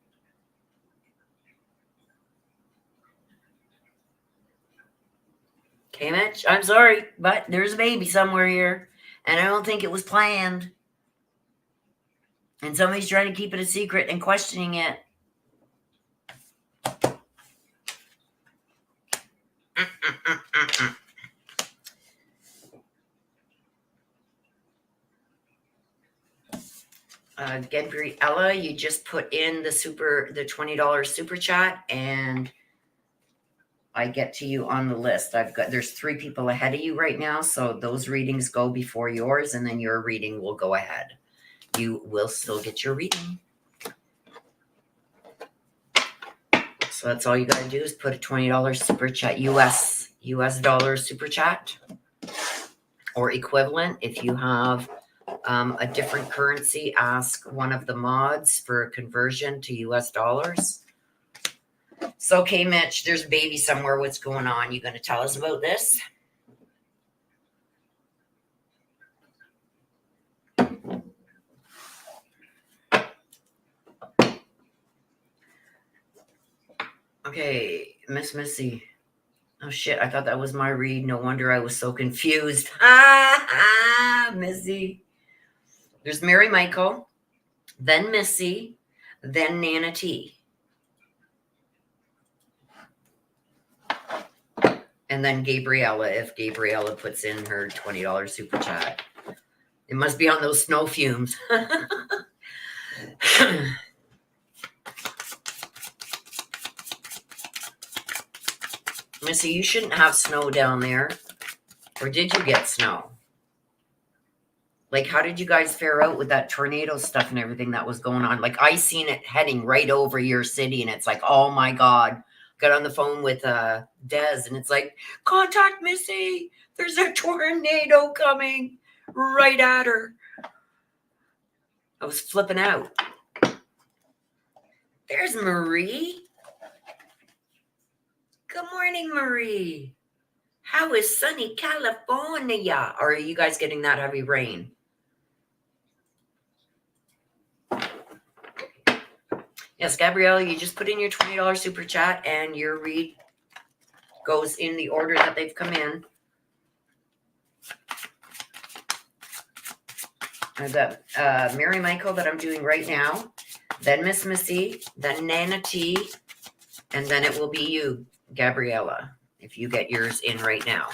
Okay, Mitch, I'm sorry, but there's a baby somewhere here, and I don't think it was planned. And somebody's trying to keep it a secret and questioning it. Gabriella, you just put in the $20 super chat, and I get to you on the list. There's 3 people ahead of you right now, so those readings go before yours, and then your reading will go ahead. You will still get your reading. So that's all you got to do is put a $20 super chat, US dollar super chat, or equivalent. If you have a different currency, ask one of the mods for a conversion to US dollars. So, okay, Mitch, there's a baby somewhere. What's going on? You going to tell us about this? Okay, Miss Missy. Oh, shit, I thought that was my read. No wonder I was so confused. Missy. There's Mary Michael, then Missy, then Nana T. And then Gabriella, if Gabriella puts in her $20 super chat. It must be on those snow fumes. Missy, you shouldn't have snow down there. Or did you get snow? Like, how did you guys fare out with that tornado stuff and everything that was going on? Like, I seen it heading right over your city, and it's like, oh my God. Got on the phone with Des, and it's like, contact Missy. There's a tornado coming right at her. I was flipping out. There's Marie. Good morning, Marie. How is sunny California? Or are you guys getting that heavy rain? Yes, Gabrielle, you just put in your $20 super chat, and your read goes in the order that they've come in. I've got Mary Michael that I'm doing right now, then Miss Missy, then Nana T, and then it will be you, Gabriella, if you get yours in right now.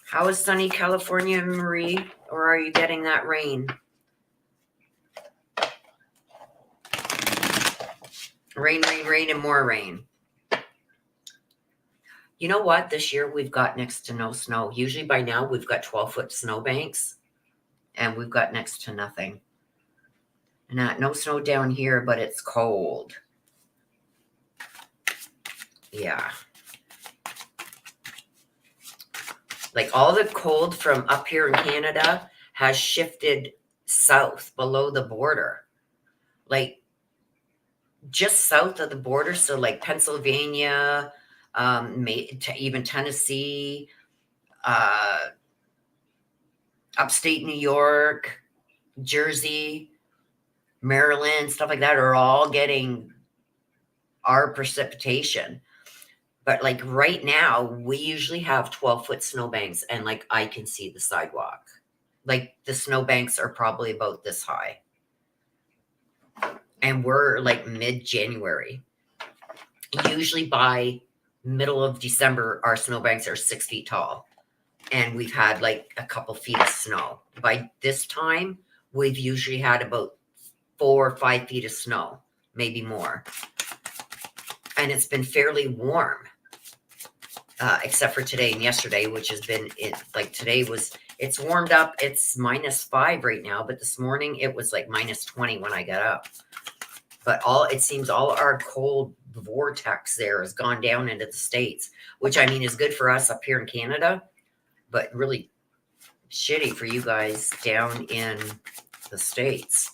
How is sunny California, Marie? Or are you getting that rain? Rain, rain, rain, and more rain. You know what? This year we've got next to no snow. Usually by now we've got 12-foot snowbanks, and we've got next to nothing. No snow down here, but it's cold. Yeah. Like, all the cold from up here in Canada has shifted south below the border. Like, just south of the border. So like Pennsylvania, even Tennessee, upstate New York, Jersey, Maryland, stuff like that are all getting our precipitation. But like right now, we usually have 12-foot snowbanks, and like I can see the sidewalk. Like the snowbanks are probably about this high. And we're like mid-January. Usually by middle of December, our snowbanks are 6 feet tall. And we've had like a couple feet of snow. By this time, we've usually had about 4 or 5 feet of snow, maybe more. And it's been fairly warm, except for today and yesterday, which has been, it's warmed up. It's -5 right now, but this morning it was like -20 when I got up. But it seems all our cold vortex there has gone down into the States, which I mean is good for us up here in Canada, but really shitty for you guys down in the States.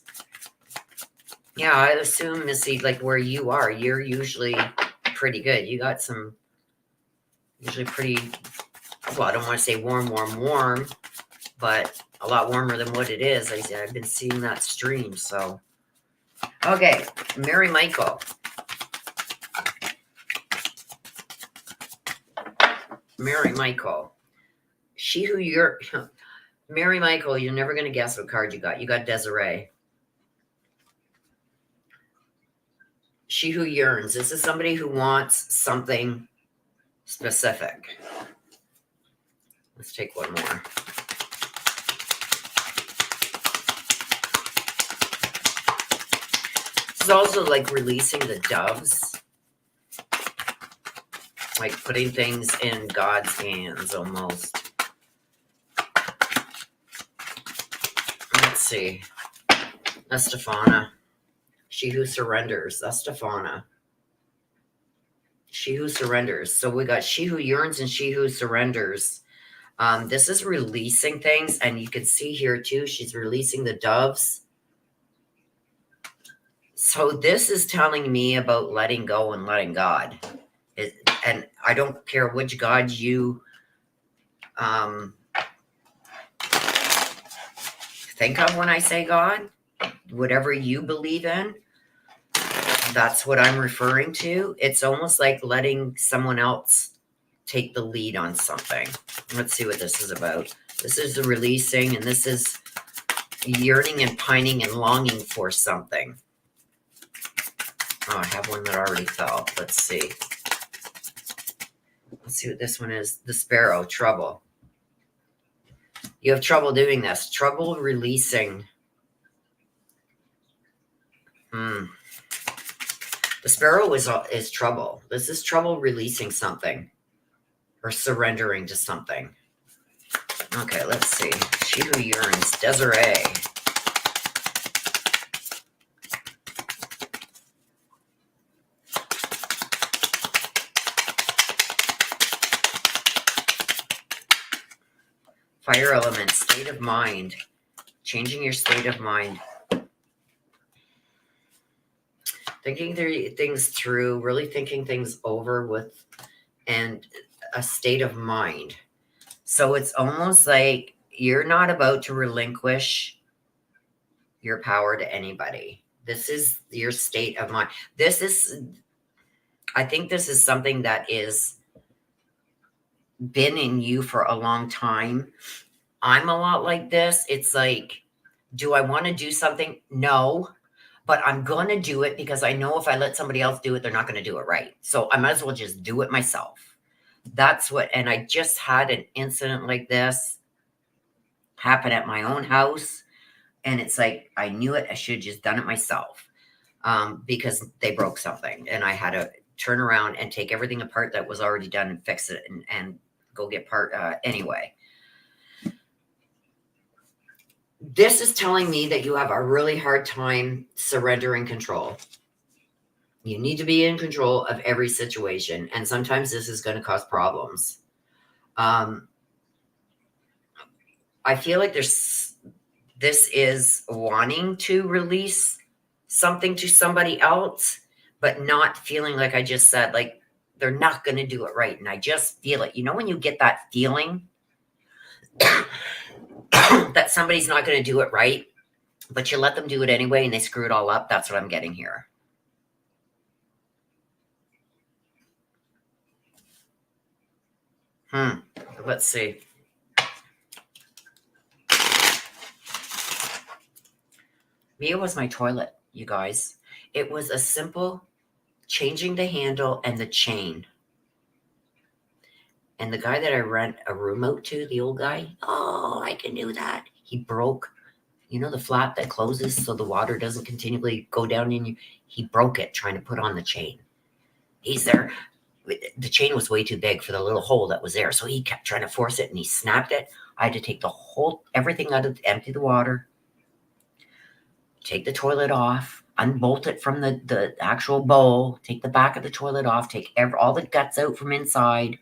Yeah, I assume, Missy, like where you are, you're usually pretty good. You got some usually pretty, well, I don't want to say warm, but a lot warmer than what it is. I've been seeing that stream, so. Okay, Mary Michael. Mary Michael. She who you're... Mary Michael, you're never going to guess what card you got. You got Desiree. She who yearns. This is somebody who wants something specific. Let's take one more. This is also like releasing the doves. Like putting things in God's hands almost. Let's see. Estefana. She who surrenders. Estefana. She who surrenders. So we got she who yearns and she who surrenders. This is releasing things. And you can see here too, she's releasing the doves. So this is telling me about letting go and letting God. And I don't care which God you think of when I say God. Whatever you believe in, that's what I'm referring to. It's almost like letting someone else take the lead on something. Let's see what this is about. This is the releasing, and this is yearning and pining and longing for something. Oh, I have one that already fell. Let's see. Let's see what this one is. The Sparrow, trouble. You have trouble doing this. Trouble releasing. The Sparrow is trouble. This is trouble releasing something or surrendering to something. Okay, let's see. She who yearns. Desiree. Fire element, state of mind. Changing your state of mind. Thinking things through, really thinking things over with, and a state of mind. So it's almost like you're not about to relinquish your power to anybody. This is your state of mind. I think this is something that is been in you for a long time. I'm a lot like this. It's like, do I want to do something? No, but I'm going to do it because I know if I let somebody else do it, they're not going to do it right. So I might as well just do it myself. That's what, and I just had an incident like this happen at my own house. And it's like, I knew it. I should have just done it myself because they broke something. And I had to turn around and take everything apart that was already done and fix it and go get part anyway. This is telling me that you have a really hard time surrendering control. You need to be in control of every situation. And sometimes this is going to cause problems. I feel like this is wanting to release something to somebody else, but not feeling like I just said, like, they're not going to do it right. And I just feel it. You know, when you get that feeling that somebody's not going to do it right, but you let them do it anyway and they screw it all up. That's what I'm getting here. Let's see. Mia was my toilet, you guys. It was a simple changing the handle and the chain. And the guy that I rent a room out to, the old guy, oh, I can do that. He broke, you know, the flap that closes so the water doesn't continually go down in you. He broke it trying to put on the chain. He's there. The chain was way too big for the little hole that was there. So he kept trying to force it and he snapped it. I had to take everything out of, empty the water, take the toilet off, unbolt it from the actual bowl, take the back of the toilet off, take all the guts out from inside,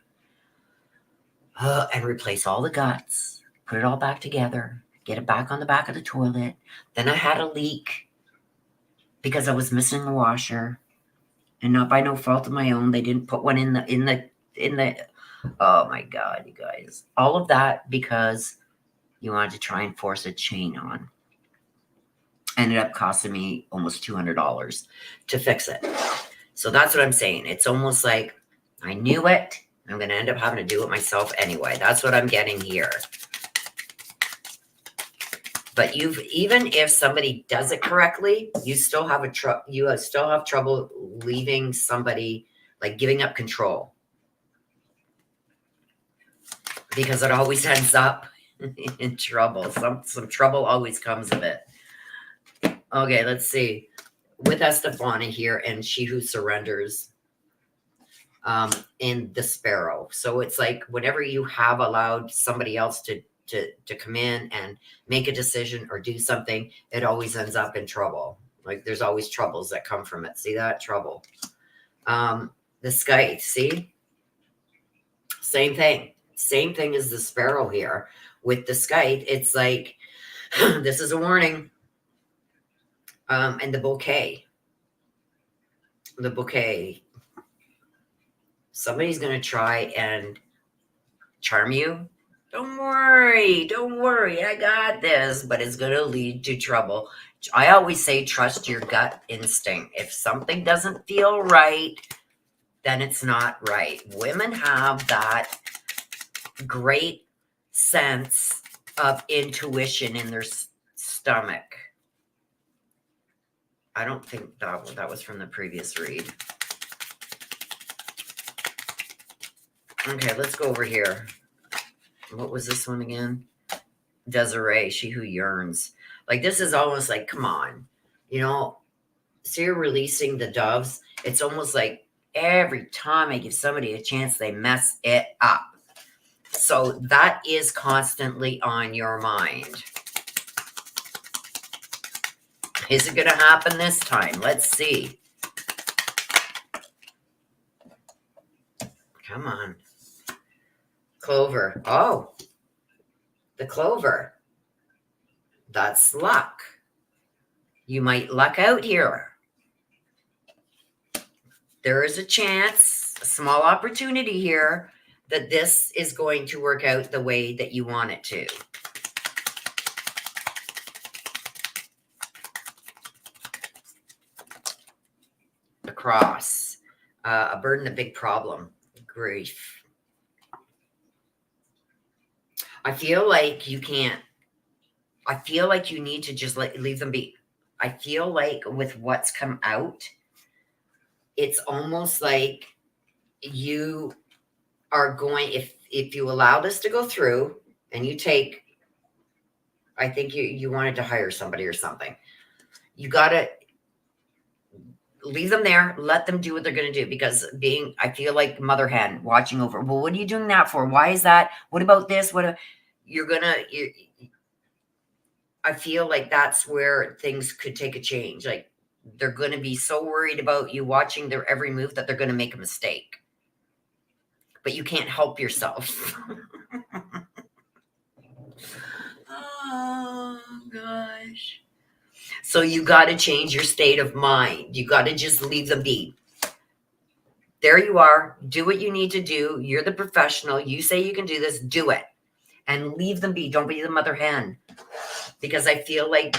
and replace all the guts, put it all back together, get it back on the back of the toilet. Then I had a leak because I was missing the washer, and not by no fault of my own. They didn't put one in the. Oh my God, you guys! All of that because you wanted to try and force a chain on. Ended up costing me almost $200 to fix it. So that's what I'm saying. It's almost like I knew it. I'm going to end up having to do it myself anyway. That's what I'm getting here. But even if somebody does it correctly, you still have still have trouble leaving somebody, like giving up control, because it always ends up in trouble. Some trouble always comes of it. Okay, let's see. With Estefania here, and She Who Surrenders, in the Sparrow. So it's like whenever you have allowed somebody else to come in and make a decision or do something, it always ends up in trouble. Like there's always troubles that come from it. See that? Trouble. The Sky, see? Same thing. Same thing as the Sparrow here. With the Sky, it's like, this is a warning. And the Bouquet. The Bouquet. Somebody's going to try and charm you. Don't worry, I got this, but it's going to lead to trouble. I always say trust your gut instinct. If something doesn't feel right, then it's not right. Women have that great sense of intuition in their stomach. I don't think that was from the previous read. Okay, let's go over here. What was this one again? Desiree, She Who Yearns. Like, this is almost like, come on. You know, so you're releasing the doves. It's almost like every time I give somebody a chance, they mess it up. So that is constantly on your mind. Is it going to happen this time? Let's see. Come on. Clover. Oh, the clover. That's luck. You might luck out here. There is a chance, a small opportunity here, that this is going to work out the way that you want it to. The Cross. A burden, a big problem. Grief. I feel like you can't. I feel like you need to just leave them be. I feel like with what's come out, it's almost like you are going, if you allow this to go through and you take, I think you wanted to hire somebody or something. You got to leave them there. Let them do what they're going to do, because I feel like mother hen watching over. Well, what are you doing that for? Why is that? What about this? I feel like that's where things could take a change. Like, they're going to be so worried about you watching their every move that they're going to make a mistake. But you can't help yourself. Oh, gosh. So you got to change your state of mind. You got to just leave them be. There you are. Do what you need to do. You're the professional. You say you can do this. Do it. And leave them be. Don't be the mother hen. Because I feel like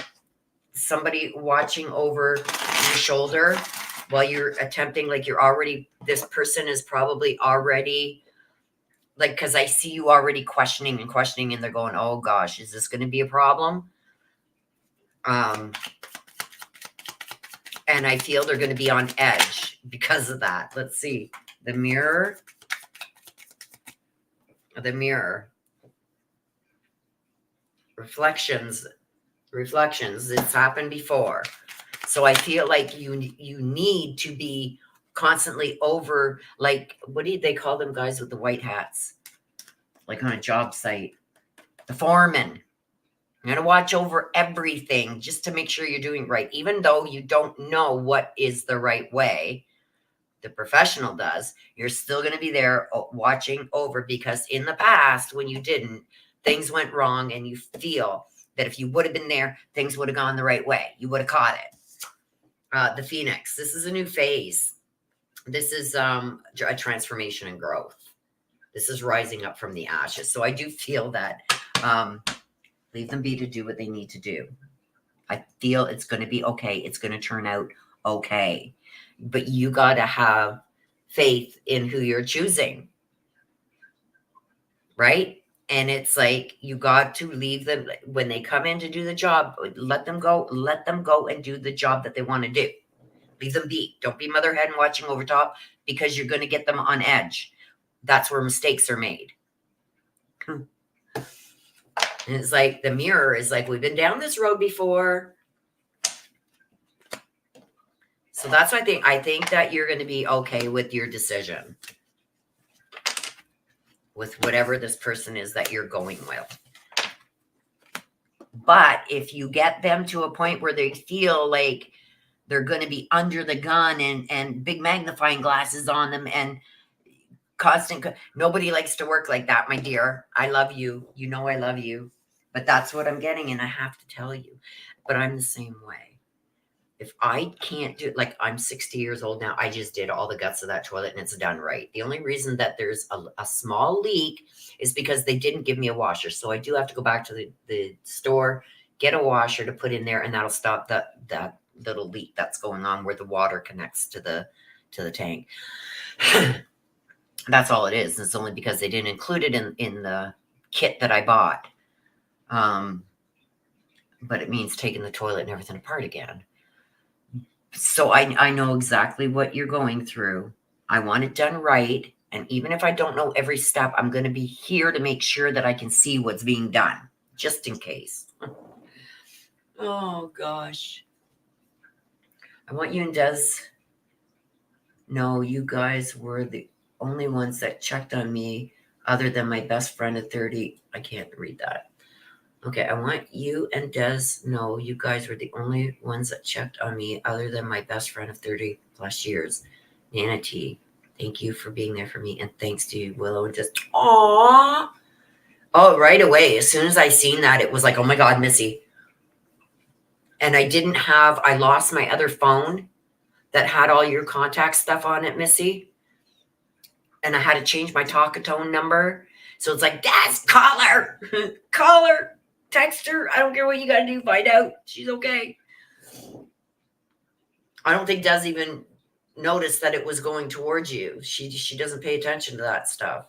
somebody watching over your shoulder while you're attempting, like this person is probably already, like, because I see you already questioning, and they're going, oh gosh, is this going to be a problem? And I feel they're going to be on edge because of that. Let's see. The Mirror. The Mirror. Reflections. It's happened before. So I feel like you need to be constantly over, like, what do they call them guys with the white hats? Like on a job site. The foreman. You're going to watch over everything just to make sure you're doing right. Even though you don't know what is the right way, the professional does. You're still going to be there watching over, because in the past, when you didn't, things went wrong, and you feel that if you would have been there, things would have gone the right way. You would have caught it. The Phoenix. This is a new phase. This is a transformation and growth. This is rising up from the ashes. So I do feel that leave them be to do what they need to do. I feel it's going to be okay. It's going to turn out okay. But you got to have faith in who you're choosing. right? And it's like, you got to leave them when they come in to do the job. Let them go and do the job that they want to do. Leave them be. Don't be mother hen watching over top, because you're going to get them on edge. That's where mistakes are made. And it's like the mirror is like, we've been down this road before. So that's what I think that you're going to be okay with your decision, with whatever this person is that you're going with. But if you get them to a point where they feel like they're going to be under the gun and big magnifying glasses on them and constant, nobody likes to work like that, my dear. I love you. You know I love you. But that's what I'm getting, and I have to tell you. But I'm the same way. If I can't do, like, I'm 60 years old now. I just did all the guts of that toilet and it's done right. The only reason that there's a small leak is because they didn't give me a washer. So I do have to go back to the store, get a washer to put in there, and that'll stop that little leak that's going on where the water connects to the tank. That's all it is. It's only because they didn't include it in the kit that I bought. But it means taking the toilet and everything apart again. So I know exactly what you're going through. I want it done right. And even if I don't know every step, I'm going to be here to make sure that I can see what's being done, just in case. Oh, gosh. I want you and Des know you guys were the only ones that checked on me other than my best friend of 30. I can't read that. Okay, I want you and Des know you guys were the only ones that checked on me other than my best friend of 30 plus years. Nana T, thank you for being there for me. And thanks to you, Willow and Des. Aww. Oh, right away. As soon as I seen that, it was like, oh my God, Missy. And I lost my other phone that had all your contact stuff on it, Missy. And I had to change my Talkatone number. So it's like, Des, call her. Call her. Text her. I don't care what you got to do. Find out. She's okay. I don't think Des even noticed that it was going towards you. She doesn't pay attention to that stuff.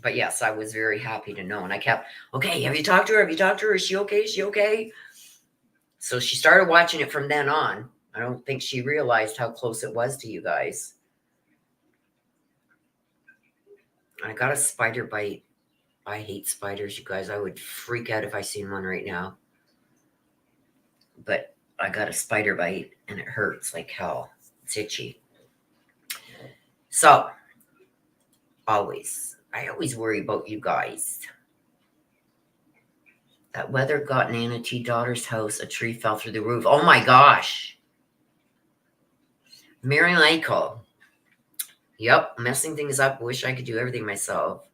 But yes, I was very happy to know. And I kept, okay, have you talked to her? Have you talked to her? Is she okay? Is she okay? So she started watching it from then on. I don't think she realized how close it was to you guys. I got a spider bite. I hate spiders, you guys. I would freak out if I seen one right now. But I got a spider bite and it hurts like hell. It's itchy. So, I always worry about you guys. That weather got Nana T daughter's house. A tree fell through the roof. Oh my gosh. Mary Michael. Yep, messing things up. Wish I could do everything myself.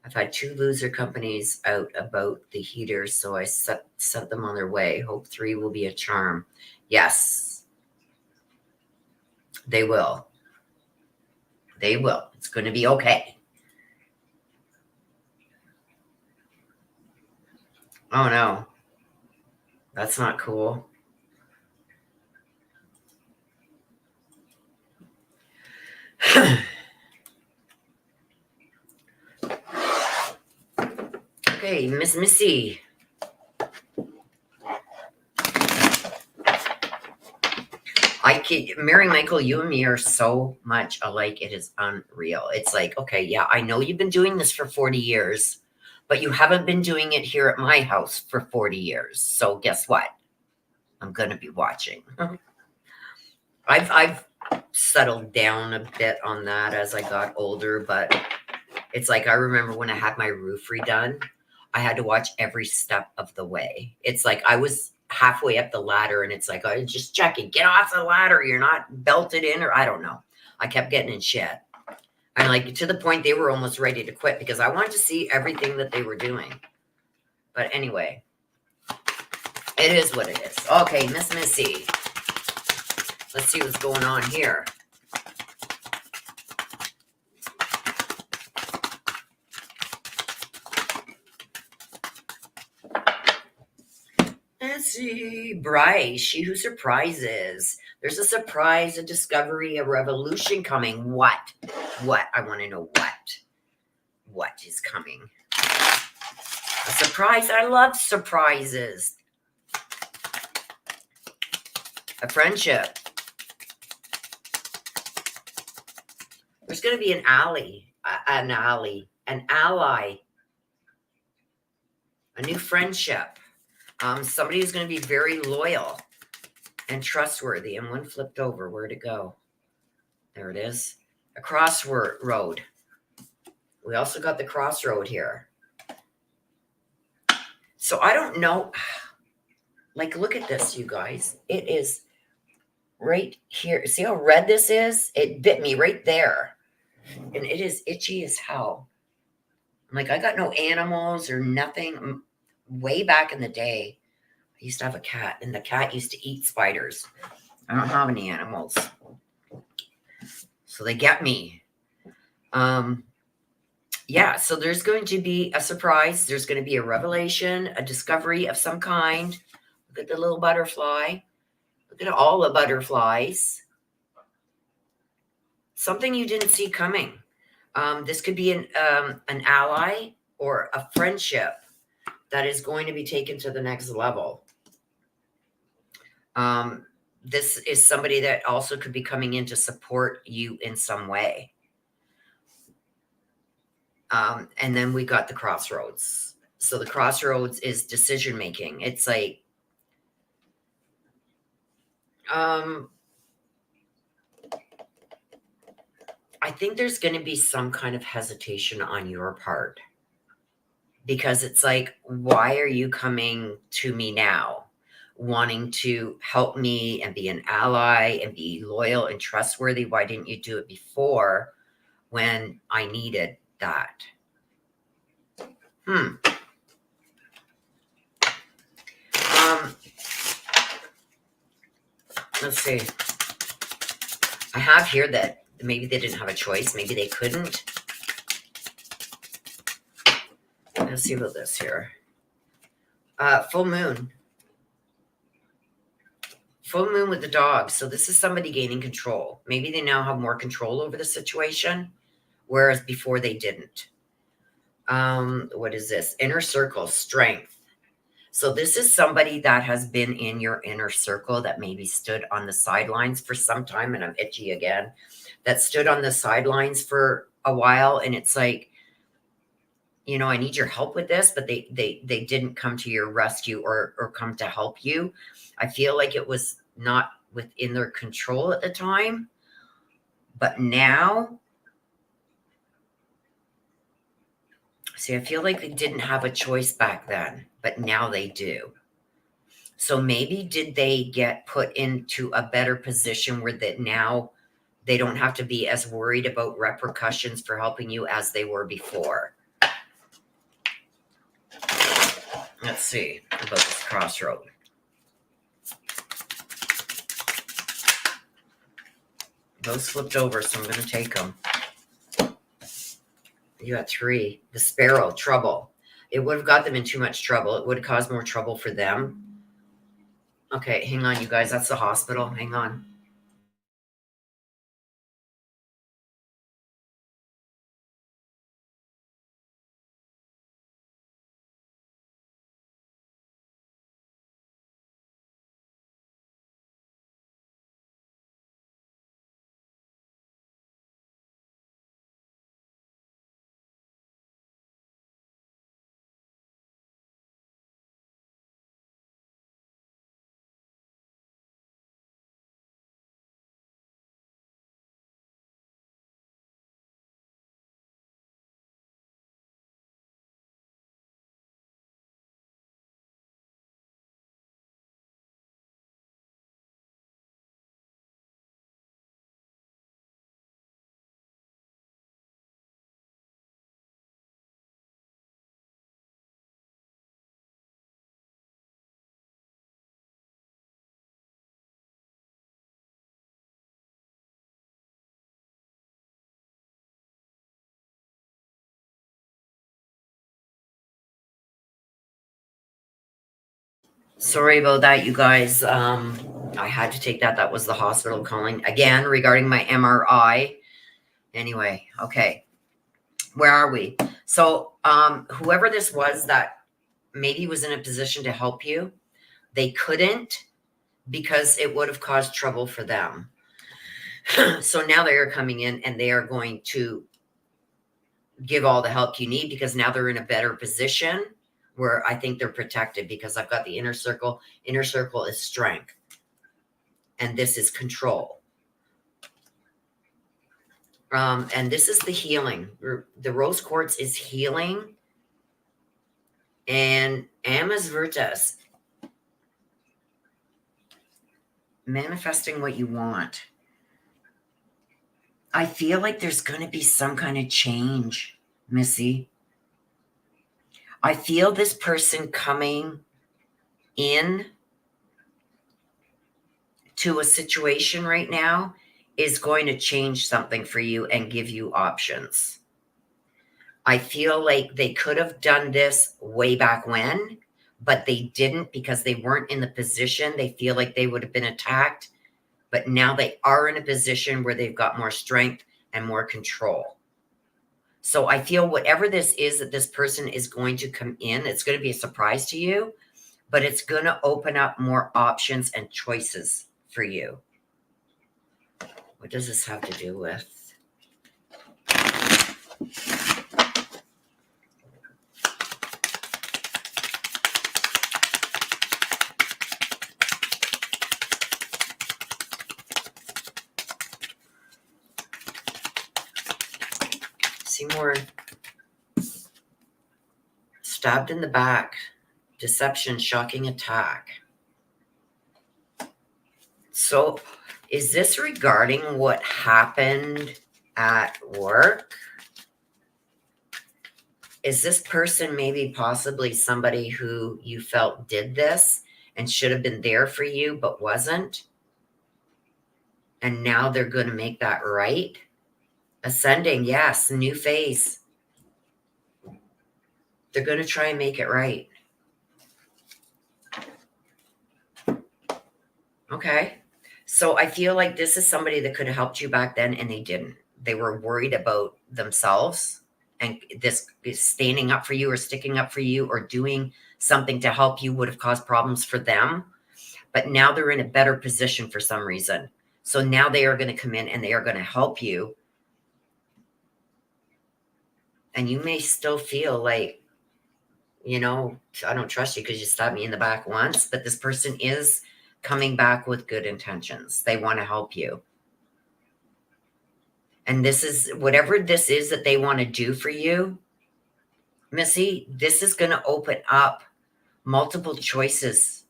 I've had 2 loser companies out about the heaters, so I sent them on their way. Hope 3 will be a charm. Yes. They will. They will. It's going to be okay. Oh, no. That's not cool. Okay, Miss Missy. Mary Michael, you and me are so much alike. It is unreal. It's like, okay, yeah, I know you've been doing this for 40 years, but you haven't been doing it here at my house for 40 years. So guess what? I'm going to be watching. I've settled down a bit on that as I got older, but it's like, I remember when I had my roof redone, I had to watch every step of the way. It's like I was halfway up the ladder and it's like, oh, just checking, get off the ladder. You're not belted in, or I don't know. I kept getting in shit. And like to the point they were almost ready to quit because I wanted to see everything that they were doing. But anyway, it is what it is. Okay, Miss Missy. Let's see what's going on here. Let's see. Bryce, she who surprises. There's a surprise, a discovery, a revolution coming. What? What? I want to know what. What is coming? A surprise. I love surprises. A friendship. There's going to be an ally, an ally, a new friendship. Somebody who's going to be very loyal and trustworthy. And one flipped over. Where'd it go? There it is. A crossroad. We also got the crossroad here. So I don't know. Like, look at this, you guys. It is right here. See how red this is? It bit me right there. And it is itchy as hell. I'm like, I got no animals or nothing. Way back in the day, I used to have a cat, and the cat used to eat spiders. I don't have any animals. So they get me. Yeah, so there's going to be a surprise. There's going to be a revelation, a discovery of some kind. Look at the little butterfly. Look at all the butterflies. Something you didn't see coming. This could be an ally or a friendship that is going to be taken to the next level. This is somebody that also could be coming in to support you in some way. And then we got the crossroads. So the crossroads is decision making. It's like, I think there's going to be some kind of hesitation on your part, because it's like, why are you coming to me now, wanting to help me and be an ally and be loyal and trustworthy? Why didn't you do it before when I needed that? Let's see. I have here that maybe they didn't have a choice. Maybe they couldn't. Let's see about this here. Full moon. Full moon with the dog. So this is somebody gaining control. Maybe they now have more control over the situation, whereas before they didn't. What is this? Inner circle, strength. So this is somebody that has been in your inner circle that maybe stood on the sidelines for some time, and I'm itchy again, that stood on the sidelines for a while, and it's like, you know, I need your help with this, but they didn't come to your rescue or come to help you. I feel like it was not within their control at the time, but now, see, I feel like they didn't have a choice back then, but now they do. So maybe did they get put into a better position where that now they don't have to be as worried about repercussions for helping you as they were before? Let's see about this crossroad. Those flipped over, so I'm going to take them. You got 3. The sparrow, trouble. It would have got them in too much trouble. It would have caused more trouble for them. Okay, hang on, you guys. That's the hospital. Hang on. Sorry about that, you guys. I had to take that. That was the hospital calling again regarding my MRI. Anyway, okay. Where are we? So, whoever this was that maybe was in a position to help you, they couldn't because it would have caused trouble for them. So now they are coming in and they are going to give all the help you need because now they're in a better position where I think they're protected because I've got the inner circle. Inner circle is strength. And this is control. And this is the healing. The rose quartz is healing. And Amas Virtus, manifesting what you want. I feel like there's going to be some kind of change, Missy. I feel this person coming in to a situation right now is going to change something for you and give you options. I feel like they could have done this way back when, but they didn't because they weren't in the position. They feel like they would have been attacked, but now they are in a position where they've got more strength and more control. So I feel whatever this is that this person is going to come in, it's going to be a surprise to you, but it's going to open up more options and choices for you. What does this have to do with? See more stabbed in the back, deception, shocking attack. So is this regarding what happened at work? Is this person maybe possibly somebody who you felt did this and should have been there for you but wasn't? And now they're going to make that right? Ascending, yes, new phase. They're going to try and make it right. Okay. So I feel like this is somebody that could have helped you back then and they didn't. They were worried about themselves and this standing up for you or sticking up for you or doing something to help you would have caused problems for them. But now they're in a better position for some reason. So now they are going to come in and they are going to help you. And you may still feel like, you know, I don't trust you because you stabbed me in the back once, but this person is coming back with good intentions. They want to help you. And this is whatever this is that they want to do for you, Missy, this is going to open up multiple choices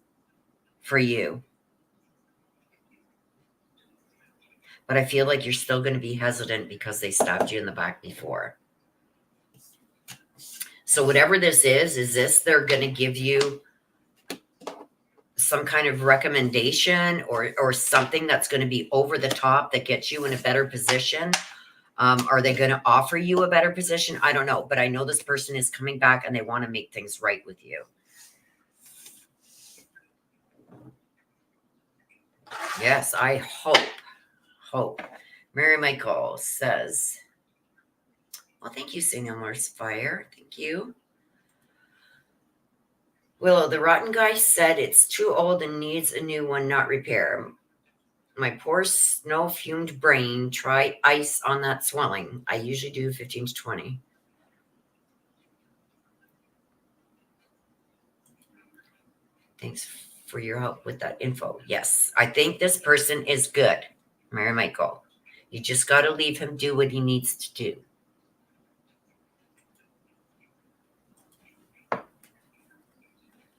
for you. But I feel like you're still going to be hesitant because they stabbed you in the back before. So whatever this is this they're going to give you some kind of recommendation or something that's going to be over the top that gets you in a better position? Are they going to offer you a better position? I don't know, but I know this person is coming back and they want to make things right with you. Yes, I hope. Mary Michael says, well, thank you, St. Elmore's Fire. Thank you. Willow, the rotten guy said it's too old and needs a new one, not repair. My poor snow-fumed brain, try ice on that swelling. I usually do 15 to 20. Thanks for your help with that info. Yes, I think this person is good, Mary Michael. You just got to leave him do what he needs to do.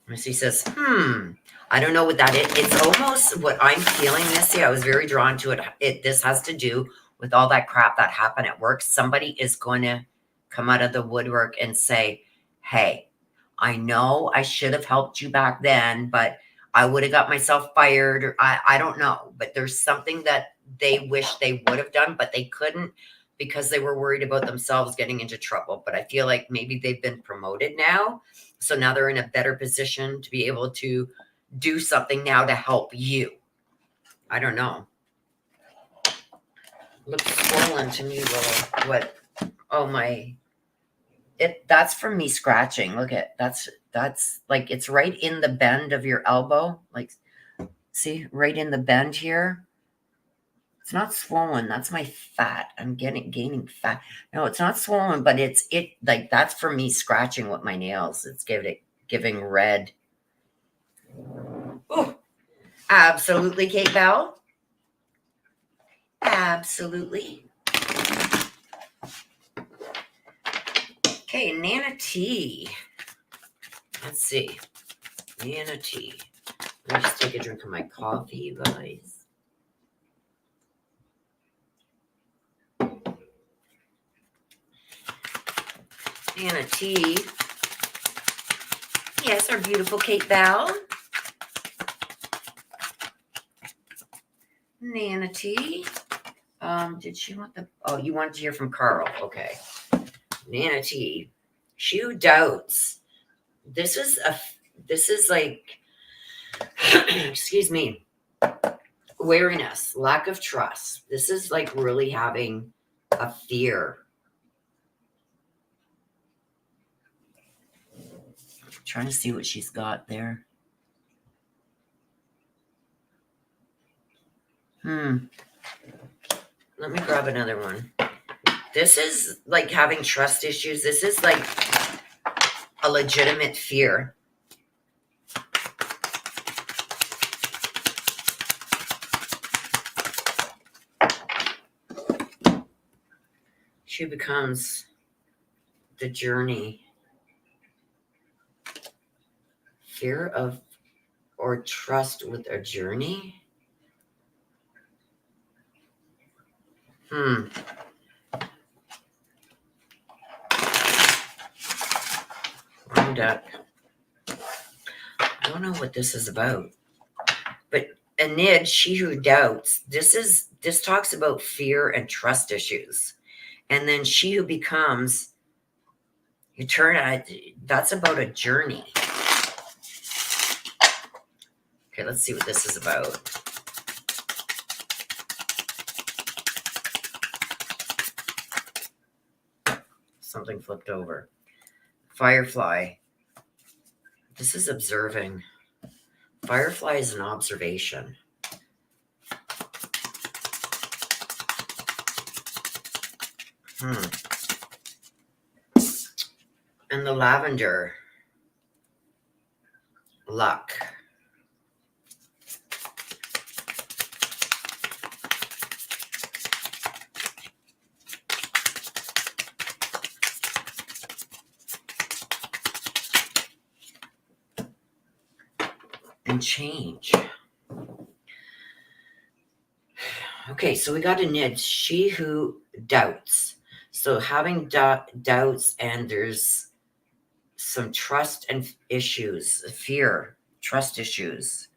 Missy says, I don't know what that is. It's almost what I'm feeling, Missy. I was very drawn to it. This has to do with all that crap that happened at work. Somebody is going to come out of the woodwork and say, hey, I know I should have helped you back then, but I would have got myself fired. Or I don't know. But there's something that they wish they would have done, but they couldn't because they were worried about themselves getting into trouble. But I feel like maybe they've been promoted now. So now they're in a better position to be able to do something now to help you. I don't know. Looks swollen to me, Willow. What? Oh, my. That's from me scratching. Look at that's like it's right in the bend of your elbow. Like, see, right in the bend here. It's not swollen. That's my fat. I'm gaining fat. No, it's not swollen, but it's like that's for me scratching with my nails. It's giving red. Oh, absolutely, Kate Bell. Absolutely. Okay, Nana T. Let's see. Nana T. Let me just take a drink of my coffee, you guys. Nana T. Yes, our beautiful Kate Bell. Nana T. Did she want the... Oh, you wanted to hear from Carl. Okay. Nana T. She who doubts. This is like... excuse me. Wariness. Lack of trust. This is like really having a fear. I'm trying to see what she's got there. Let me grab another one. This is like having trust issues. This is like a legitimate fear. She becomes the journey. Fear of or trust with a journey? Wrong deck. I don't know what this is about. But Enid, she who doubts, this talks about fear and trust issues. And then she who becomes, you turn, that's about a journey. Okay, let's see what this is about. Something flipped over. Firefly. This is observing. Firefly is an observation. And the lavender. Luck. And change. Okay, so we got a nid. She who doubts. So having doubts, and there's some trust and issues, fear, trust issues.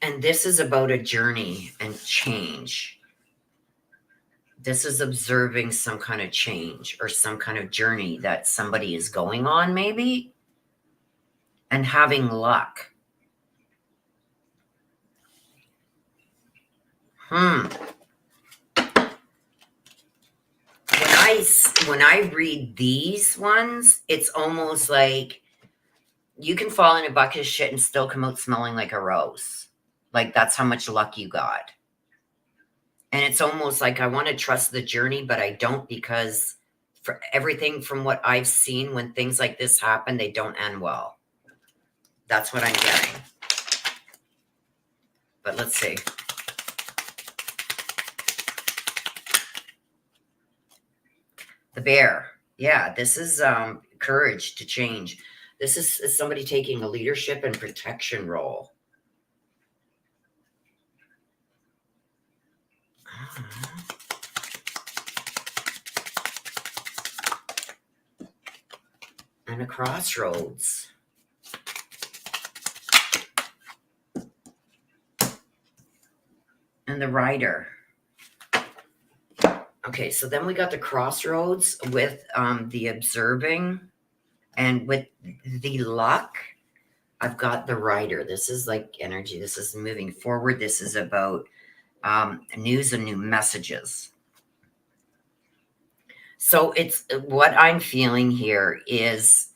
And this is about a journey and change. This is observing some kind of change or some kind of journey that somebody is going on, maybe, and having luck. When I read these ones, it's almost like you can fall in a bucket of shit and still come out smelling like a rose. Like that's how much luck you got. And it's almost like I want to trust the journey, but I don't, because for everything from what I've seen, when things like this happen, they don't end well. That's what I'm getting. But let's see. The bear. Yeah, this is courage to change. This is somebody taking a leadership and protection role. And a crossroads. And the rider. Okay, so then we got the crossroads with the observing. And with the luck, I've got the rider. This is like energy. This is moving forward. This is about news and new messages. So it's what I'm feeling here is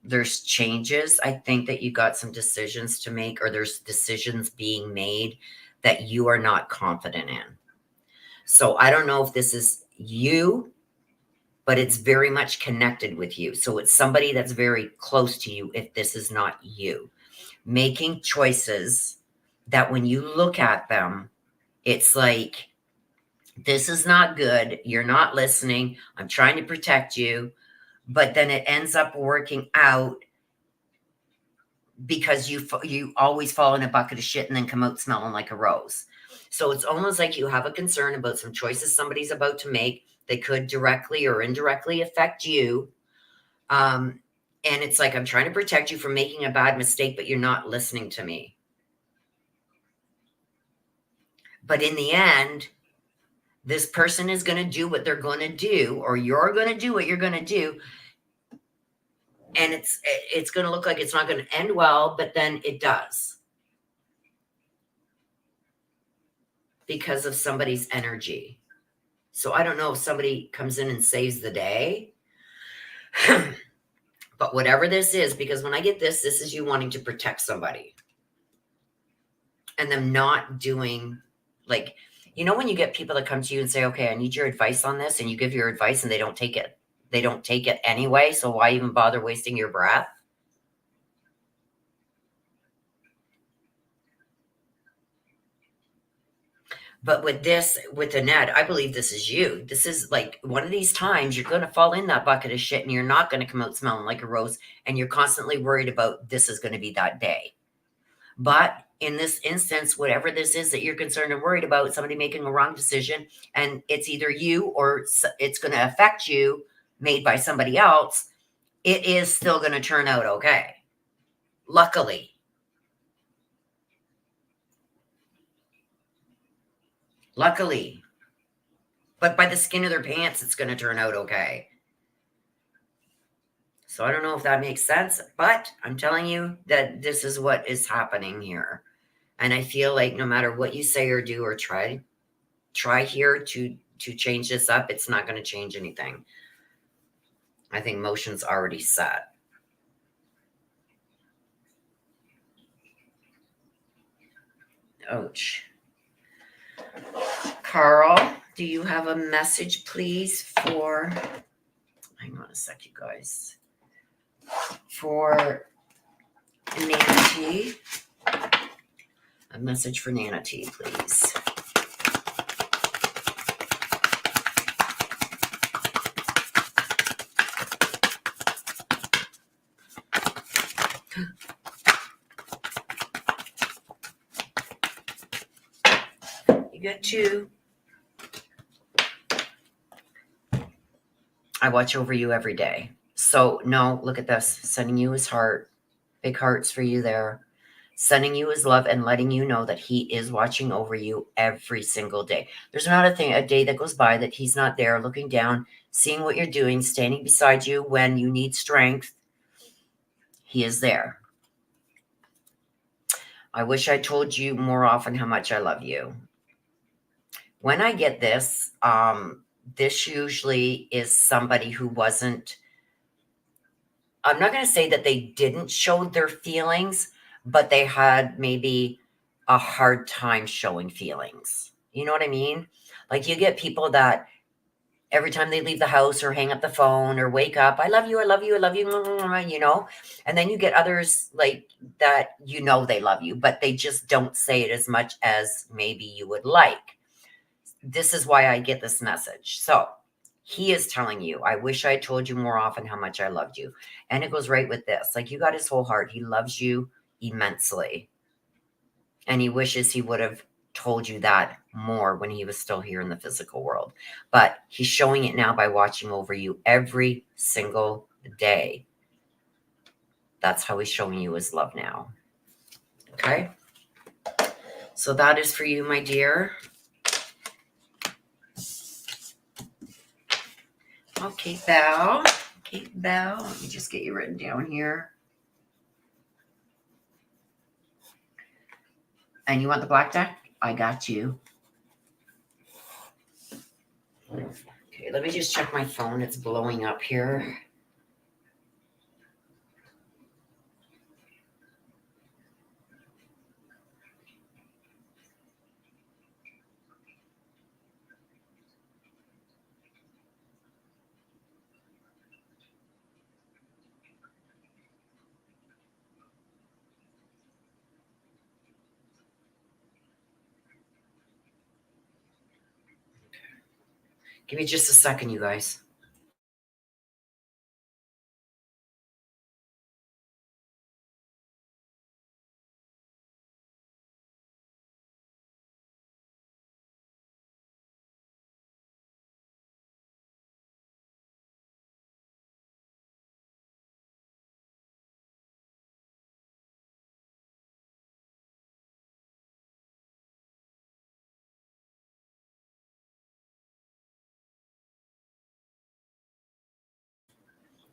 there's changes. I think that you got some decisions to make, or there's decisions being made that you are not confident in. So I don't know if this is you, but it's very much connected with you. So it's somebody that's very close to you if this is not you. Making choices that when you look at them, it's like, this is not good. You're not listening. I'm trying to protect you. But then it ends up working out because you always fall in a bucket of shit and then come out smelling like a rose. So it's almost like you have a concern about some choices somebody's about to make. They could directly or indirectly affect you. And it's like, I'm trying to protect you from making a bad mistake, but you're not listening to me. But in the end, this person is going to do what they're going to do, or you're going to do what you're going to do. And it's going to look like it's not going to end well, but then it does. Because of somebody's energy. So I don't know if somebody comes in and saves the day. But whatever this is, because when I get this is you wanting to protect somebody. And them not doing, like, you know, when you get people that come to you and say, okay, I need your advice on this, and you give your advice and they don't take it. They don't take it anyway. So why even bother wasting your breath? But with this, with Annette, I believe this is you. This is like one of these times you're going to fall in that bucket of shit and you're not going to come out smelling like a rose. And you're constantly worried about this is going to be that day. But in this instance, whatever this is that you're concerned and worried about, somebody making a wrong decision, and it's either you or it's going to affect you, made by somebody else, it is still going to turn out okay. Luckily. Luckily. But by the skin of their pants, it's going to turn out okay. So I don't know if that makes sense, but I'm telling you that this is what is happening here. And I feel like no matter what you say or do or try here to change this up, it's not going to change anything. I think motion's already set. Ouch. Carl, do you have a message, please, for, hang on a sec, you guys, for Nana T? A message for Nana T, please. You got two. I watch over you every day. So, no, look at this. Sending you his heart. Big hearts for you there. Sending you his love and letting you know that he is watching over you every single day. There's not a day that goes by that he's not there, looking down, seeing what you're doing, standing beside you when you need strength. He is there. I wish I told you more often how much I love you. When I get this, this usually is somebody who wasn't, I'm not going to say that they didn't show their feelings, but they had maybe a hard time showing feelings. You know what I mean? Like you get people that every time they leave the house or hang up the phone or wake up, I love you, I love you, I love you, you know? And then you get others like that, you know, they love you, but they just don't say it as much as maybe you would like. This is why I get this message. So he is telling you, I wish I told you more often how much I loved you. And it goes right with this. Like you got his whole heart. He loves you immensely. And he wishes he would have told you that more when he was still here in the physical world. But he's showing it now by watching over you every single day. That's how he's showing you his love now. Okay? So that is for you, my dear. Okay, Val. Kate Bell. Let me just get you written down here. And you want the black deck? I got you. Okay, let me just check my phone. It's blowing up here. Give me just a second, you guys.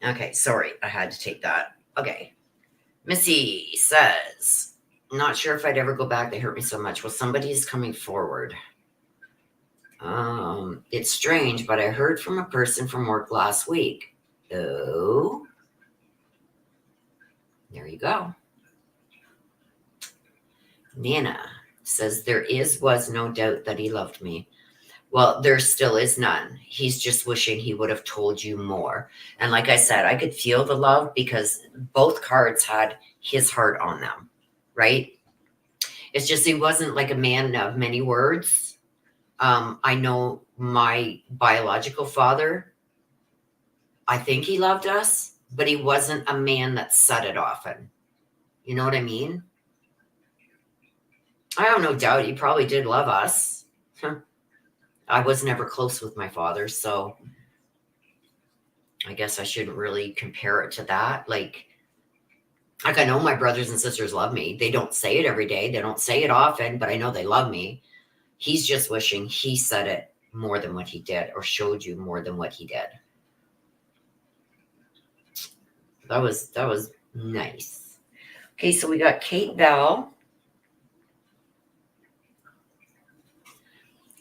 Okay, sorry, I had to take that. Okay. Missy says, not sure if I'd ever go back. They hurt me so much. Well, somebody's coming forward. It's strange, but I heard from a person from work last week. Oh, there you go. Nana says, was no doubt that he loved me. Well, there still is none. He's just wishing he would have told you more. And like I said, I could feel the love because both cards had his heart on them, right? It's just he wasn't like a man of many words. I know my biological father, I think he loved us, but he wasn't a man that said it often. You know what I mean? I have no doubt he probably did love us. I was never close with my father, so I guess I shouldn't really compare it to that. Like I know my brothers and sisters love me. They don't say it every day. They don't say it often, but I know they love me. He's just wishing he said it more than what he did or showed you more than what he did. That was nice. Okay, so we got Kate Bell.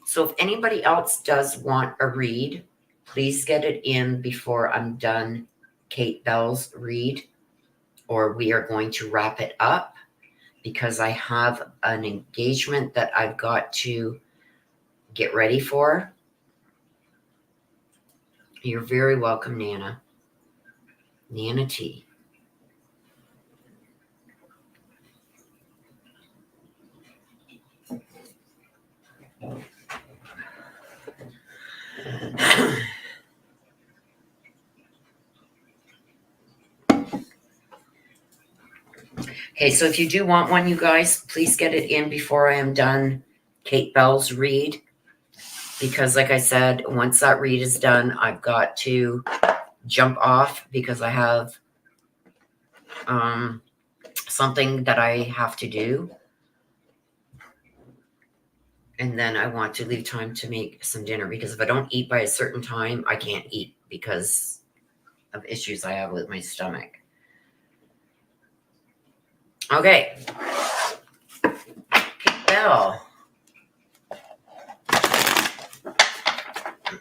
So if anybody else does want a read, please get it in before I'm done Kate Bell's read, or we are going to wrap it up because I have an engagement that I've got to get ready for. You're very welcome, Nana. Nana T. Okay, so if you do want one, you guys, please get it in before I am done Kate Bell's read. Because like I said, once that read is done, I've got to jump off because I have something that I have to do. And then I want to leave time to make some dinner because if I don't eat by a certain time, I can't eat because of issues I have with my stomach. Okay. Kate Bell.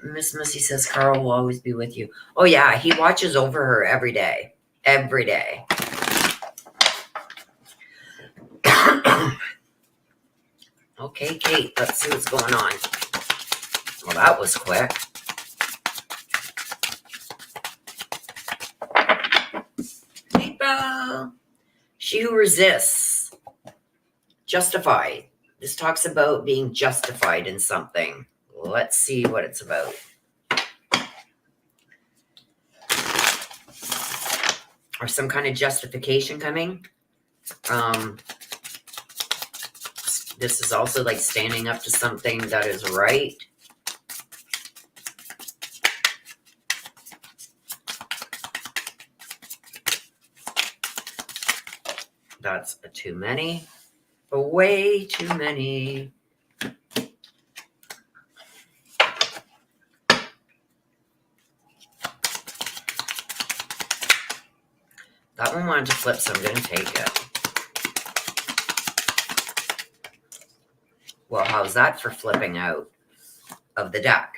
Miss Missy says Carl will always be with you. Oh, yeah. He watches over her every day. Every day. Okay, Kate. Let's see what's going on. Well, that was quick. Kate Bell. She who resists. Justified. This talks about being justified in something. Let's see what it's about. Or some kind of justification coming. This is also like standing up to something that is right. That's too many. Way too many. That one wanted to flip, so I'm going to take it. Well, how's that for flipping out of the deck?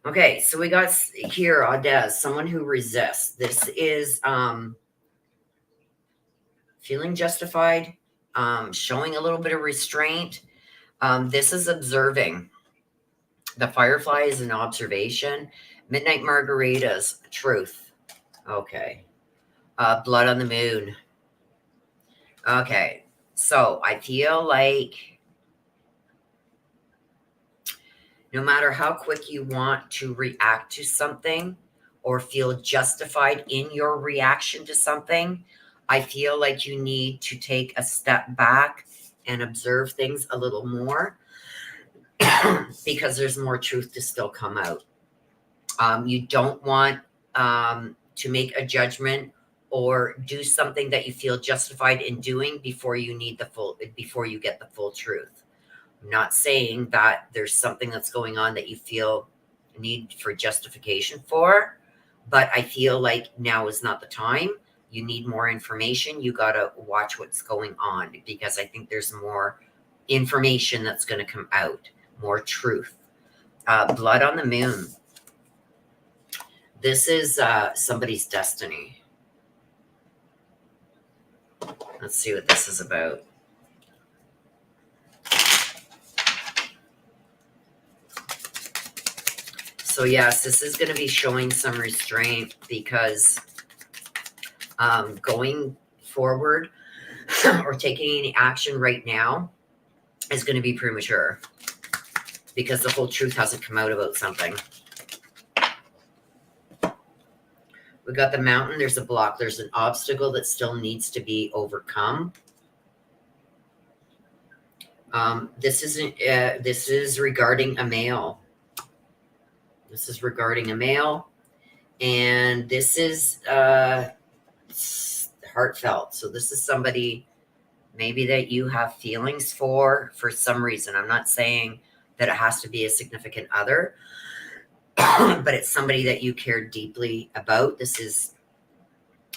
Okay, so we got here, Audez, someone who resists. This is feeling justified, showing a little bit of restraint. This is observing. The firefly is an observation. Midnight margaritas, truth. Okay. Blood on the moon. Okay, so I feel like no matter how quick you want to react to something or feel justified in your reaction to something, I feel like you need to take a step back and observe things a little more because there's more truth to still come out. You don't want to make a judgment or do something that you feel justified in doing before you get the full truth. I'm not saying that there's something that's going on that you feel need for justification for, but I feel like now is not the time. You need more information. You got to watch what's going on because I think there's more information that's going to come out, more truth. Blood on the moon. This is somebody's destiny. Let's see what this is about. So yes, this is going to be showing some restraint because going forward or taking any action right now is going to be premature because the whole truth hasn't come out about something. We got the mountain. There's a block. There's an obstacle that still needs to be overcome. This is regarding a male. This is regarding a male, and this is heartfelt. So this is somebody maybe that you have feelings for some reason. I'm not saying that it has to be a significant other, but it's somebody that you care deeply about. This is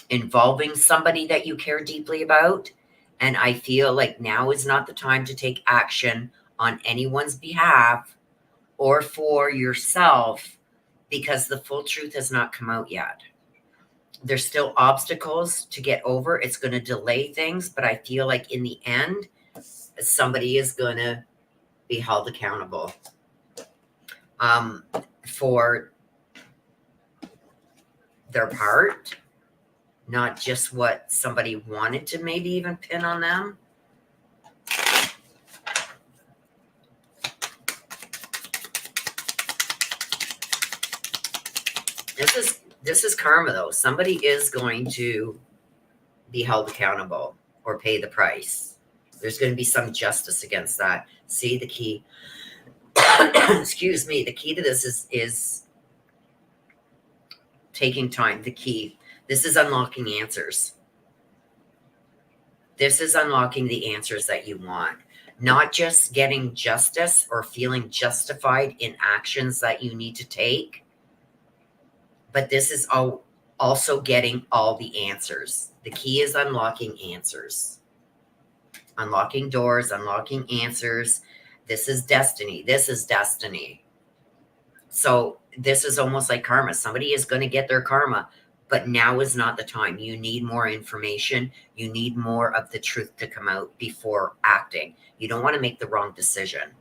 involving somebody that you care deeply about. And I feel like now is not the time to take action on anyone's behalf or for yourself because the full truth has not come out yet. There's still obstacles to get over. It's going to delay things, but I feel like in the end, somebody is going to be held accountable for their part, not just what somebody wanted to maybe even pin on them. This is karma, though. Somebody is going to be held accountable or pay the price. There's going to be some justice against that. See, the key, excuse me, the key to this is taking time. The key, this is unlocking answers. This is unlocking the answers that you want. Not just getting justice or feeling justified in actions that you need to take, but this is also getting all the answers. The key is unlocking answers. Unlocking doors, unlocking answers. This is destiny. This is destiny. So this is almost like karma. Somebody is going to get their karma, but now is not the time. You need more information. You need more of the truth to come out before acting. You don't want to make the wrong decision.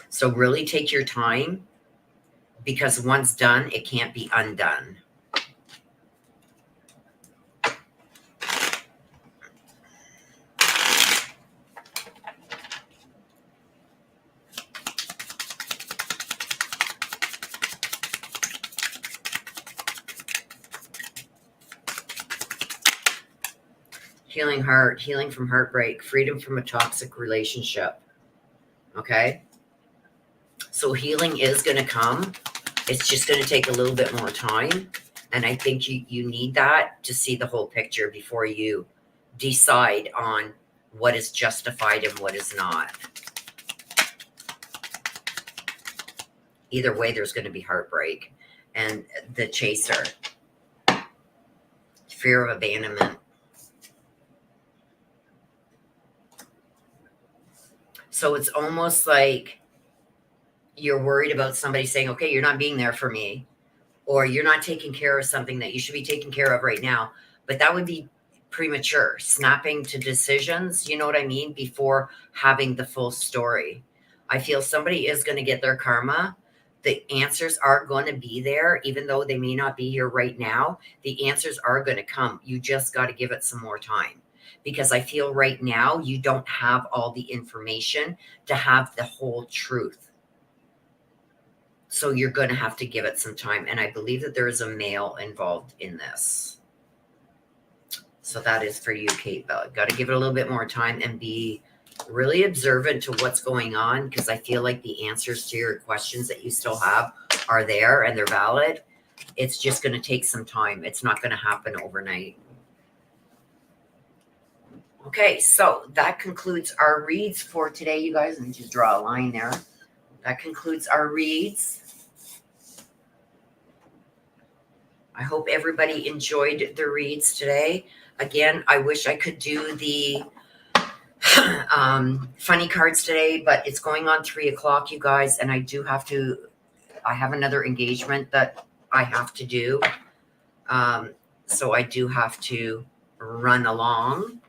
So really take your time because once done, it can't be undone. Healing heart, healing from heartbreak, freedom from a toxic relationship. Okay? So healing is going to come. It's just going to take a little bit more time. And I think you need that to see the whole picture before you decide on what is justified and what is not. Either way, there's going to be heartbreak. And the chaser. fear of abandonment. So it's almost like you're worried about somebody saying, okay, you're not being there for me, or you're not taking care of something that you should be taking care of right now. But that would be premature, snapping to decisions, you know what I mean, before having the full story. I feel somebody is going to get their karma. The answers are going to be there, even though they may not be here right now. The answers are going to come. You just got to give it some more time, because I feel right now you don't have all the information to have the whole truth. So you're going to have to give it some time. And I believe that there is a male involved in this. So that is for you, Kate Bell. Got to give it a little bit more time and be really observant to what's going on, because I feel like the answers to your questions that you still have are there and they're valid. It's just going to take some time. It's not going to happen overnight. Okay, so that concludes our reads for today, you guys. Let me just draw a line there. That concludes our reads. I hope everybody enjoyed the reads today. Again, I wish I could do the funny cards today, but it's going on 3 o'clock, you guys, and I have another engagement that I have to do. So I do have to run along.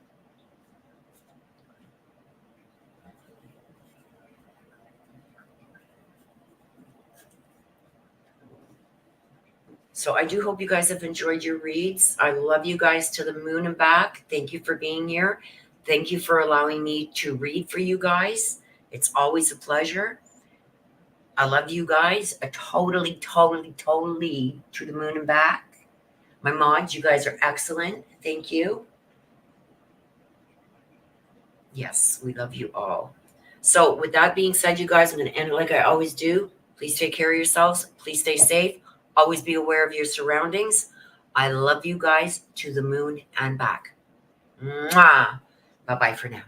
So I do hope you guys have enjoyed your reads. I love you guys to the moon and back. Thank you for being here. Thank you for allowing me to read for you guys. It's always a pleasure. I love you guys. Totally to the moon and back. My mods, you guys are excellent. Thank you. Yes, we love you all. So with that being said, you guys, I'm going to end it like I always do. Please take care of yourselves. Please stay safe. Always be aware of your surroundings. I love you guys to the moon and back. Mwah. Bye-bye for now.